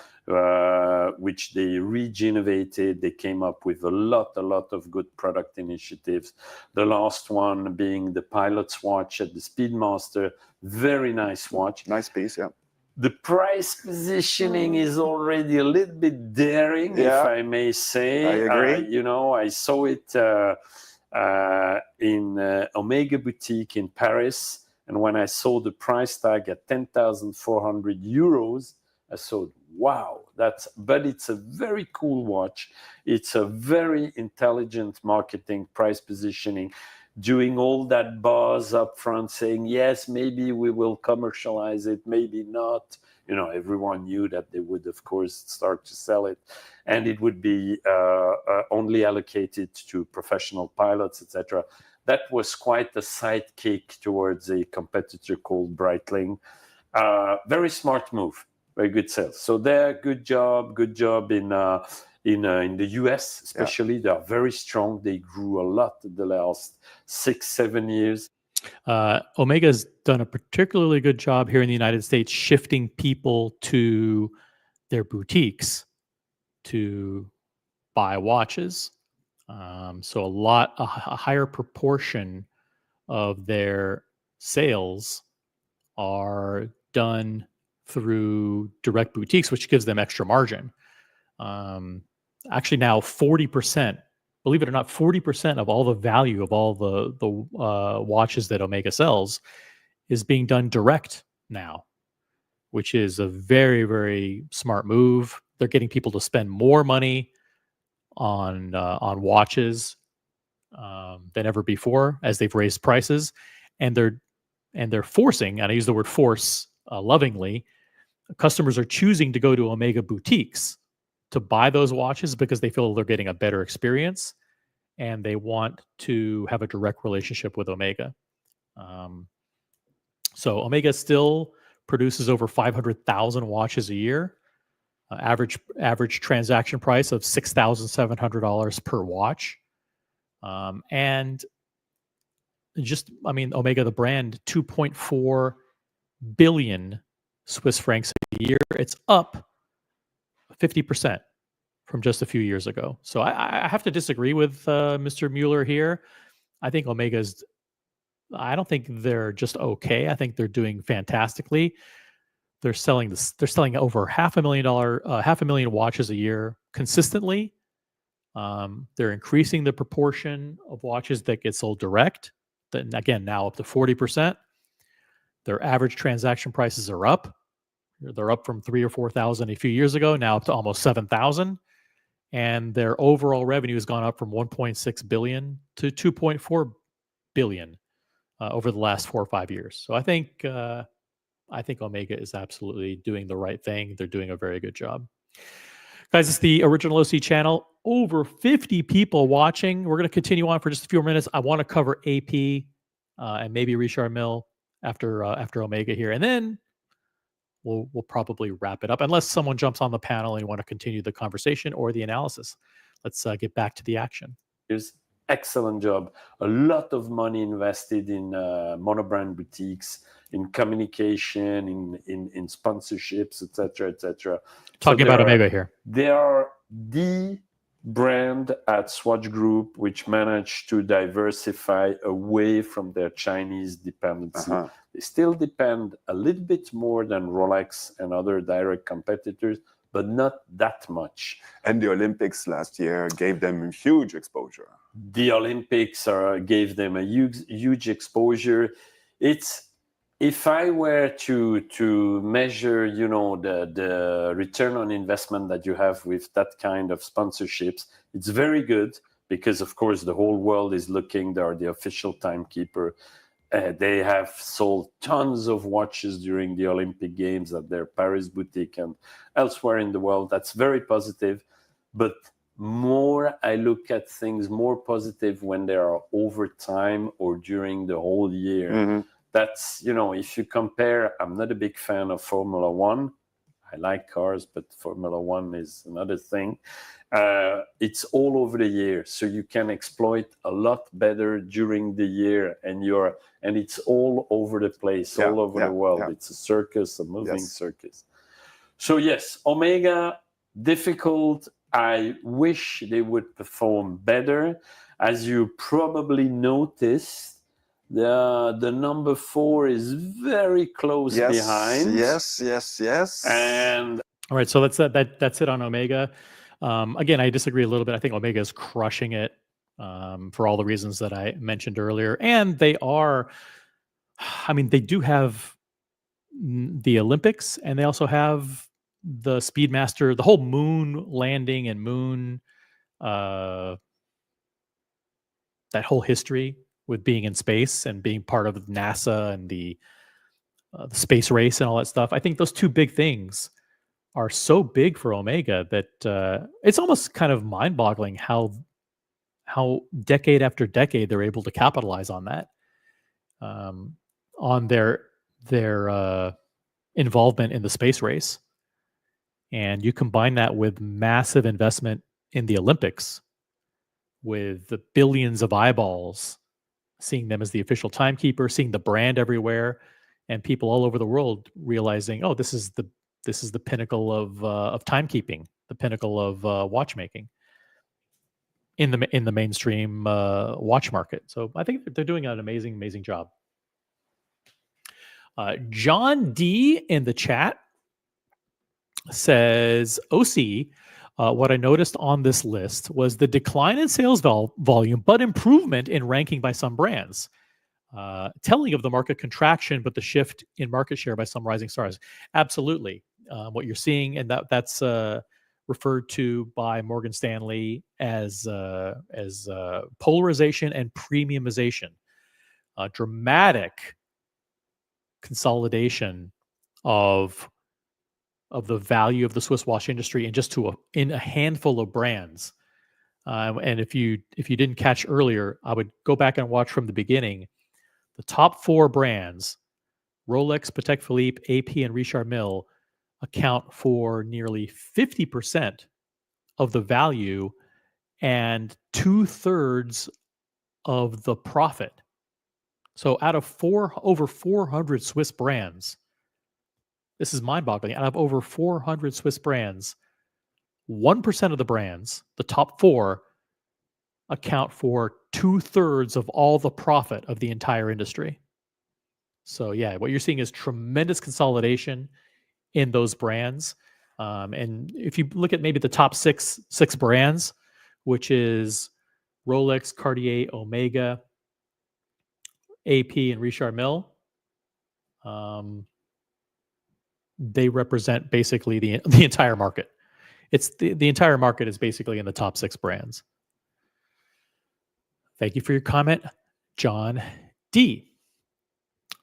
which they regenerated. They came up with a lot of good product initiatives. The last one being the Pilot's watch at the Speedmaster. Very nice watch. Nice piece, yeah. The price positioning is already a little bit daring, if I may say. I agree. I saw it in Omega Boutique in Paris. And when I saw the price tag at 10,400 euros, I thought, wow, but it's a very cool watch. It's a very intelligent marketing, price positioning, doing all that buzz up front, saying, yes, maybe we will commercialize it, maybe not. Everyone knew that they would, of course, start to sell it. And it would be only allocated to professional pilots, etc. That was quite a sidekick towards a competitor called Breitling. Very smart move. very good sales. So there, good job in the US, especially. They are very strong. They grew a lot in the last 6-7 years. Omega's done a particularly good job here in the United States, shifting people to their boutiques to buy watches. So a higher proportion of their sales are done through direct boutiques, which gives them extra margin. Actually, now 40%, believe it or not, 40% of all the value of all the watches that Omega sells is being done direct now, which is a very, very smart move. They're getting people to spend more money on watches than ever before as they've raised prices, and they're forcing, and I use the word force lovingly, customers are choosing to go to Omega boutiques to buy those watches because they feel they're getting a better experience and they want to have a direct relationship with Omega. So Omega still produces over 500,000 watches a year. Average transaction price of $6,700 per watch. And Omega, the brand, 2.4 billion Swiss francs a year. It's up 50% from just a few years ago. So I have to disagree with Mr. Muller here. I think I don't think they're just okay. I think they're doing fantastically. They're selling over $500,000 watches a year consistently. They're increasing the proportion of watches that get sold direct. Then again, now up to 40%. Their average transaction prices are up. They're up from 3,000 or 4,000 a few years ago, now up to almost 7,000. And their overall revenue has gone up from 1.6 billion to 2.4 billion over the last 4 or 5 years. So I think Omega is absolutely doing the right thing. They're doing a very good job. Guys, it's the Original OC channel. Over 50 people watching. We're going to continue on for just a few more minutes. I want to cover AP and maybe Richard Mille after Omega here. And then we'll probably wrap it up, unless someone jumps on the panel and you want to continue the conversation or the analysis. Let's get back to the action. Here's excellent job. A lot of money invested in monobrand boutiques, in communication, in sponsorships, etc., etc. Talking about Omega here. They are the brand at Swatch Group which managed to diversify away from their Chinese dependency. They still depend a little bit more than Rolex and other direct competitors, but not that much. And the Olympics last year gave them huge exposure. The Olympics gave them a huge exposure. If I were to measure, the return on investment that you have with that kind of sponsorships, it's very good because, of course, the whole world is looking. They are the official timekeeper. They have sold tons of watches during the Olympic Games at their Paris boutique and elsewhere in the world. That's very positive. But I look at things more positive when they are over time or during the whole year. Mm-hmm. That's, if you compare, I'm not a big fan of Formula One. I like cars, but Formula One is another thing. It's all over the year, so you can exploit a lot better during the year, and it's all over the place, all over the world. Yeah. It's a circus, a moving circus. So yes, Omega, difficult. I wish they would perform better. As you probably noticed, the number 4 is very close behind. Yes. And all right, so that's it on Omega. Again, I disagree a little bit. I think Omega is crushing it for all the reasons that I mentioned earlier. And they do have the Olympics, and they also have the Speedmaster, the whole moon landing and moon, that whole history with being in space and being part of NASA and the space race and all that stuff. I think those two big things are so big for Omega that it's almost kind of mind-boggling how decade after decade they're able to capitalize on that, on their involvement in the space race. And you combine that with massive investment in the Olympics, with the billions of eyeballs seeing them as the official timekeeper, seeing the brand everywhere, and people all over the world realizing, oh, this is the pinnacle of timekeeping, the pinnacle of watchmaking in the mainstream watch market. So I think they're doing an amazing job. John D in the chat says, OC, what I noticed on this list was the decline in sales volume, but improvement in ranking by some brands. Telling of the market contraction, but the shift in market share by some rising stars. Absolutely. What you're seeing, and that's referred to by Morgan Stanley as polarization and premiumization. Dramatic consolidation of the value of the Swiss watch industry in a handful of brands. And if you didn't catch earlier, I would go back and watch from the beginning. The top 4 brands, Rolex, Patek Philippe, AP, and Richard Mille, account for nearly 50% of the value and 2/3 of the profit. So out of over 400 Swiss brands, this is mind-boggling. Out of over 400 Swiss brands, 1% of the brands, the top 4, account for 2/3 of all the profit of the entire industry. So yeah, what you're seeing is tremendous consolidation in those brands. And if you look at maybe the top six brands, which is Rolex, Cartier, Omega, AP, and Richard Mille, they represent basically the entire market. It's the entire market is basically in the top 6 brands. Thank you for your comment, John D.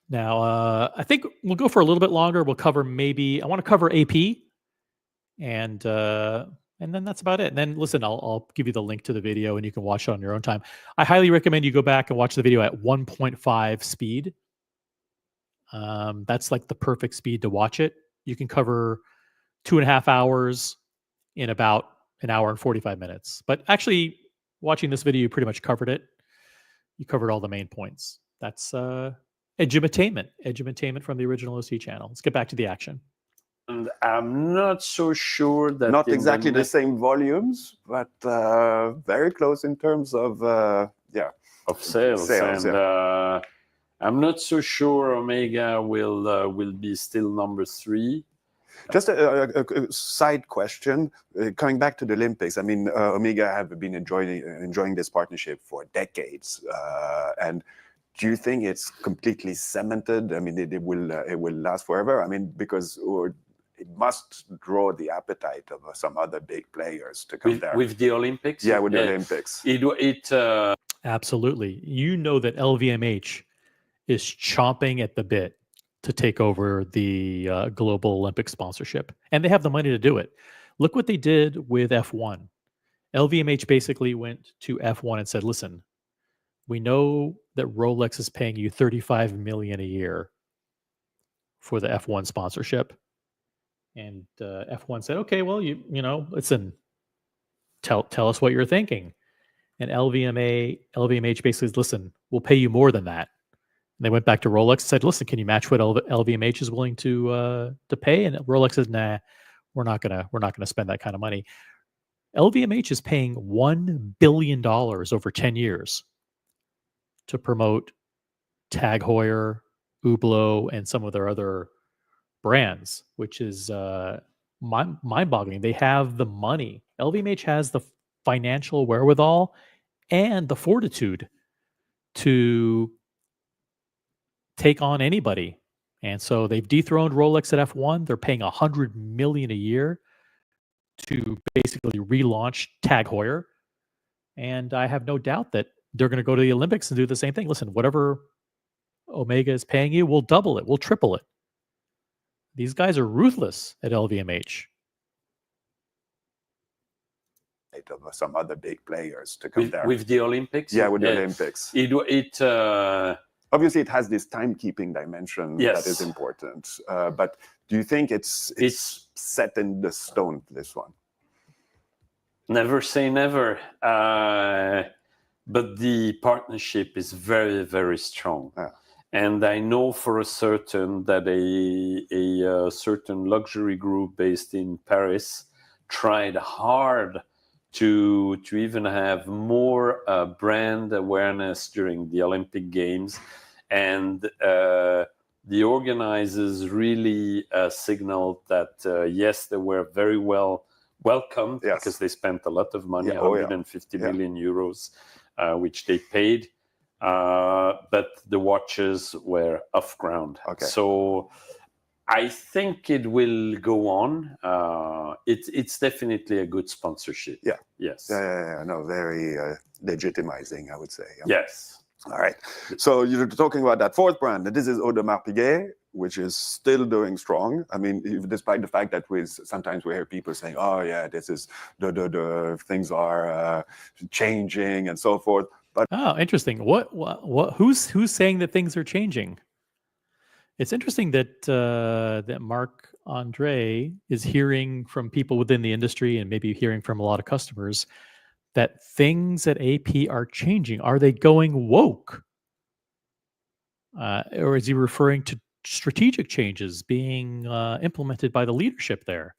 Now, I think we'll go for a little bit longer. We'll cover I want to cover AP, and then that's about it. And then listen, I'll give you the link to the video, and you can watch it on your own time. I highly recommend you go back and watch the video at 1.5 speed. That's like the perfect speed to watch it. You can cover 2.5 hours in about an hour and 45 minutes. But actually, watching this video, you pretty much covered it. You covered all the main points. That's edumatainment from the original OC channel. Let's get back to the action. And I'm not so sure that not exactly the same volumes, but very close in terms of sales. And I'm not so sure Omega will be still number 3. Just a side question, coming back to the Olympics. I mean, Omega have been enjoying this partnership for decades, and do you think it's completely cemented? I mean, it will last forever. I mean, because it must draw the appetite of some other big players to come there with the Olympics. Yeah, with the Olympics. Absolutely. You know that LVMH is chomping at the bit to take over the global Olympic sponsorship. And they have the money to do it. Look what they did with F1. LVMH basically went to F1 and said, listen, we know that Rolex is paying you $35 million a year for the F1 sponsorship. And F1 said, okay, well, you know, listen, tell us what you're thinking. And LVMH basically said, listen, we'll pay you more than that. And they went back to Rolex and said, listen, can you match what LVMH is willing to pay? And Rolex said, nah, we're not gonna spend that kind of money. LVMH is paying $1 billion over 10 years to promote Tag Heuer, Hublot, and some of their other brands, which is mind-boggling. They have the money. LVMH has the financial wherewithal and the fortitude to take on anybody. And so they've dethroned Rolex at F1. They're paying $100 million a year to basically relaunch Tag Heuer. And I have no doubt that they're going to go to the Olympics and do the same thing. Listen, whatever Omega is paying you, we'll double it. We'll triple it. These guys are ruthless at LVMH. Of some other big players to come there with the Olympics. Yeah, with the Olympics. Obviously, it has this timekeeping dimension that is important. But do you think it's set in the stone, this one? Never say never. But the partnership is very, very strong. Yeah. And I know for a certain that a certain luxury group based in Paris tried hard to even have more brand awareness during the Olympic Games. And the organizers really signaled that, yes, they were very well welcomed because they spent a lot of money, 150 million euros, which they paid. But the watches were off ground. Okay. So I think it will go on. It's definitely a good sponsorship. Yeah. Yes. Yeah. No, very legitimizing, I would say. Yes. All right. So you're talking about that fourth brand. This is Audemars Piguet, which is still doing strong. I mean, despite the fact that sometimes we hear people saying, "Oh, yeah, this is the things are changing and so forth." But interesting. What? Who's saying that things are changing? It's interesting that that Marc André is hearing from people within the industry and maybe hearing from a lot of customers that things at AP are changing. Are they going woke? Or is he referring to strategic changes being implemented by the leadership there?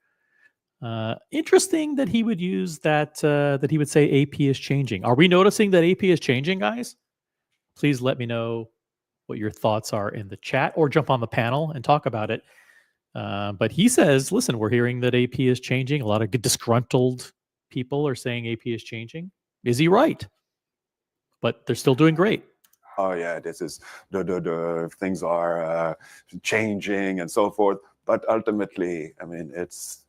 Interesting that he would use that, that he would say AP is changing. Are we noticing that AP is changing, guys? Please let me know what your thoughts are in the chat or jump on the panel and talk about it. But he says, listen, we're hearing that AP is changing. A lot of disgruntled people are saying AP is changing. Is he right? But they're still doing great. Oh yeah, this is the things are changing and so forth. But ultimately, I mean, it's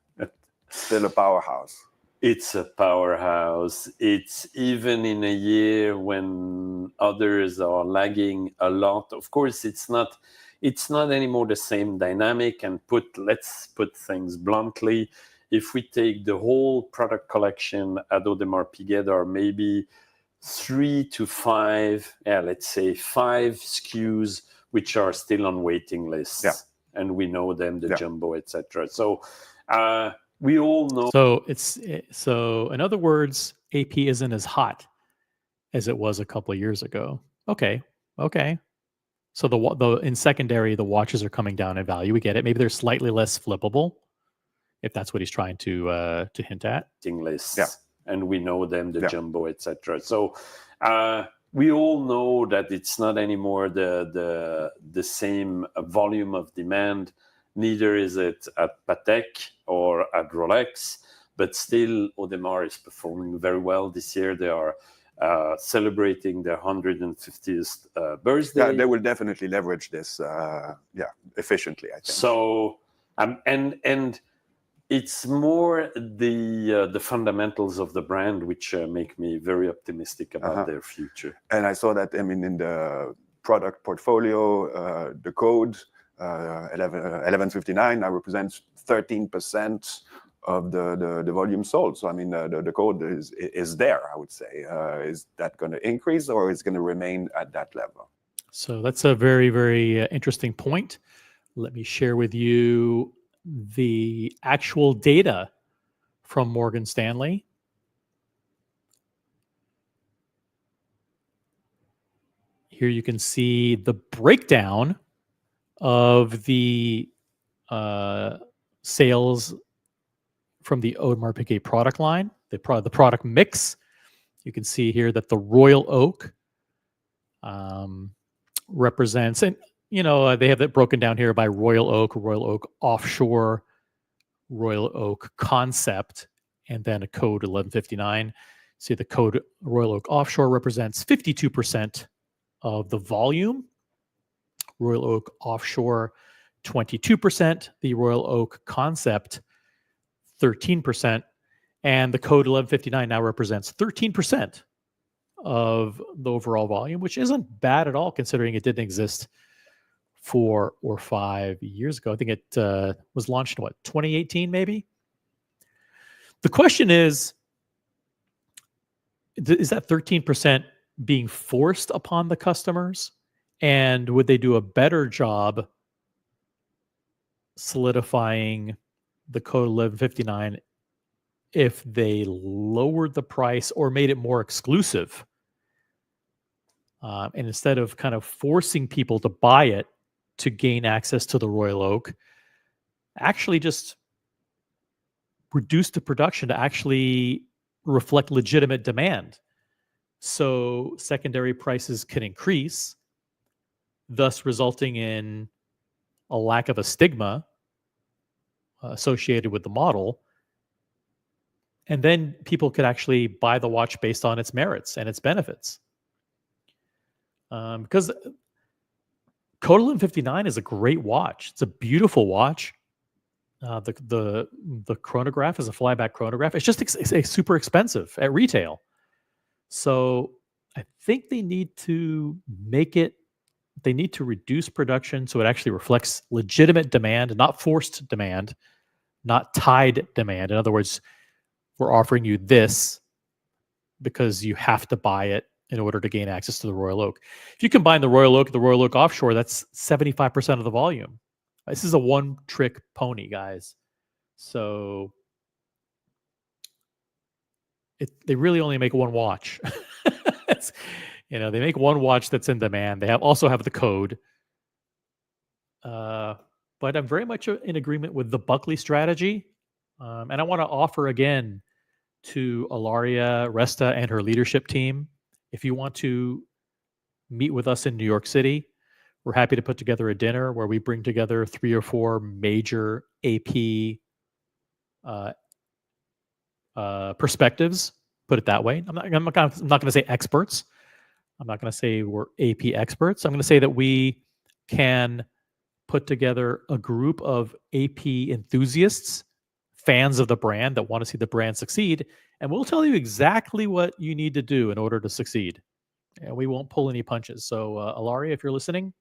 still a powerhouse. It's a powerhouse. It's even in a year when others are lagging a lot. Of course, it's not anymore the same dynamic. And let's put things bluntly. If we take the whole product collection at Audemars Piguet, there are maybe 3 to 5, let's say 5 SKUs which are still on waiting lists. Yeah. And we know them, the jumbo, etc. So we all know. So in other words, AP isn't as hot as it was a couple of years ago. Okay. So the in secondary, the watches are coming down in value. We get it. Maybe they're slightly less flippable, if that's what he's trying to hint at. Lists. Yeah. And we know them, the jumbo, etc. So we all know that it's not anymore the same volume of demand. Neither is it at Patek or at Rolex, but still Audemars is performing very well this year. They are celebrating their 150th birthday. Yeah, they will definitely leverage this, efficiently, I think. So, and it's more the fundamentals of the brand which make me very optimistic about their future. And I saw that, I mean, in the product portfolio, the code 1159 now represents 13% of the volume sold. So I mean, the code is there, I would say. Is that going to increase or is it going to remain at that level? So that's a very, very interesting point. Let me share with you the actual data from Morgan Stanley. Here you can see the breakdown of the sales from the Audemars Piguet product line, the product mix. You can see here that the Royal Oak represents, and they have it broken down here by Royal Oak Offshore, Royal Oak Concept, and then a code 1159. See, the code Royal Oak Offshore represents 52% of the volume. Royal Oak Offshore, 22%. The Royal Oak Concept, 13%. And the code 1159 now represents 13% of the overall volume, which isn't bad at all considering it didn't exist 4 or 5 years ago. I think it was launched in 2018 maybe? The question is that 13% being forced upon the customers? And would they do a better job solidifying the code 1159 if they lowered the price or made it more exclusive? And instead of kind of forcing people to buy it to gain access to the Royal Oak, actually just reduce the production to actually reflect legitimate demand. So secondary prices can increase, thus resulting in a lack of a stigma associated with the model. And then people could actually buy the watch based on its merits and its benefits. Because Code 1159 is a great watch. It's a beautiful watch. The chronograph is a flyback chronograph. It's just it's super expensive at retail. So I think they need to they need to reduce production so it actually reflects legitimate demand, not forced demand, not tied demand. In other words, we're offering you this because you have to buy it in order to gain access to the Royal Oak. If you combine the Royal Oak, the Royal Oak Offshore, that's 75% of the volume. This is a one-trick pony, guys. So they really only make one watch. They make one watch that's in demand. They also have the code. But I'm very much in agreement with the Buckley strategy. And I want to offer again to Ilaria Resta and her leadership team, if you want to meet with us in New York City, we're happy to put together a dinner where we bring together 3 or 4 major AP perspectives. Put it that way. I'm not going to say experts. I'm not going to say we're AP experts. I'm going to say that we can put together a group of AP enthusiasts, fans of the brand that want to see the brand succeed, and we'll tell you exactly what you need to do in order to succeed. And we won't pull any punches. So, Ilaria, if you're listening,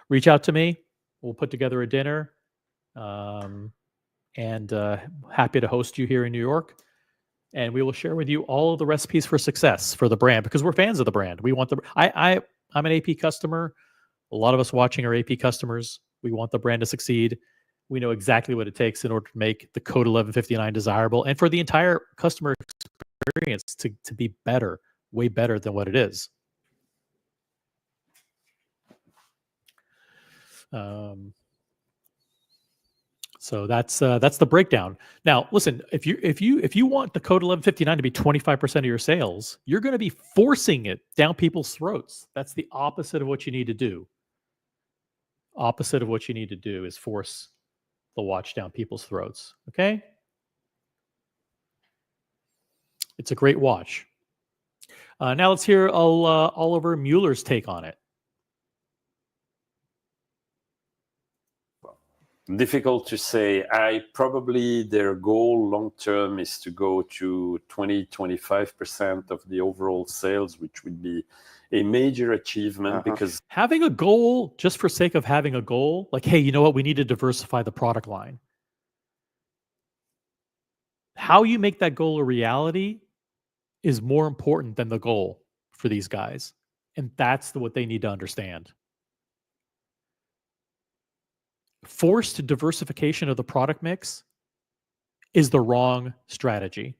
reach out to me. We'll put together a dinner, and happy to host you here in New York. And we will share with you all of the recipes for success for the brand, because we're fans of the brand. We want I'm an AP customer. A lot of us watching are AP customers. We want the brand to succeed. We know exactly what it takes in order to make the Code 1159 desirable and for the entire customer experience to be better, way better than what it is. So that's the breakdown. Now, listen, if you want the Code 1159 to be 25% of your sales, you're going to be forcing it down people's throats. That's the opposite of what you need to do. Opposite of what you need to do is force the watch down people's throats. Okay? It's a great watch. Now let's hear Oliver Muller's take on it. Difficult to say. Probably their goal long term is to go to 20-25% of the overall sales, which would be a major achievement because having a goal just for sake of having a goal, like, hey, you know what? We need to diversify the product line. How you make that goal a reality is more important than the goal for these guys. And that's what they need to understand. Forced diversification of the product mix is the wrong strategy.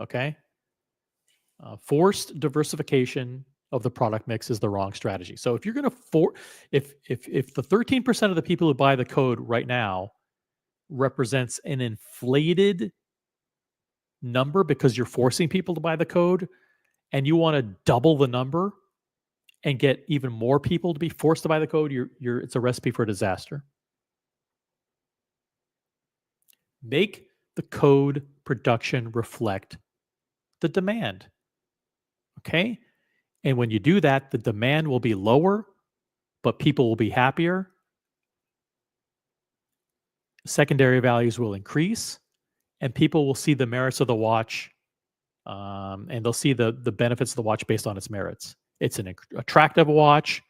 Okay? Forced diversification of the product mix is the wrong strategy. So if you're going to if the 13% of the people who buy the code right now represents an inflated number because you're forcing people to buy the code, and you want to double the number and get even more people to be forced to buy the code, it's a recipe for disaster. Make the code production reflect the demand. Okay? And when you do that, the demand will be lower, but people will be happier. Secondary values will increase, and people will see the merits of the watch, and they'll see the benefits of the watch based on its merits. It's an attractive watch.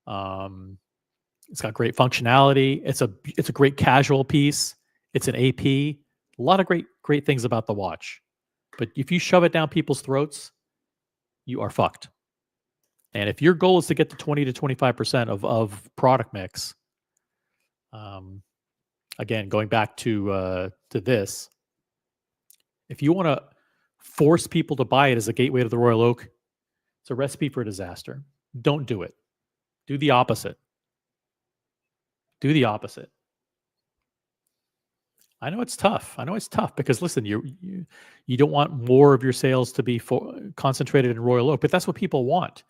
It's got great functionality. It's a great casual piece. It's an AP. A lot of great things about the watch. But if you shove it down people's throats, you are fucked. And if your goal is to get to 20 to 25% of product mix, again, going back to this, if you want to force people to buy it as a gateway to the Royal Oak, it's a recipe for disaster. Don't do it. Do the opposite. Do the opposite. I know it's tough. Because listen, you don't want more of your sales to be concentrated in Royal Oak, but that's what people want.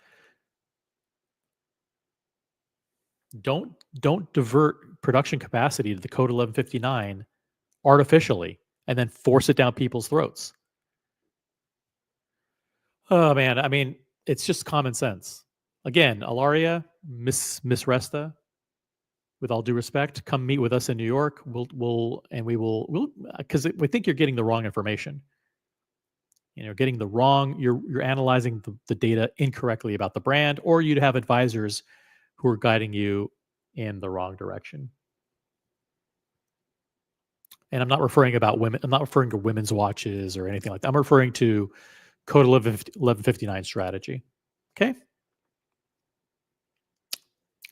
Don't divert production capacity to the code 1159 artificially and then force it down people's throats. Oh man, I mean, it's just common sense. Again, Ilaria, Miss Resta, with all due respect, come meet with us in New York. We'll because we think you're getting the wrong information. Getting the wrong. You're analyzing the data incorrectly about the brand, or you'd have advisors who are guiding you in the wrong direction. And I'm not referring about women. I'm not referring to women's watches or anything like that. I'm referring to Code 1159 strategy. Okay.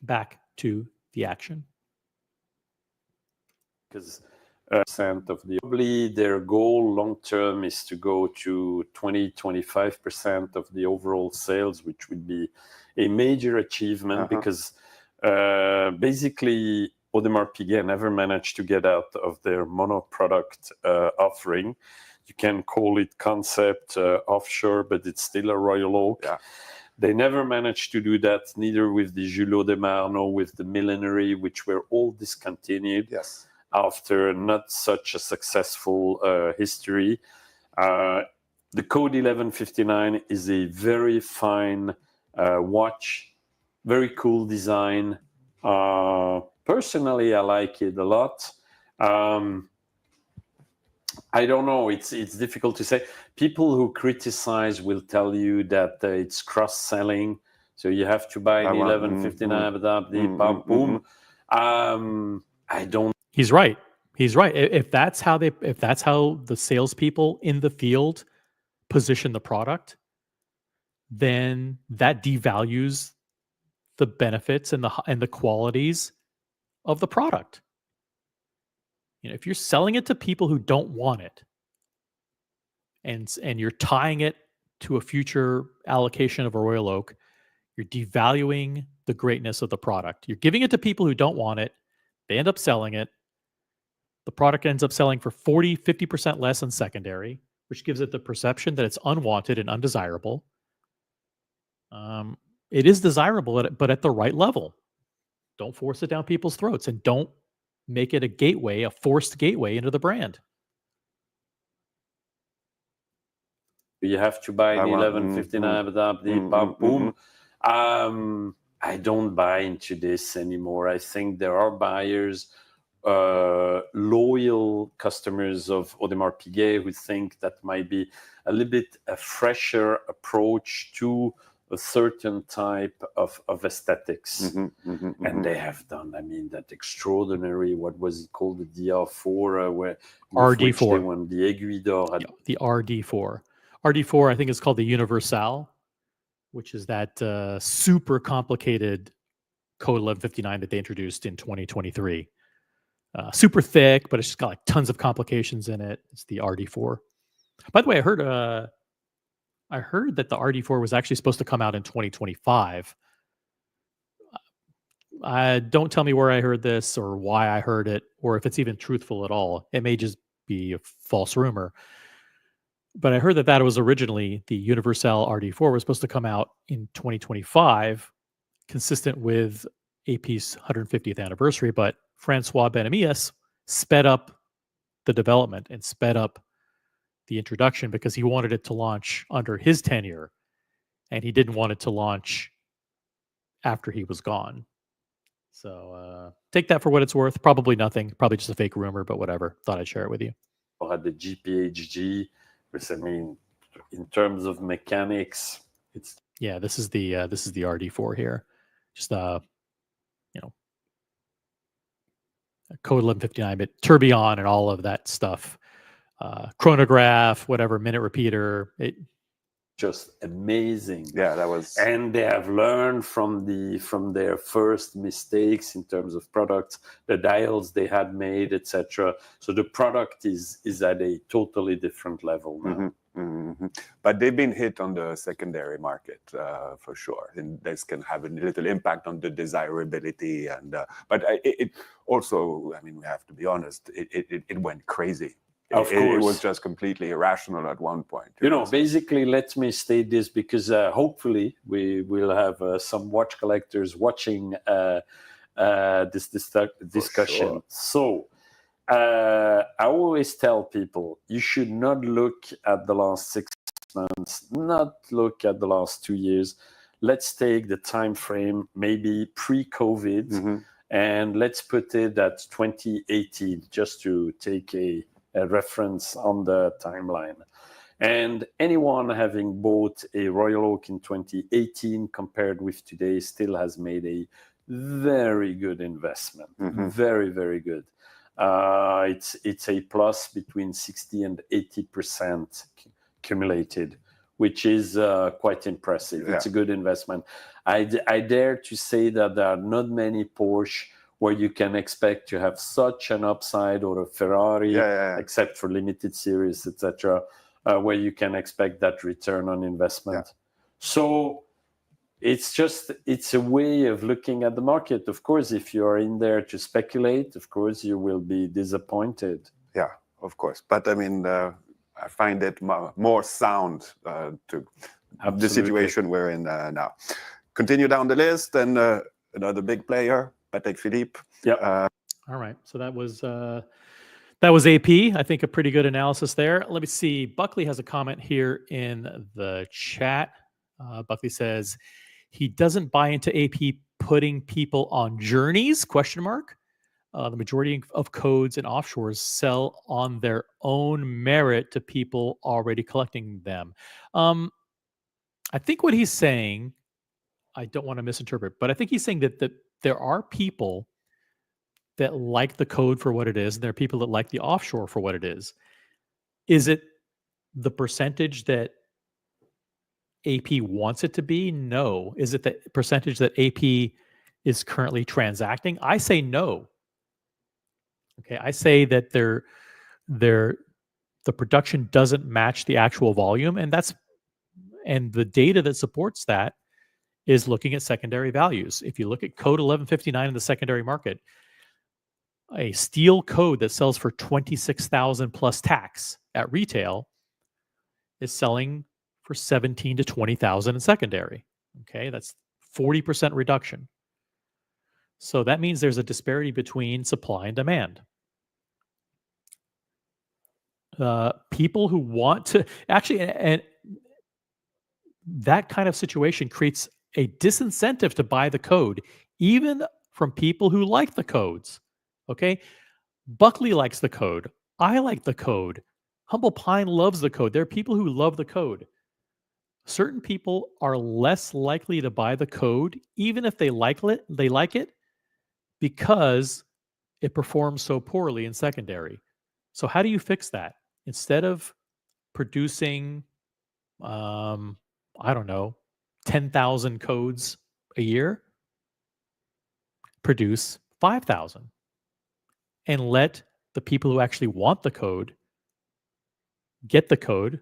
Back to the action. Because percent of probably their goal long term is to go to 20-25% of the overall sales, which would be a major achievement because basically Audemars Piguet never managed to get out of their mono product offering. You can call it concept offshore, but it's still a Royal Oak. Yeah. They never managed to do that, neither with the Jules Audemars nor with the Millenary, which were all discontinued. Yes. After not such a successful history. The Code 1159 is a very fine watch, very cool design. Personally, I like it a lot. I don't know, it's difficult to say. People who criticize will tell you that it's cross-selling, so you have to buy an 1159, I don't. He's right. If that's how the salespeople in the field position the product, then that devalues the benefits and the qualities of the product. If you're selling it to people who don't want it, and you're tying it to a future allocation of a Royal Oak, you're devaluing the greatness of the product. You're giving it to people who don't want it. They end up selling it. The product ends up selling for 50% less on secondary, which gives it the perception that it's unwanted and undesirable. It is desirable, but at the right level. Don't force it down people's throats, and don't make it a forced gateway into the brand. You have to buy an 1159, I don't buy into this anymore. I think there are buyers, loyal customers of Audemars Piguet who think that might be a little bit a fresher approach to a certain type of aesthetics. And they have done, that extraordinary, what was it called, the DR4, where RD4. They won the Aiguille d'Or. The RD4. RD4, I think it's called the Universal, which is that super complicated Code 1159 that they introduced in 2023. Super thick, but it's just got like tons of complications in it. It's the RD4. By the way, I heard that the RD4 was actually supposed to come out in 2025. Don't tell me where I heard this or why I heard it, or if it's even truthful at all. It may just be a false rumor. But I heard that was originally the Universal RD4 was supposed to come out in 2025, consistent with AP's 150th anniversary. But Francois Benamias sped up the development and sped up the introduction because he wanted it to launch under his tenure, and he didn't want it to launch after he was gone. So take that for what it's worth. Probably nothing. Probably just a fake rumor, but whatever. Thought I'd share it with you. Had the GPHG, which in terms of mechanics, it's this is the RD4 here. Just Code 1159, but tourbillon and all of that stuff. Chronograph, whatever, minute repeater. just amazing. Yeah, that was. And they have learned from their first mistakes in terms of products, the dials they had made, etc. So the product is at a totally different level now. But they've been hit on the secondary market for sure, and this can have a little impact on the desirability. And but it also, I mean, we have to be honest, it went crazy. Of course. It was just completely irrational at one point. Basically, let me state this because hopefully we will have some watch collectors watching this discussion. Sure. So I always tell people you should not look at the last 6 months, not look at the last 2 years. Let's take the time frame, maybe pre-COVID, and let's put it at 2018, just to take a reference on the timeline. And anyone having bought a Royal Oak in 2018 compared with today still has made a very good investment. Very, very good. It's a plus between 60 and 80% cumulated, which is quite impressive. Yeah. It's a good investment. I dare to say that there are not many Porsche where you can expect to have such an upside, or a Ferrari, except for limited series, etc., where you can expect that return on investment. Yeah. So it's a way of looking at the market. Of course, if you are in there to speculate, of course, you will be disappointed. Yeah, of course. But I mean, I find it more sound to the situation we're in now. Continue down the list, and another big player, Patek Philippe. Yeah. All right. So that was AP. I think a pretty good analysis there. Let me see. Buckley has a comment here in the chat. Buckley says he doesn't buy into AP putting people on journeys, ? The majority of codes and offshores sell on their own merit to people already collecting them. I think what he's saying, I don't want to misinterpret, but I think he's saying that there are people that like the code for what it is, and there are people that like the offshore for what it is. Is it the percentage that AP wants it to be? No. Is it the percentage that AP is currently transacting? I say no. Okay, I say that the production doesn't match the actual volume, and the data that supports that is looking at secondary values. If you look at code 1159 in the secondary market, a steel code that sells for $26,000 plus tax at retail is selling for $17,000 to $20,000 in secondary. Okay, that's 40% reduction. So that means there's a disparity between supply and demand. People who want to actually, and that kind of situation creates a disincentive to buy the code, even from people who like the codes. Okay, Buckley likes the code. I like the code. Humble Pine loves the code. There are people who love the code. Certain people are less likely to buy the code, even if they like it, because it performs so poorly in secondary. So how do you fix that? Instead of producing, I don't know, 10,000 codes a year, produce 5,000 and let the people who actually want the code get the code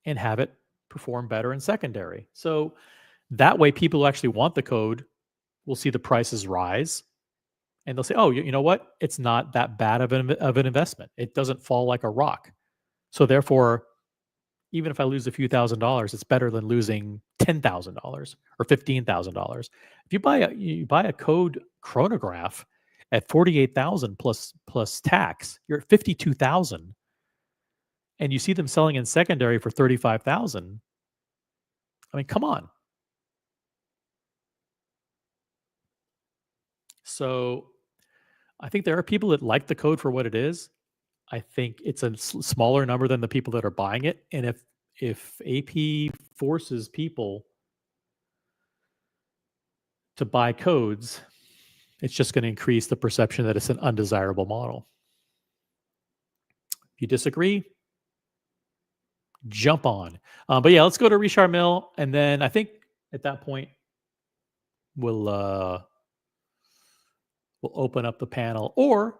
and have it perform better in secondary. So that way, people who actually want the code will see the prices rise, and they'll say, oh, you know what? It's not that bad of an investment. It doesn't fall like a rock. So therefore, even if I lose a few $1,000s, it's better than losing $10,000 or $15,000. If you buy a code chronograph at $48,000 plus tax, you're at $52,000, and you see them selling in secondary for $35,000. I mean, come on. So I think there are people that like the code for what it is. I think it's a smaller number than the people that are buying it. And if AP forces people to buy codes, it's just going to increase the perception that it's an undesirable model. If you disagree, jump on. But yeah, let's go to Richard Mille, and then I think at that point we'll open up the panel, or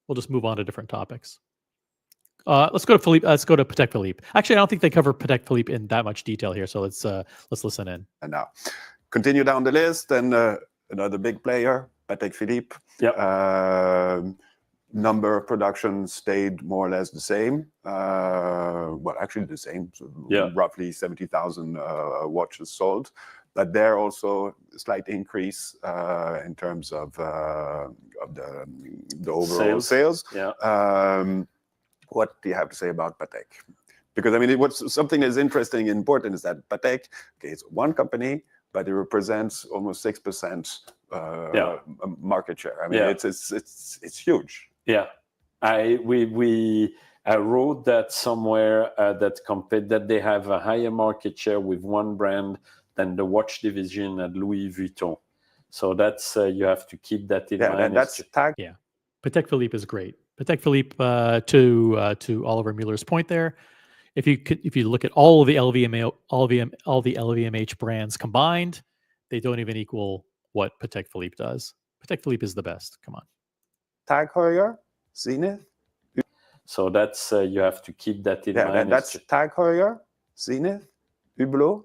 we'll just move on to different topics. Let's go to Philippe. Let's go to Patek Philippe. Actually, I don't think they cover Patek Philippe in that much detail here, so let's listen in. And now, continue down the list, and another big player, Patek Philippe. Number of production stayed more or less the same. Well, actually the same. So roughly 70,000 watches sold. But there also a slight increase in terms of the overall sales. What do you have to say about Patek? Because I mean, what's something that's interesting and important is that Patek, okay, it's one company, but it represents almost 6% market share. I mean, it's huge. Yeah, I wrote that somewhere that they have a higher market share with one brand than the watch division at Louis Vuitton. So that's you have to keep that in mind. And that's tag. Yeah, Patek Philippe is great. Patek Philippe, to Oliver Muller's point there, if you look at all of the LVMH brands combined, they don't even equal what Patek Philippe does. Patek Philippe is the best. Come on. Tag Heuer, Zenith. So that's you have to keep that in mind. And that's Tag Heuer, Zenith, Hublot,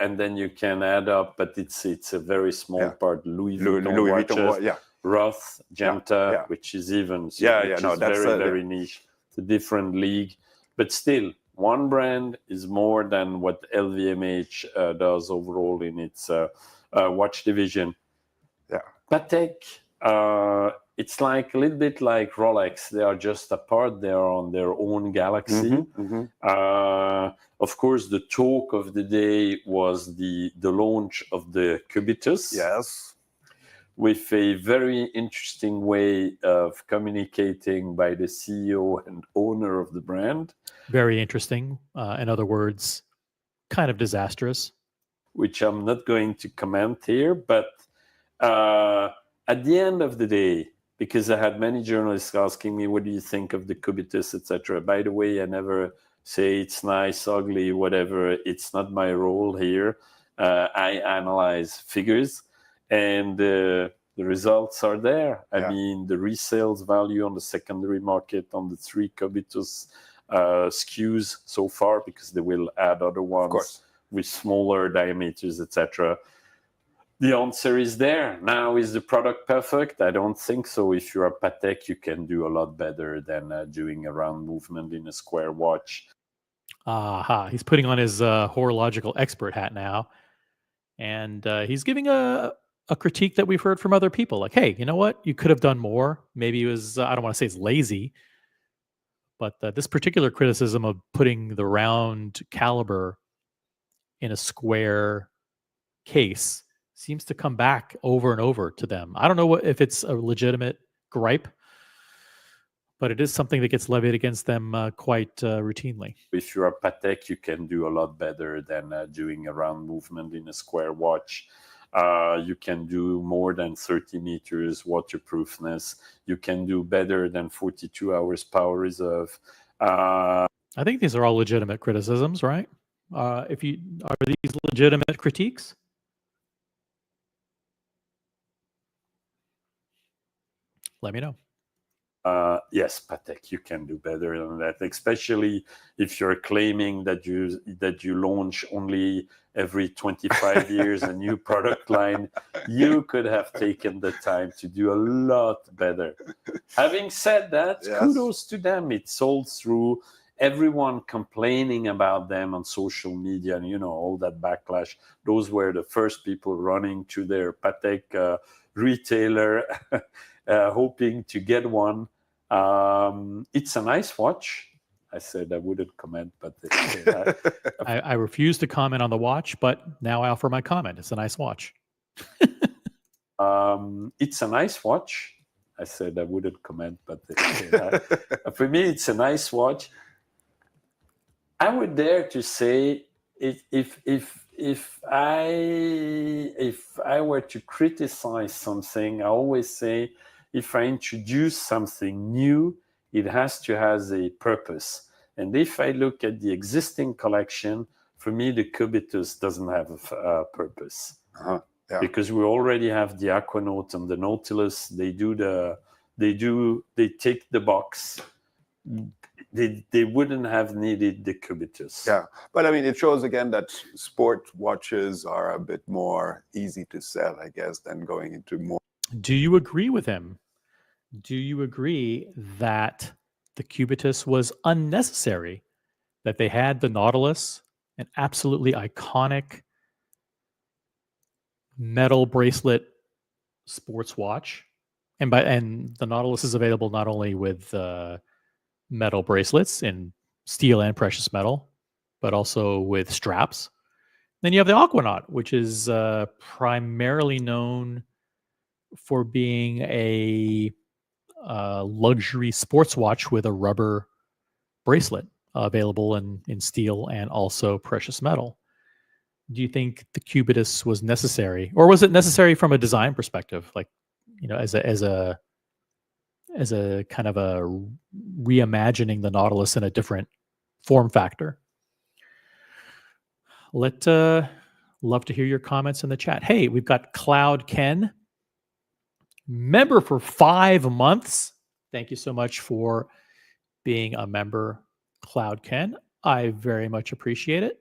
and then you can add up, but it's a very small part. Louis Vuitton, Roth, Gemta, which is even that's very niche. It's a different league, but still, one brand is more than what LVMH does overall in its watch division. Patek, it's like a little bit like Rolex. They are just apart. They are on their own galaxy. Of course, the talk of the day was the launch of the cubitus. Yes. With a very interesting way of communicating by the CEO and owner of the brand. Very interesting. In other words, kind of disastrous. Which I'm not going to comment here, but at the end of the day, because I had many journalists asking me, what do you think of the cubitus, etc. By the way, I never say it's nice, ugly, whatever. It's not my role here. I analyze figures. And the results are there. I mean, the resales value on the secondary market on the 3 cubitus SKUs so far, because they will add other ones with smaller diameters, etc. The answer is there. Now, is the product perfect? I don't think so. If you're a Patek, you can do a lot better than doing a round movement in a square watch. He's putting on his horological expert hat now. And he's giving a critique that we've heard from other people. Like, hey, you know what? You could have done more. Maybe it was, I don't want to say it's lazy, but this particular criticism of putting the round caliber in a square case seems to come back over and over to them. I don't know if it's a legitimate gripe, but it is something that gets levied against them quite routinely. If you're a Patek, you can do a lot better than doing a round movement in a square watch. You can do more than 30 meters waterproofness. You can do better than 42 hours power reserve. I think these are all legitimate criticisms, right? Are these legitimate critiques? Let me know. Yes, Patek, you can do better than that, especially if you're claiming that you launch only every 25 years a new product line. You could have taken the time to do a lot better. Having said that, kudos to them. It sold through. Everyone complaining about them on social media and, all that backlash. Those were the first people running to their Patek retailer hoping to get one. It's a nice watch. I said I wouldn't comment, but I refuse to comment on the watch, but now I offer my comment. It's a nice watch. It's a nice watch. I said I wouldn't comment, but for me, it's a nice watch. I would dare to say if I were to criticize something, I always say, if I introduce something new, it has to have a purpose. And if I look at the existing collection, for me, the cubitus doesn't have a purpose. Yeah. Because we already have the Aquanaut and the Nautilus. They take the box. They wouldn't have needed the cubitus. Yeah, but I mean, it shows again that sport watches are a bit more easy to sell, I guess, than going into more. Do you agree with him? Do you agree that the cubitus was unnecessary, that they had the Nautilus, an absolutely iconic metal bracelet sports watch, and the Nautilus is available not only with metal bracelets in steel and precious metal, but also with straps. Then you have the Aquanaut, which is primarily known for being a luxury sports watch with a rubber bracelet available in steel and also precious metal. Do you think the cubitus was necessary, or was it necessary from a design perspective, like, you know, as a kind of a reimagining the Nautilus in a different form factor? Love to hear your comments in the chat. Hey, we've got Cloud Ken, member for 5 months. Thank you so much for being a member, Cloud Ken. I very much appreciate it.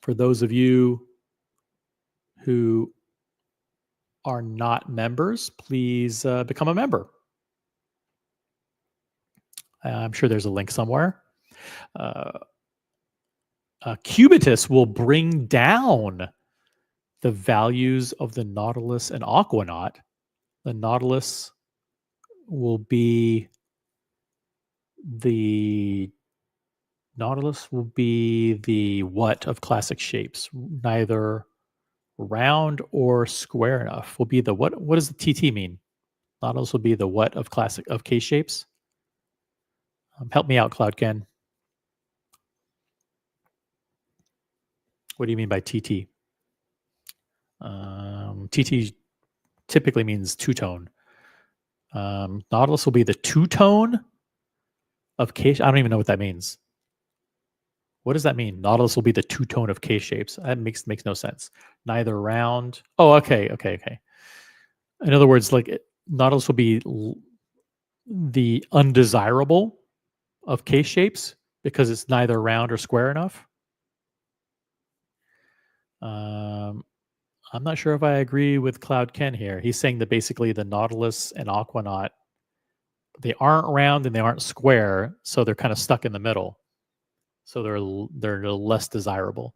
For those of you who are not members, please become a member. I'm sure there's a link somewhere. Cubitus will bring down the values of the Nautilus and Aquanaut. The Nautilus will be the what of classic shapes? Neither round or square enough. Will be the what? What does the TT mean? Nautilus will be the what of case shapes? Help me out, Cloud Ken. What do you mean by TT? TT typically means two-tone. Nautilus will be the two-tone of case. I don't even know what that means. What does that mean? Nautilus will be the two-tone of case shapes. That makes no sense. Neither round. Oh, okay. In other words, like Nautilus will be the undesirable of case shapes because it's neither round or square enough. I'm not sure if I agree with Cloud Ken here. He's saying that basically the Nautilus and Aquanaut, they aren't round and they aren't square, so they're kind of stuck in the middle. So they're less desirable.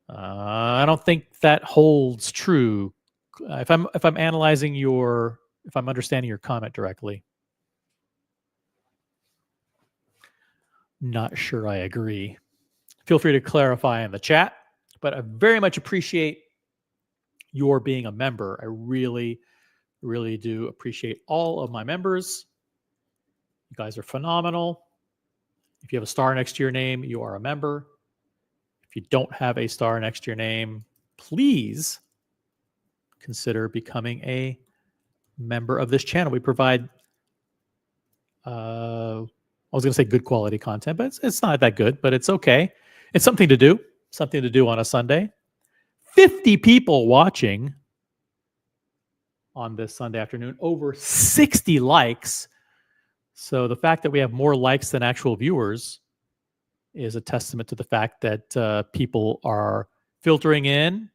I don't think that holds true. If I'm analyzing if I'm understanding your comment directly, not sure I agree. Feel free to clarify in the chat, but I very much appreciate your being a member. I really, really do appreciate all of my members. You guys are phenomenal. If you have a star next to your name, you are a member. If you don't have a star next to your name, please consider becoming a member of this channel. We provide, I was going to say good quality content, but it's not that good, but it's okay. It's something to do on a Sunday. 50 people watching on this Sunday afternoon, over 60 likes. So the fact that we have more likes than actual viewers is a testament to the fact that people are filtering in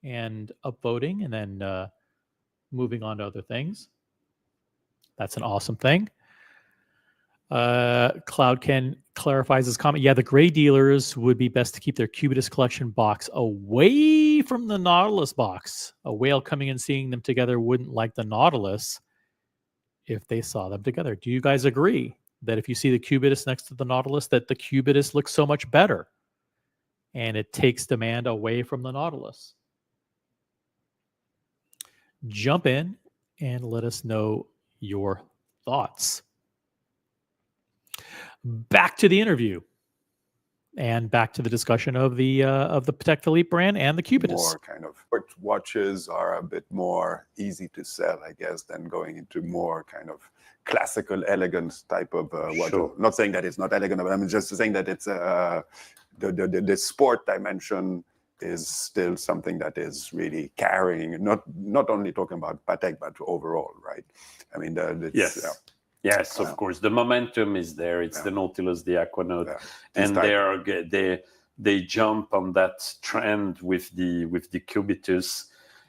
and upvoting and then moving on to other things. That's an awesome thing. Cloud Ken clarifies his comment. Yeah, the gray dealers would be best to keep their Cubitus collection box away from the Nautilus box. A whale coming and seeing them together wouldn't like the Nautilus if they saw them together. Do you guys agree that if you see the Cubitus next to the Nautilus, that the Cubitus looks so much better and it takes demand away from the Nautilus? Jump in and let us know your thoughts. Back to the interview. And back to the discussion of the Patek Philippe brand and the cubitus. More kind of watches are a bit more easy to sell, I guess, than going into more kind of classical, elegant type of watch. Sure. Not saying that it's not elegant, but I'm just saying that it's the sport dimension is still something that is really carrying. Not only talking about Patek, but overall, right? I mean, yes. Yes, of course. The momentum is there. It's the Nautilus, the Aquanaut, and they jump on that trend with the cubitus.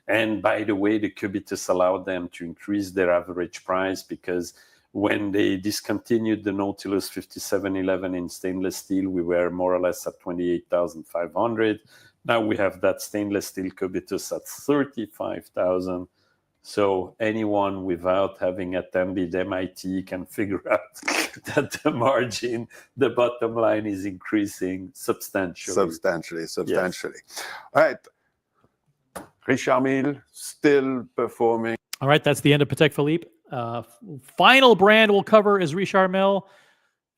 And by the way, the cubitus allowed them to increase their average price, because when they discontinued the Nautilus 5711 in stainless steel, we were more or less at 28,500. Now we have that stainless steel cubitus at 35,000. So anyone without having attended MIT can figure out that the margin, the bottom line, is increasing substantially. Substantially. Yes. All right. Richard Mille still performing. All right, that's the end of Patek Philippe. Final brand we'll cover is Richard Mille,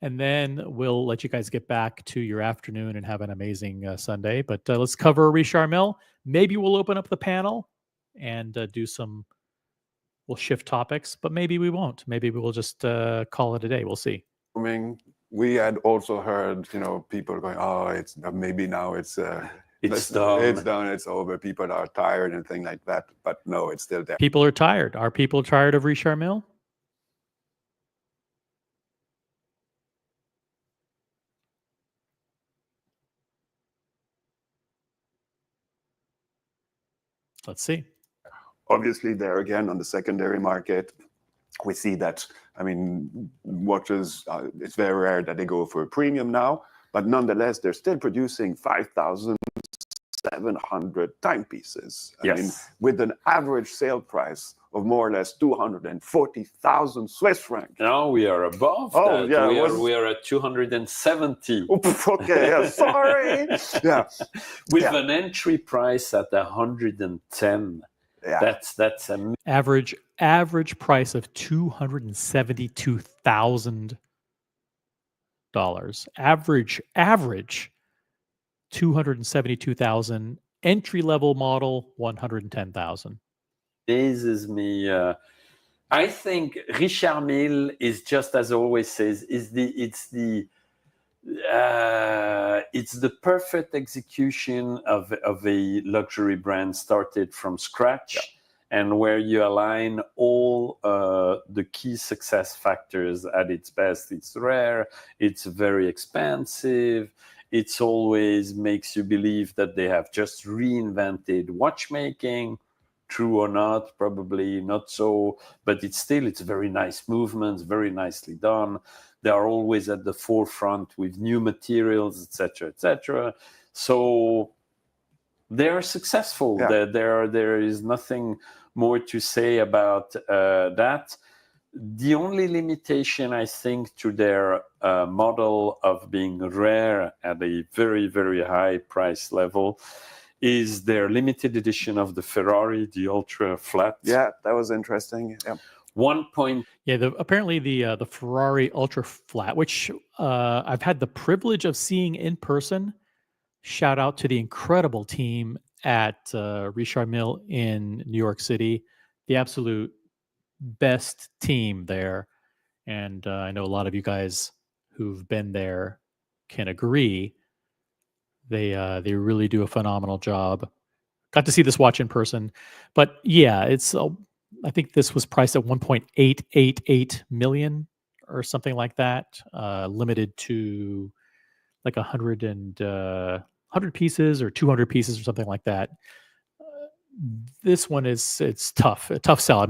and then we'll let you guys get back to your afternoon and have an amazing Sunday. But let's cover Richard Mille. Maybe we'll open up the panel and do some. We'll shift topics, but maybe we won't. Maybe we will just call it a day. We'll see. We had also heard, people going, "Oh, it's maybe now it's done. It's done. It's over. People are tired and things like that." But no, it's still there. People are tired. Are people tired of Richard Mille? Let's see. Obviously, there again on the secondary market, we see that, watches, it's very rare that they go for a premium now, but nonetheless, they're still producing 5,700 timepieces. With an average sale price of more or less 240,000 Swiss francs. Now we are above that. Yeah, we are at 270. Okay, yeah, sorry. Yeah. With an entry price at 110. Yeah. That's an average price of $272,000. Average $272,000. Entry level model $110,000. This is me. I think Richard Mille is, just as I always says, it's the perfect execution of a luxury brand started from scratch, and where you align all the key success factors at its best. It's rare, it's very expensive, it's always makes you believe that they have just reinvented watchmaking. True or not, probably not so, but it's very nice movements, very nicely done. They are always at the forefront with new materials, etc., etc. So they are successful. Yeah. There is nothing more to say about that. The only limitation, I think, to their model of being rare at a very, very high price level is their limited edition of the Ferrari, the Ultra Flat. Yeah, that was interesting. Yeah. Apparently the Ferrari Ultra Flat, which I've had the privilege of seeing in person. Shout out to the incredible team at Richard Mille in New York City, the absolute best team there. And I know a lot of you guys who've been there can agree. They really do a phenomenal job. Got to see this watch in person, but yeah, it's. I think this was priced at 1.888 million or something like that, limited to like 100 pieces or 200 pieces or something like that. This one it's tough, a tough sell.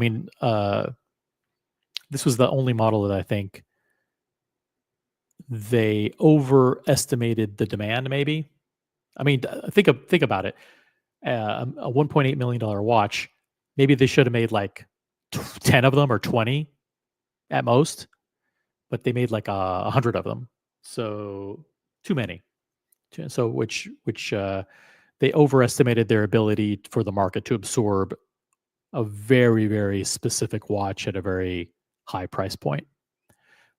This was the only model that I think they overestimated the demand. Maybe. Think about it. A $1.8 million watch. Maybe they should have made like 10 of them or 20 at most, but they made like 100 of them. So too many. So which they overestimated their ability for the market to absorb a very, very specific watch at a very high price point.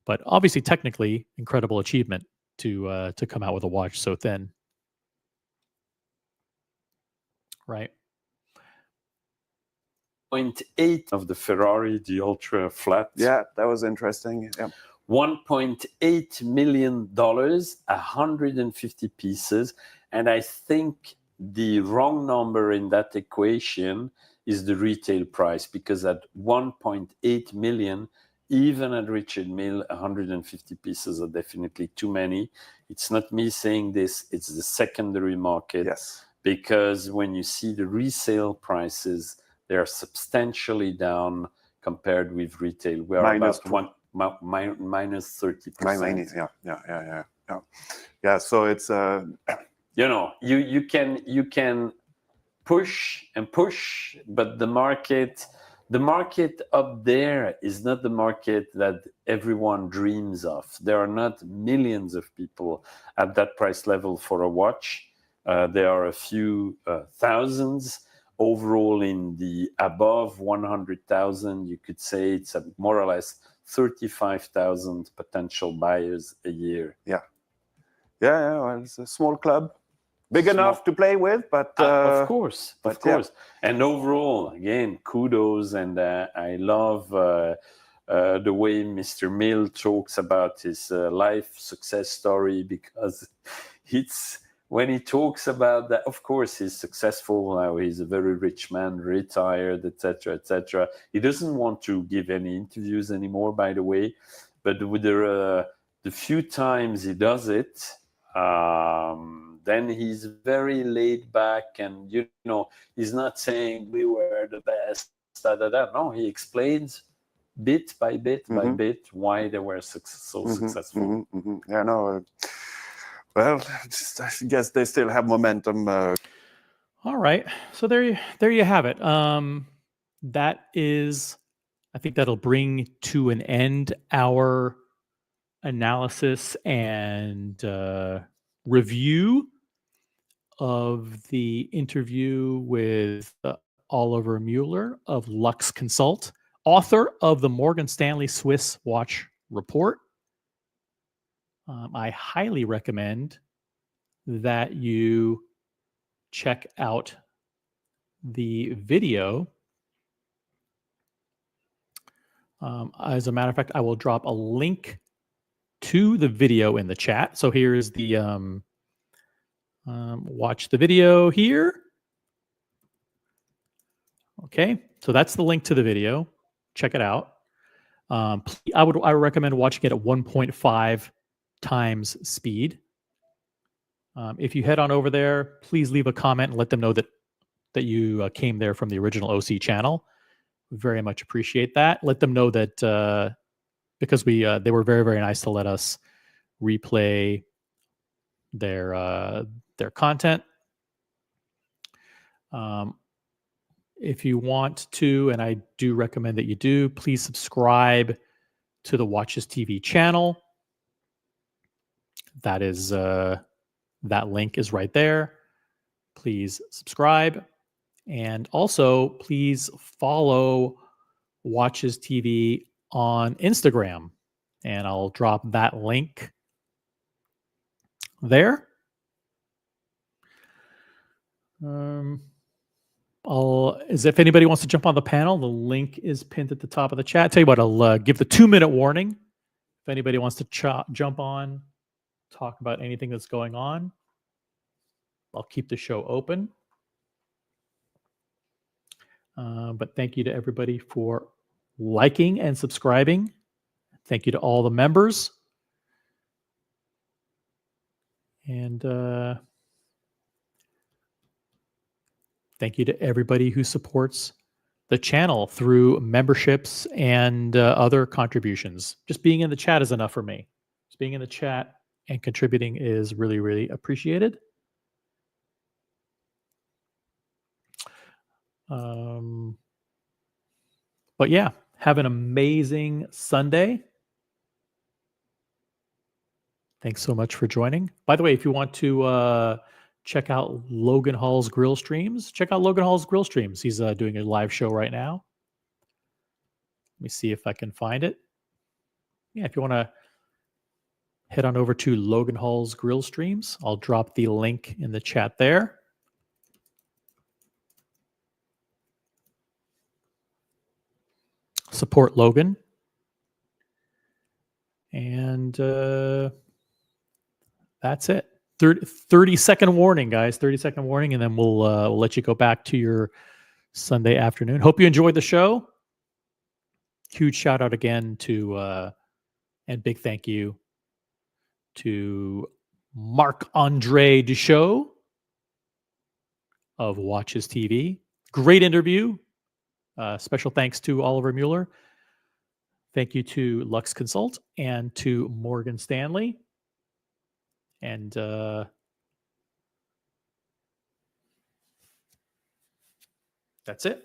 But obviously, technically, incredible achievement. to come out with a watch so thin. Right. 0.8 of the Ferrari, the Ultra Flat. Yeah, that was interesting. Yeah. $1.8 million, 150 pieces. And I think the wrong number in that equation is the retail price, because at 1.8 million, even at Richard Mille, 150 pieces are definitely too many. It's not me saying this, it's the secondary market. Yes. Because when you see the resale prices, they are substantially down compared with retail. We are Minus about minus 30%. Yeah. So it's you know, you can push and push, but the market up there is not the market that everyone dreams of. There are not millions of people at that price level for a watch. There are a few thousands. Overall, in the above 100,000, you could say it's more or less 35,000 potential buyers a year. Yeah. Well, it's a small club, big enough to play with, but of course. Yeah. And overall, again, kudos, and I love the way Mr. Mille talks about his life success story, because it's. When he talks about that, of course, he's successful now. He's a very rich man, retired, etc., etc. He doesn't want to give any interviews anymore, by the way. But with the few times he does it, then he's very laid back, and he's not saying we were the best. No, he explains bit by bit by bit why they were so successful. Yeah, no. Well, I guess they still have momentum. All right, so there you have it. That is, I think that'll bring to an end our analysis and review of the interview with Oliver Muller of LuxeConsult, author of the Morgan Stanley Swiss Watch Report. I highly recommend that you check out the video. As a matter of fact, I will drop a link to the video in the chat. So here's the watch the video here. Okay, so that's the link to the video. Check it out. I would recommend watching it at 1.5 times speed. If you head on over there, please leave a comment and let them know that you came there from the original OC channel. Very much appreciate that. Let them know that because they were very, very nice to let us replay their content. If you want to, and I do recommend that you do, please subscribe to the Watches TV channel. That is that link is right there. Please subscribe, and also please follow Watches TV on Instagram, and I'll drop that link there. As if anybody wants to jump on the panel, the link is pinned at the top of the chat. Tell you what, I'll give the 2-minute warning. If anybody wants to jump on, talk about anything that's going on, I'll keep the show open. But thank you to everybody for liking and subscribing. Thank you to all the members. And thank you to everybody who supports the channel through memberships and other contributions. Just being in the chat is enough for me. Just being in the chat and contributing is really, really appreciated. But yeah, have an amazing Sunday. Thanks so much for joining. By the way, if you want to check out Logan Hall's grill streams, check out Logan Hall's grill streams. He's doing a live show right now. Let me see if I can find it. Yeah, if you want to head on over to Logan Hall's Grill Streams. I'll drop the link in the chat there. Support Logan. And that's it. 30-second warning, guys. 30-second warning, and then we'll let you go back to your Sunday afternoon. Hope you enjoyed the show. Huge shout out again to and big thank you to Marc André Deschoux of Watches TV. Great interview. Special thanks to Oliver Muller. Thank you to LuxeConsult and to Morgan Stanley. And that's it.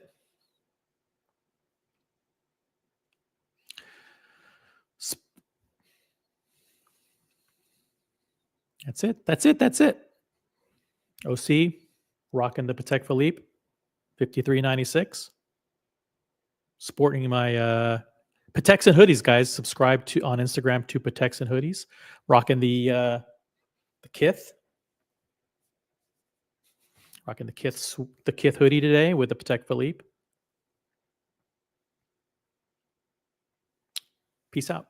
That's it. OC, rocking the Patek Philippe, 5396. Sporting my Pateks and hoodies, guys. Subscribe to on Instagram to Pateks and hoodies. Rocking the Kith. Rocking the Kith hoodie today with the Patek Philippe. Peace out.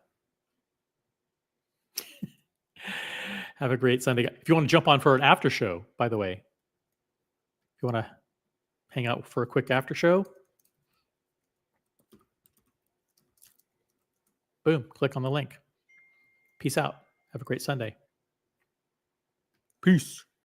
Have a great Sunday. If you want to jump on for an after show, by the way, if you want to hang out for a quick after show, boom, click on the link. Peace out. Have a great Sunday. Peace.